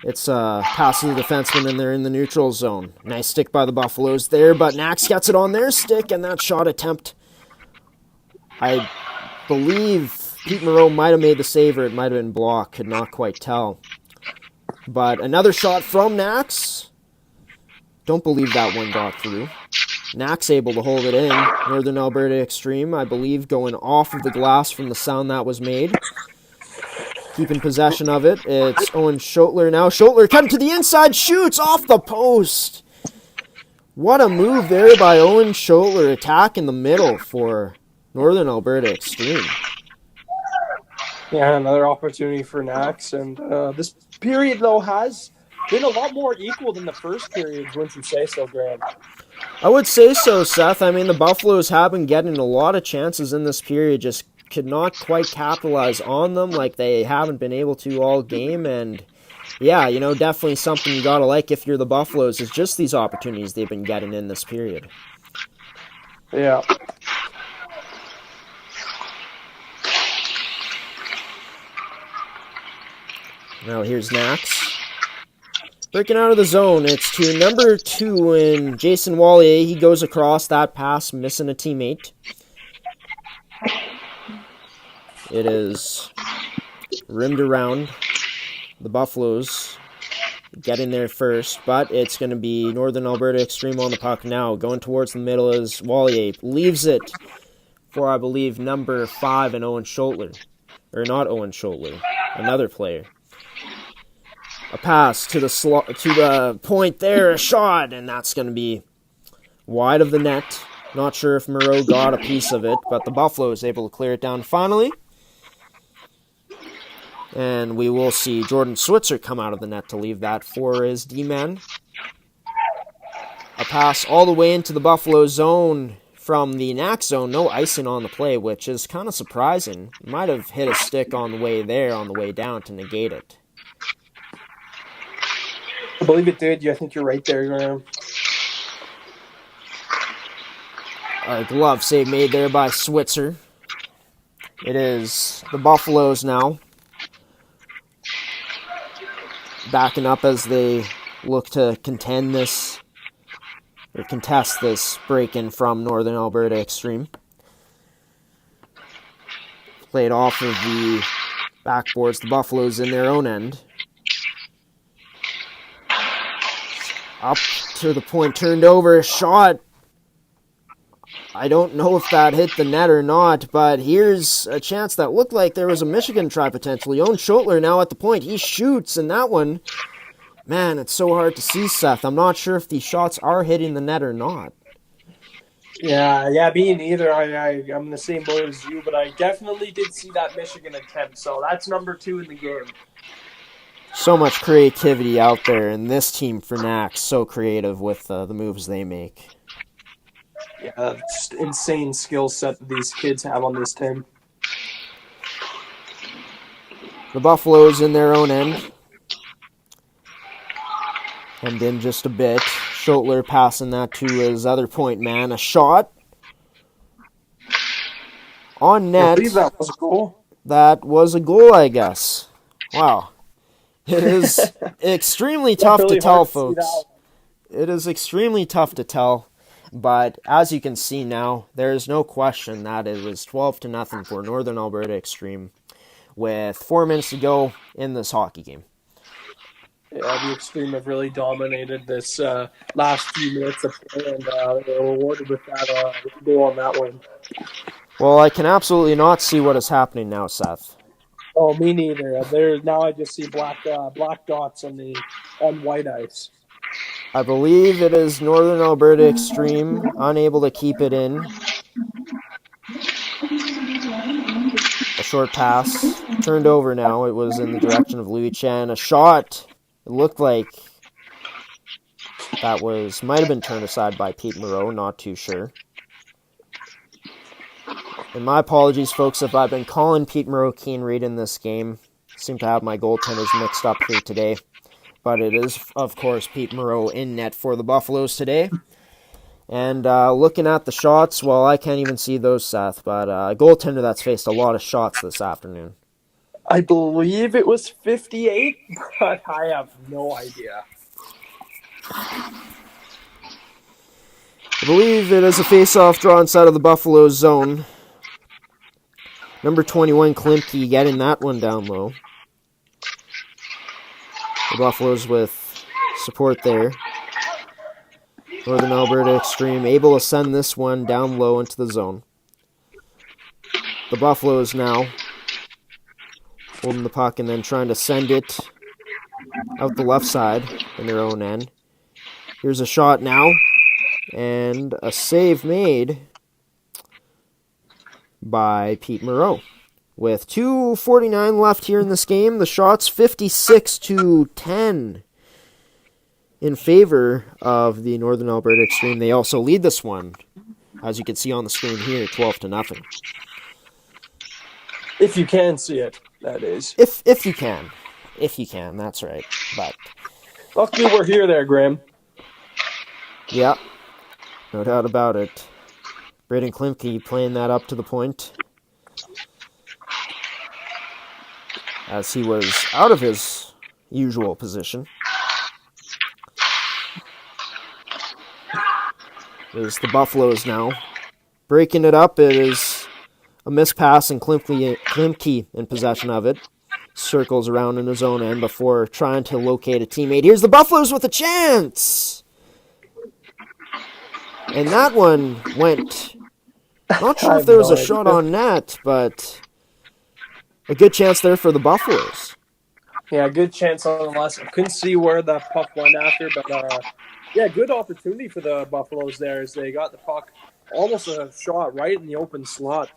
It's pass to the defenseman, and they're in the neutral zone. Nice stick by the Buffaloes there, but Nax gets it on their stick, and that shot attempt, I believe Pete Moreau might have made the save, or it might have been blocked. Could not quite tell. But another shot from Nax. Don't believe that one got through. Nax able to hold it in. Northern Alberta Xtreme, I believe, going off of the glass from the sound that was made. Keeping possession of it. It's Owen Schotler now. Schotler cutting to the inside. Shoots off the post. What a move there by Owen Schotler. Attack in the middle for Northern Alberta Xtreme.
Yeah, another opportunity for Nax. And this period, though, has been a lot more equal than the first periods, wouldn't you say so, Graham?
I would say so, Seth. I mean, the Buffaloes have been getting a lot of chances in this period, just could not quite capitalize on them like they haven't been able to all game. And yeah, definitely something you gotta like if you're the Buffaloes is just these opportunities they've been getting in this period.
Yeah.
Now here's Nax. Breaking out of the zone, it's to number 2 in Jason Wallier. He goes across that pass, missing a teammate. It is rimmed around. The Buffaloes getting there first, but it's going to be Northern Alberta Xtreme on the puck now. Going towards the middle as Wallier leaves it for, I believe, number 5 and Owen Schotler. Or not Owen Schotler, another player. A pass to the point there, a shot, and that's going to be wide of the net. Not sure if Moreau got a piece of it, but the Buffalo is able to clear it down finally. And we will see Jordan Switzer come out of the net to leave that for his D-man. A pass all the way into the Buffalo zone from the Nax zone. No icing on the play, which is kind of surprising. Might have hit a stick on the way there, on the way down to negate it.
I believe it did. Yeah, I think you're right there, Graham.
A glove save made there by Switzer. It is the Buffaloes now backing up as they look to contest this break-in from Northern Alberta Xtreme. Played off of the backboards, the Buffaloes in their own end. Up to the point, turned over, shot. I don't know if that hit the net or not, but here's a chance that looked like there was a Michigan try potentially. Owen Schotler now at the point. He shoots, and that one, man, it's so hard to see, Seth. I'm not sure if these shots are hitting the net or not.
Yeah, me neither. I'm in the same boat as you, but I definitely did see that Michigan attempt, so that's number 2 in the game.
So much creativity out there, and this team for Nax, so creative with the moves they make.
Yeah, just insane skill set that these kids have on this team.
The Buffaloes in their own end. And in just a bit, Schotler passing that to his other point man. A shot on net.
I believe that was a goal.
That was a goal, I guess. Wow. It is extremely tough to tell, folks. It is extremely tough to tell. But as you can see now, there is no question that it was 12-0 for Northern Alberta Xtreme with 4 minutes to go in this hockey game.
Yeah, the Xtreme have really dominated this last few minutes of play, and they were rewarded with that goal on that one.
Well, I can absolutely not see what is happening now, Seth.
Oh, me neither. Now I just see black dots on white ice.
I believe it is Northern Alberta Xtreme, unable to keep it in. A short pass, turned over now. It was in the direction of Louis Chen. A shot. It looked like that might have been turned aside by Pete Moreau, not too sure. And my apologies, folks, if I've been calling Pete Moreau Keen Reed in this game. Seem to have my goaltenders mixed up here today. But it is, of course, Pete Moreau in net for the Buffaloes today. And looking at the shots, well, I can't even see those, Seth, but a goaltender that's faced a lot of shots this afternoon.
I believe it was 58, but I have no idea.
I believe it is a face-off draw inside of the Buffalo zone. Number 21, Klimke, getting that one down low. The Buffaloes with support there. Northern Alberta Xtreme able to send this one down low into the zone. The Buffaloes now holding the puck and then trying to send it out the left side in their own end. Here's a shot now, and a save made. by Pete Moreau. With 2:49 left here in this game, the shots 56-10 in favor of the Northern Alberta Xtreme. They also lead this one, as you can see on the screen here, 12-0.
If you can see it, that is.
If you can. If you can, that's right. But
luckily we're here there, Graham.
Yeah, no doubt about it. Braden Klimke playing that up to the point, as he was out of his usual position. There's the Buffaloes now. Breaking it up, it is a missed pass, and Klimke in possession of it. Circles around in his own end before trying to locate a teammate. Here's the Buffaloes with a chance! And that one went... Not sure if there was a shot on net, but a good chance there for the Buffaloes.
Yeah, good chance nonetheless. I couldn't see where the puck went after, but good opportunity for the Buffaloes there as they got the puck almost a shot right in the open slot.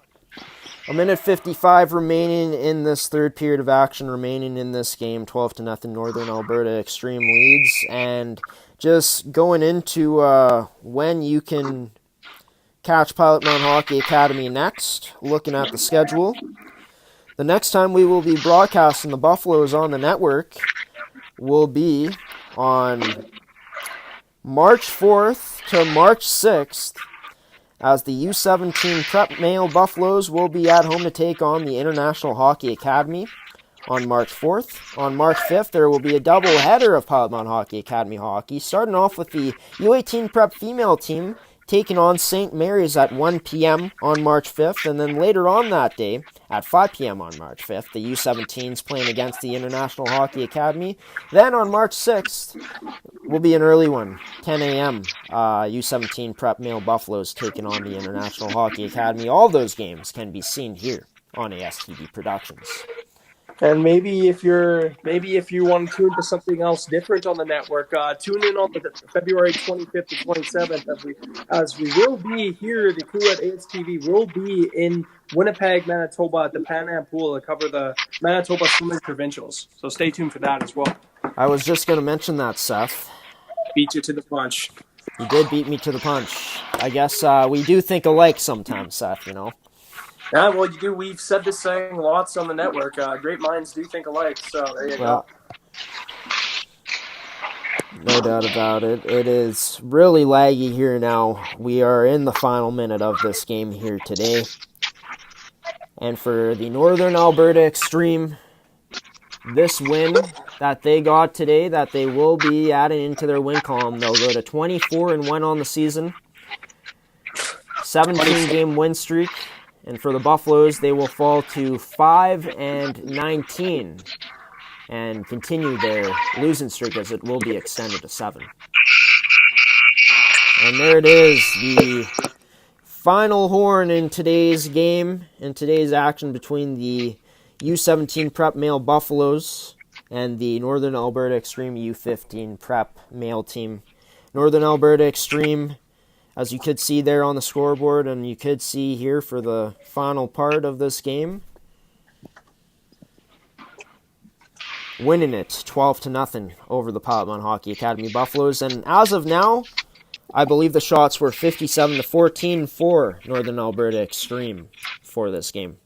A minute 55 remaining in this third period of action, remaining in this game. 12-0 Northern Alberta Xtreme leads. And just going into when you can catch Pilot Mound Hockey Academy next, looking at the schedule. The next time we will be broadcasting the Buffaloes on the network will be on March 4th to March 6th, as the U17 Prep Male Buffaloes will be at home to take on the International Hockey Academy on March 4th. On March 5th, there will be a double-header of Pilot Mound Hockey Academy hockey, starting off with the U18 Prep Female team taking on St. Mary's at 1 p.m. on March 5th, and then later on that day, at 5 p.m. on March 5th, the U17s playing against the International Hockey Academy. Then on March 6th, will be an early one, 10 a.m. U17 Prep Male Buffaloes taking on the International Hockey Academy. All those games can be seen here on ASTV Productions.
And maybe if you want to tune to something else different on the network, tune in on the February 25th to 27th as we will be here. The crew at ASTV will be in Winnipeg, Manitoba at the Pan Am Pool to cover the Manitoba Swimming Provincials. So stay tuned for that as well.
I was just going to mention that, Seth.
Beat you to the punch.
You did beat me to the punch. I guess we do think alike sometimes, Seth, you know.
Yeah, well, you do. We've said this saying lots on the network. Great minds do think alike, so there you go.
No doubt about it. It is really laggy here now. We are in the final minute of this game here today. And for the Northern Alberta Xtreme, this win that they got today, that they will be adding into their win column, they'll go to 24-1 on the season, 17-game win streak. And for the Buffaloes, they will fall to 5-19 and continue their losing streak, as it will be extended to 7. And there it is, the final horn in today's game, in today's action between the U17 Prep Male Buffaloes and the Northern Alberta Xtreme U15 Prep Male team. Northern Alberta Xtreme, as you could see there on the scoreboard, and you could see here for the final part of this game, winning it 12-0 over the Pilot Mound Hockey Academy Buffaloes. And as of now, I believe the shots were 57-14 for Northern Alberta Xtreme for this game.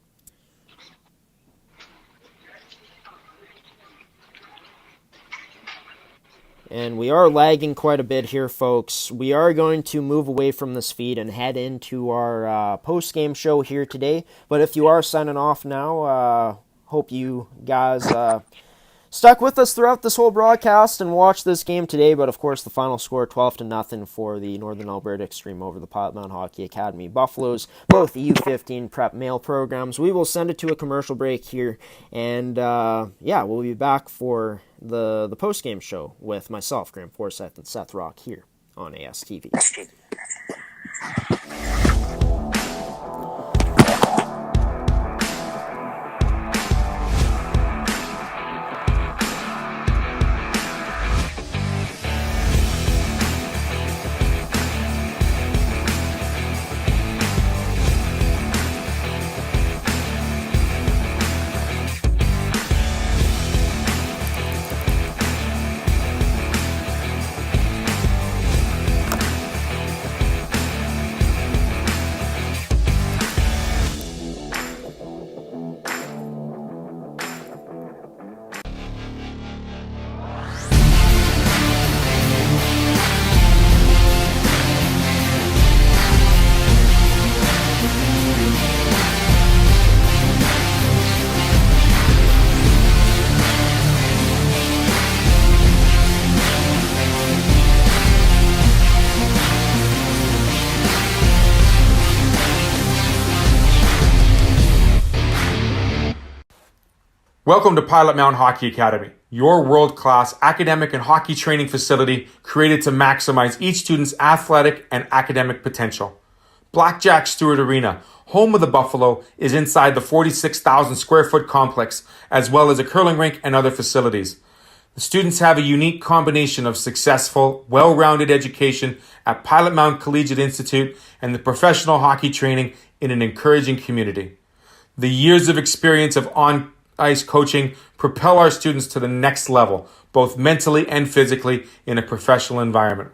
And we are lagging quite a bit here, folks. We are going to move away from this feed and head into our post-game show here today. But if you are signing off now, hope you guys stuck with us throughout this whole broadcast and watched this game today. But of course, the final score 12-0 for the Northern Alberta Xtreme over the Pilot Mound Hockey Academy Buffaloes, both the U15 Prep Male programs. We will send it to a commercial break here, and we'll be back for the post-game show with myself, Graham Forsyth, and Seth Rock here on ASTV.
Welcome to Pilot Mound Hockey Academy, your world-class academic and hockey training facility created to maximize each student's athletic and academic potential. Blackjack Stewart Arena, home of the Buffalo, is inside the 46,000 square foot complex, as well as a curling rink and other facilities. The students have a unique combination of successful, well-rounded education at Pilot Mound Collegiate Institute and the professional hockey training in an encouraging community. The years of experience of on-ice coaching propel our students to the next level, both mentally and physically, in a professional environment.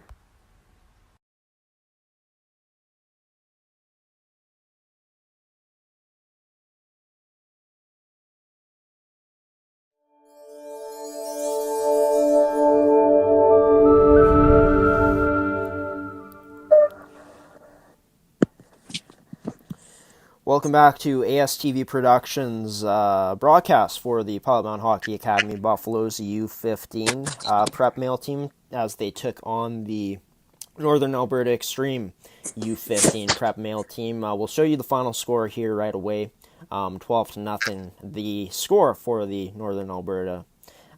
Welcome back to ASTV Productions broadcast for the Pilot Mound Hockey Academy Buffaloes U15 prep male team as they took on the Northern Alberta Xtreme U15 prep male team. We'll show you the final score here right away, 12-0. The score for the Northern Alberta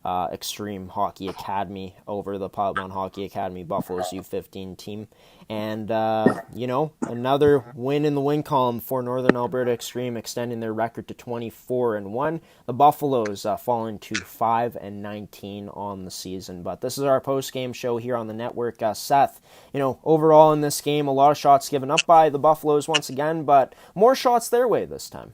Xtreme Hockey Academy over the Pilot Mound Hockey Academy Buffaloes U15 team. And, another win in the win column for Northern Alberta Xtreme, extending their record to 24-1. The Buffaloes falling to 5-19 on the season. But this is our post-game show here on the network. Seth, overall in this game, a lot of shots given up by the Buffaloes once again, but more shots their way this time.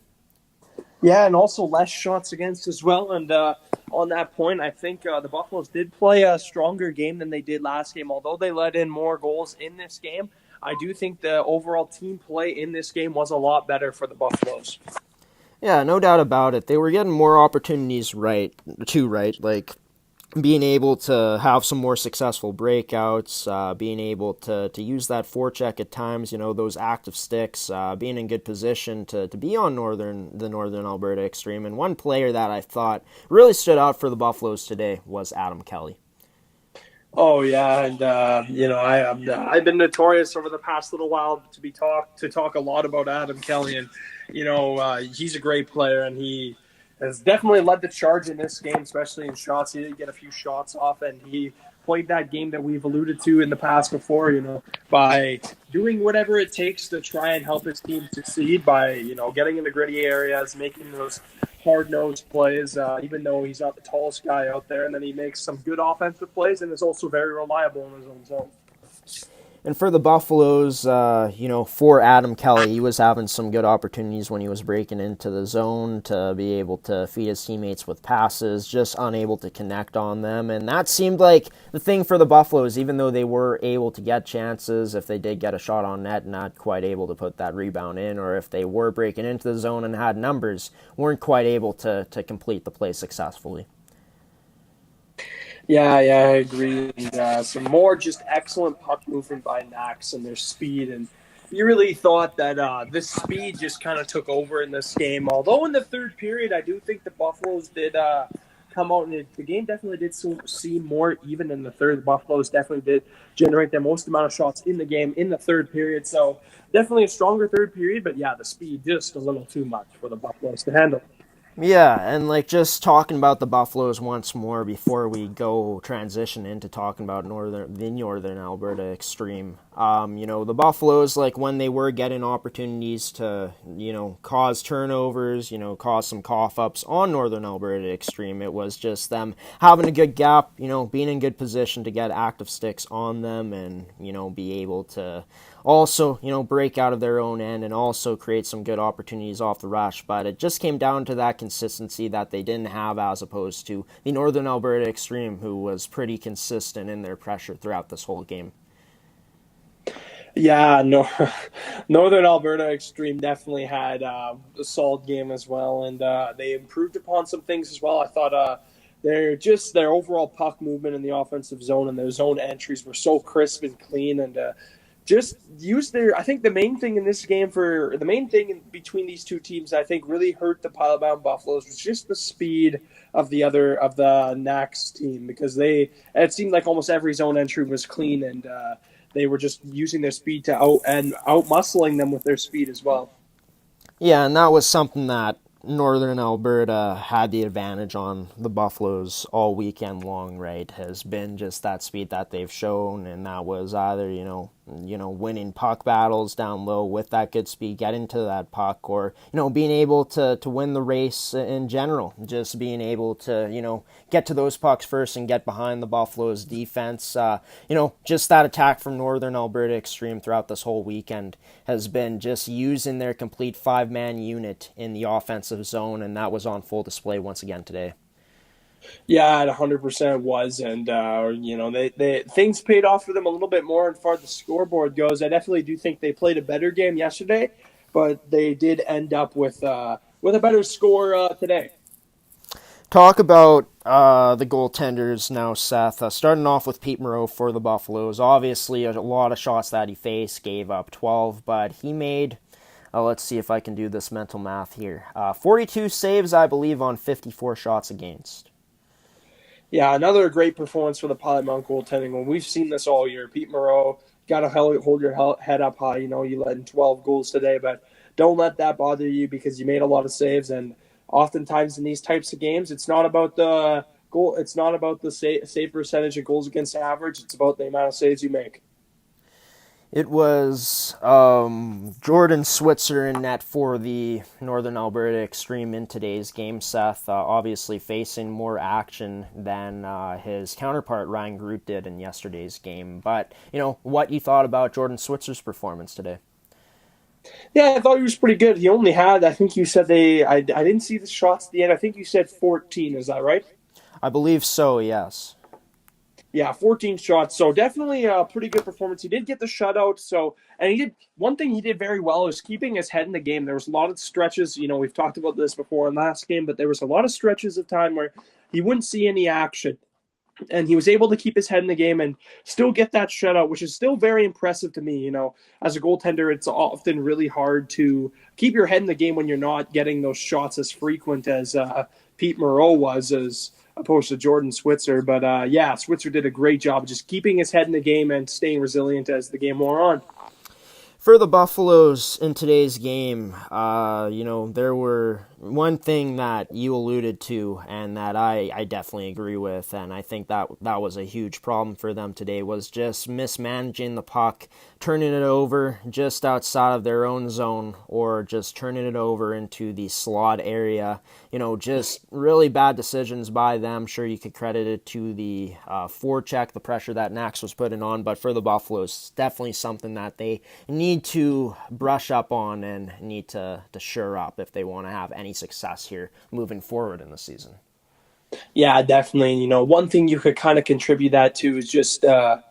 Yeah, and also less shots against as well. And on that point, I think the Buffaloes did play a stronger game than they did last game. Although they let in more goals in this game, I do think the overall team play in this game was a lot better for the Buffaloes.
Yeah, no doubt about it. They were getting more opportunities right, like being able to have some more successful breakouts, being able to use that forecheck at times, those active sticks, being in good position to be on the Northern Alberta Xtreme. And one player that I thought really stood out for the Buffaloes today was Adam Kelly.
Oh yeah, and I've been notorious over the past little while to talk a lot about Adam Kelly, and he's a great player, and he has definitely led the charge in this game, especially in shots. He did get a few shots off, and he played that game that we've alluded to in the past before, by doing whatever it takes to try and help his team succeed by, getting in the gritty areas, making those hard-nosed plays, even though he's not the tallest guy out there. And then he makes some good offensive plays and is also very reliable in his own zone.
And for the Buffaloes, for Adam Kelly, he was having some good opportunities when he was breaking into the zone to be able to feed his teammates with passes, just unable to connect on them. And that seemed like the thing for the Buffaloes, even though they were able to get chances, if they did get a shot on net, not quite able to put that rebound in, or if they were breaking into the zone and had numbers, weren't quite able to complete the play successfully.
Yeah, I agree. And some more just excellent puck movement by Nax and their speed. And you really thought that this speed just kind of took over in this game. Although in the third period, I do think the Buffaloes did come out, and the game definitely did seem more even in the third. The Buffaloes definitely did generate the most amount of shots in the game in the third period. So definitely a stronger third period. But yeah, the speed just a little too much for the Buffaloes to handle.
Yeah, and just talking about the Buffaloes once more before we go transition into talking about the Northern Alberta Xtreme. The Buffaloes, when they were getting opportunities to, cause turnovers, cause some cough-ups on Northern Alberta Xtreme, it was just them having a good gap, being in good position to get active sticks on them and, be able to also, break out of their own end and also create some good opportunities off the rush. But it just came down to that consistency that they didn't have as opposed to the Northern Alberta Xtreme, who was pretty consistent in their pressure throughout this whole game.
Yeah, Northern Alberta Xtreme definitely had a solid game as well, and they improved upon some things as well. I thought their overall puck movement in the offensive zone and their zone entries were so crisp and clean, and just use I think the main thing in this game between these two teams, I think really hurt the Pilot Mound Buffaloes was just the speed of the Nax team, because it seemed like almost every zone entry was clean, and they were just using their speed to out muscling them with their speed as well.
Yeah, and that was something that Northern Alberta had the advantage on the Buffaloes all weekend long, right, has been just that speed that they've shown, and that was either, winning puck battles down low with that good speed, getting to that puck, or, being able to win the race in general, just being able to, get to those pucks first and get behind the Buffaloes defense. Just that attack from Northern Alberta Xtreme throughout this whole weekend has been just using their complete five-man unit in the offensive zone, and that was on full display once again today.
Yeah, it 100% was, and they things paid off for them a little bit more as far as the scoreboard goes. I definitely do think they played a better game yesterday, but they did end up with a better score today.
Talk about the goaltenders now, Seth. Starting off with Pete Moreau for the Buffaloes. Obviously, a lot of shots that he faced, gave up 12, but he made, let's see if I can do this mental math here, 42 saves, I believe, on 54 shots against.
Yeah, another great performance for the Pilot Mound goaltending. When we've seen this all year, Pete Moreau, got to hold your head up high. You let in 12 goals today, but don't let that bother you because you made a lot of saves. And oftentimes in these types of games, it's not about the goal. It's not about the save percentage and goals against average. It's about the amount of saves you make.
It was Jordan Switzer in net for the Northern Alberta Xtreme in today's game, Seth. Obviously facing more action than his counterpart Ryan Groot did in yesterday's game. But, what you thought about Jordan Switzer's performance today?
Yeah, I thought he was pretty good. He only had, I think you said I didn't see the shots at the end. I think you said 14. Is that right?
I believe so, yes.
Yeah, 14 shots. So definitely a pretty good performance. He did get the shutout. And one thing he did very well is keeping his head in the game. There was a lot of stretches. We've talked about this before in last game, but there was a lot of stretches of time where he wouldn't see any action. And he was able to keep his head in the game and still get that shutout, which is still very impressive to me. As a goaltender, it's often really hard to keep your head in the game when you're not getting those shots as frequent as Pete Moreau was, as opposed to Jordan Switzer. But Switzer did a great job just keeping his head in the game and staying resilient as the game wore on.
For the Buffaloes in today's game, there were one thing that you alluded to and that I definitely agree with, and I think that was a huge problem for them today, was just mismanaging the puck, turning it over just outside of their own zone or just turning it over into the slot area. Just really bad decisions by them. Sure, you could credit it to the forecheck, the pressure that Nax was putting on, but for the Buffaloes, definitely something that they need to brush up on and need to shore up if they want to have any success here moving forward in the season.
Yeah, definitely. One thing you could kind of contribute that to is just the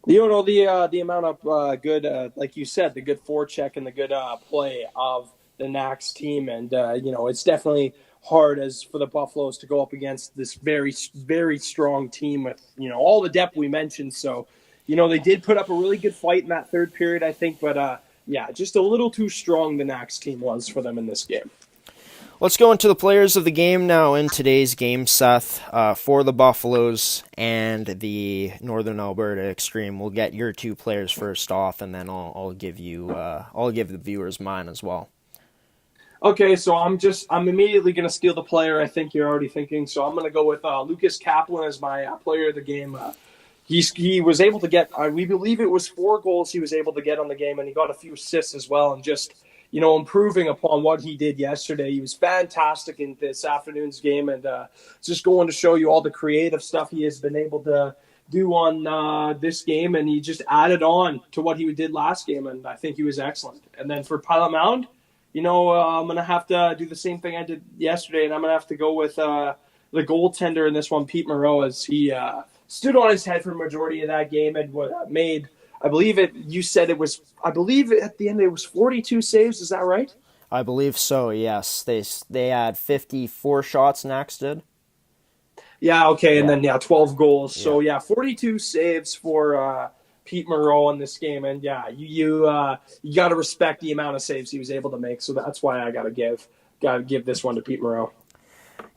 amount of good, like you said, the good forecheck and the good play of the Nax team, and it's definitely hard as for the Buffaloes to go up against this very, very strong team with all the depth we mentioned. So, they did put up a really good fight in that third period, I think, but just a little too strong the Nax team was for them in this game.
Let's go into the players of the game now in today's game, Seth. For the Buffaloes and the Northern Alberta Xtreme, we'll get your two players first off, and then I'll give the viewers mine as well.
Okay, so I'm immediately going to steal the player I think you're already thinking. So I'm going to go with Lucas Kaplan as my player of the game. He was able to get, we believe it was 4 goals he was able to get on the game, and he got a few assists as well, and just improving upon what he did yesterday. He was fantastic in this afternoon's game, and just going to show you all the creative stuff he has been able to do on this game, and he just added on to what he did last game, and I think he was excellent. And then for Pilot Mound, I'm going to have to do the same thing I did yesterday, and I'm going to have to go with the goaltender in this one, Pete Moreau, as he stood on his head for the majority of that game and made, I believe at the end it was 42 saves. Is that right?
I believe so, yes. They had 54 shots, Nax did.
Yeah, okay,
Yeah.
And then 12 goals.
Yeah.
So 42 saves for Pete Moreau in this game, and you got to respect the amount of saves he was able to make. So that's why I got to give this one to Pete Moreau.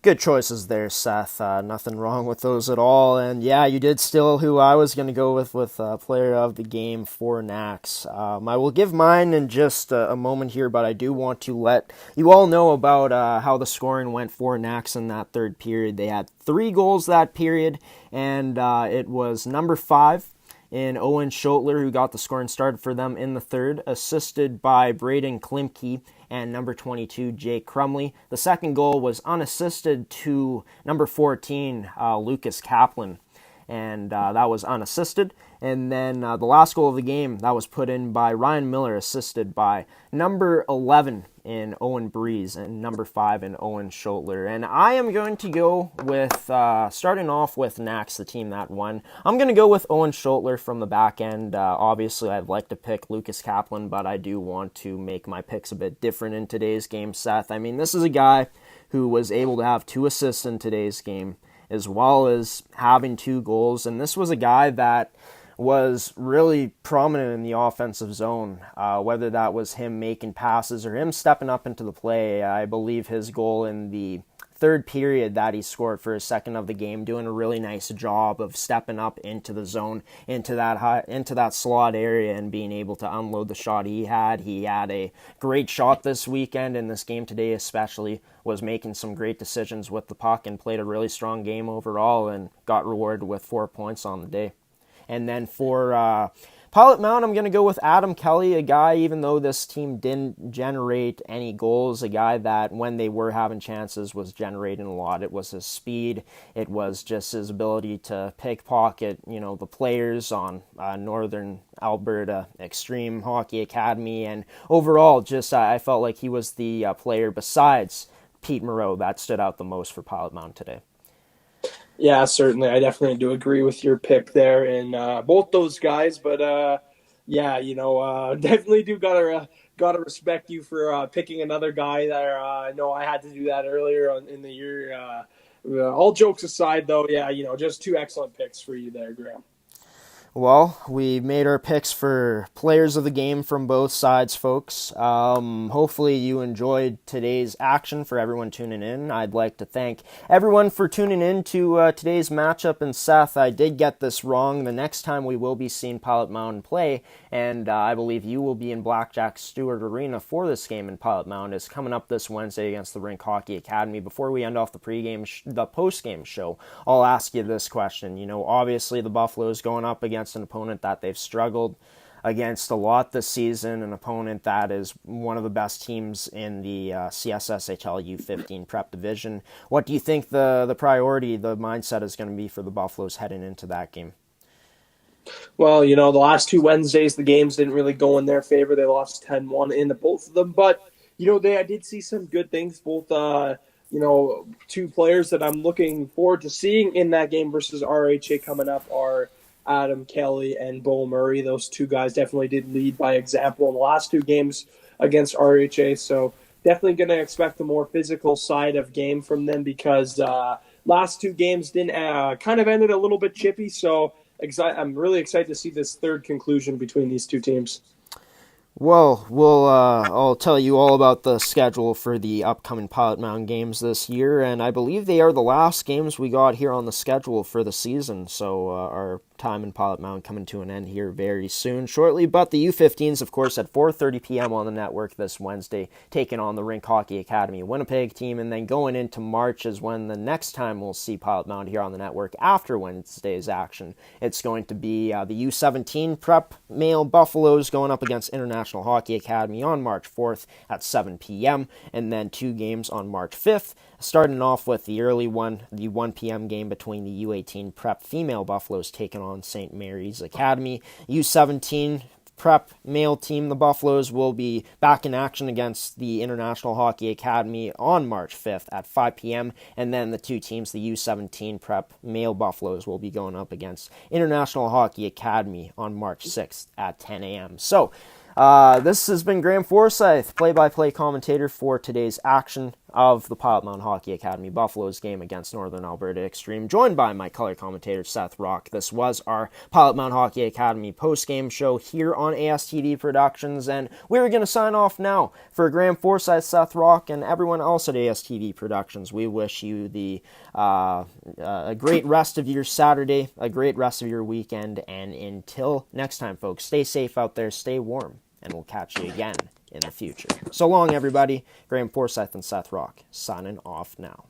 Good choices there, Seth. Nothing wrong with those at all. And yeah, you did steal who I was going to go with player of the game for Nax. I will give mine in just a moment here, but I do want to let you all know about how the scoring went for Nax in that third period. They had 3 goals that period, and it was number 5 in Owen Schotler, who got the scoring started for them in the third, assisted by Braden Klimke and number 22, Jake Crumley. The second goal was unassisted to number 14, Lucas Kaplan, and that was unassisted. And then the last goal of the game, that was put in by Ryan Miller, assisted by number 11 in Owen Breeze and number 5 in Owen Schotler. And I am going to go with, starting off with Nax, the team that won. I'm going to go with Owen Schotler from the back end. Obviously, I'd like to pick Lucas Kaplan, but I do want to make my picks a bit different in today's game, Seth. I mean, this is a guy who was able to have 2 assists in today's game, as well as having 2 goals. And this was a guy that was really prominent in the offensive zone, whether that was him making passes or him stepping up into the play. I believe his goal in the third period that he scored for his second of the game, doing a really nice job of stepping up into the zone, into that slot area, and being able to unload the shot he had. He had a great shot this weekend, in this game today especially, was making some great decisions with the puck and played a really strong game overall and got rewarded with 4 points on the day. And then for Pilot Mound, I'm going to go with Adam Kelly, a guy, even though this team didn't generate any goals, a guy that when they were having chances was generating a lot. It was his speed. It was just his ability to pickpocket, the players on Northern Alberta Xtreme Hockey Academy. And overall, just I felt like he was the player besides Pete Moreau that stood out the most for Pilot Mound today.
Yeah, certainly. I definitely do agree with your pick there in both those guys. But definitely do gotta respect you for picking another guy there. I know I had to do that earlier in the year. All jokes aside, though, just 2 excellent picks for you there, Graham.
Well, we made our picks for players of the game from both sides, folks. Hopefully you enjoyed today's action. For everyone tuning in, I'd like to thank everyone for tuning in to today's matchup. And Seth, I did get this wrong. The next time we will be seeing Pilot Mound play, and I believe you will be in Blackjack Stewart Arena for this game in Pilot Mound, is coming up this Wednesday against the Rink Hockey Academy. Before we end off the the post-game show, I'll ask you this question. Obviously the Buffaloes going up against an opponent that they've struggled against a lot this season, an opponent that is one of the best teams in the CSSHL U15 prep division. What do you think the priority, the mindset is going to be for the Buffaloes heading into that game?
Well, the last 2 Wednesdays, the games didn't really go in their favor. They lost 10-1 in the both of them. But, I did see some good things, both 2 players that I'm looking forward to seeing in that game versus RHA coming up are Adam Kelly and Bo Murray. Those 2 guys definitely did lead by example in the last 2 games against RHA. So definitely going to expect the more physical side of game from them, because last 2 games didn't kind of ended a little bit chippy. So I'm really excited to see this third conclusion between these 2 teams.
Well, I'll tell you all about the schedule for the upcoming Pilot Mound games this year, and I believe they are the last games we got here on the schedule for the season, so our time in Pilot Mound coming to an end here very soon, shortly. But the U15s, of course, at 4:30 p.m. on the network this Wednesday, taking on the Rink Hockey Academy Winnipeg team, and then going into March is when the next time we'll see Pilot Mound here on the network after Wednesday's action. It's going to be the U17 prep male Buffaloes going up against International Hockey Academy on March 4th at 7 p.m., and then 2 games on March 5th, starting off with the early one, the 1 p.m. game between the U18 prep female Buffaloes taking on St. Mary's Academy. U17 prep male team, the Buffaloes, will be back in action against the International Hockey Academy on March 5th at 5 p.m., and then the 2 teams, the U17 prep male Buffaloes, will be going up against International Hockey Academy on March 6th at 10 a.m. So, this has been Graham Forsyth, play-by-play commentator for today's action of the Pilot Mound Hockey Academy Buffaloes game against Northern Alberta Xtreme, joined by my color commentator Seth Rock. This was our Pilot Mound Hockey Academy post-game show here on ASTD Productions, and we're going to sign off now. For Graham Forsyth, Seth Rock, and everyone else at ASTD Productions, we wish you a great rest of your Saturday, a great rest of your weekend, and until next time, folks, stay safe out there, stay warm, and we'll catch you again in the future. So long, everybody. Graham Forsyth and Seth Rock signing off now.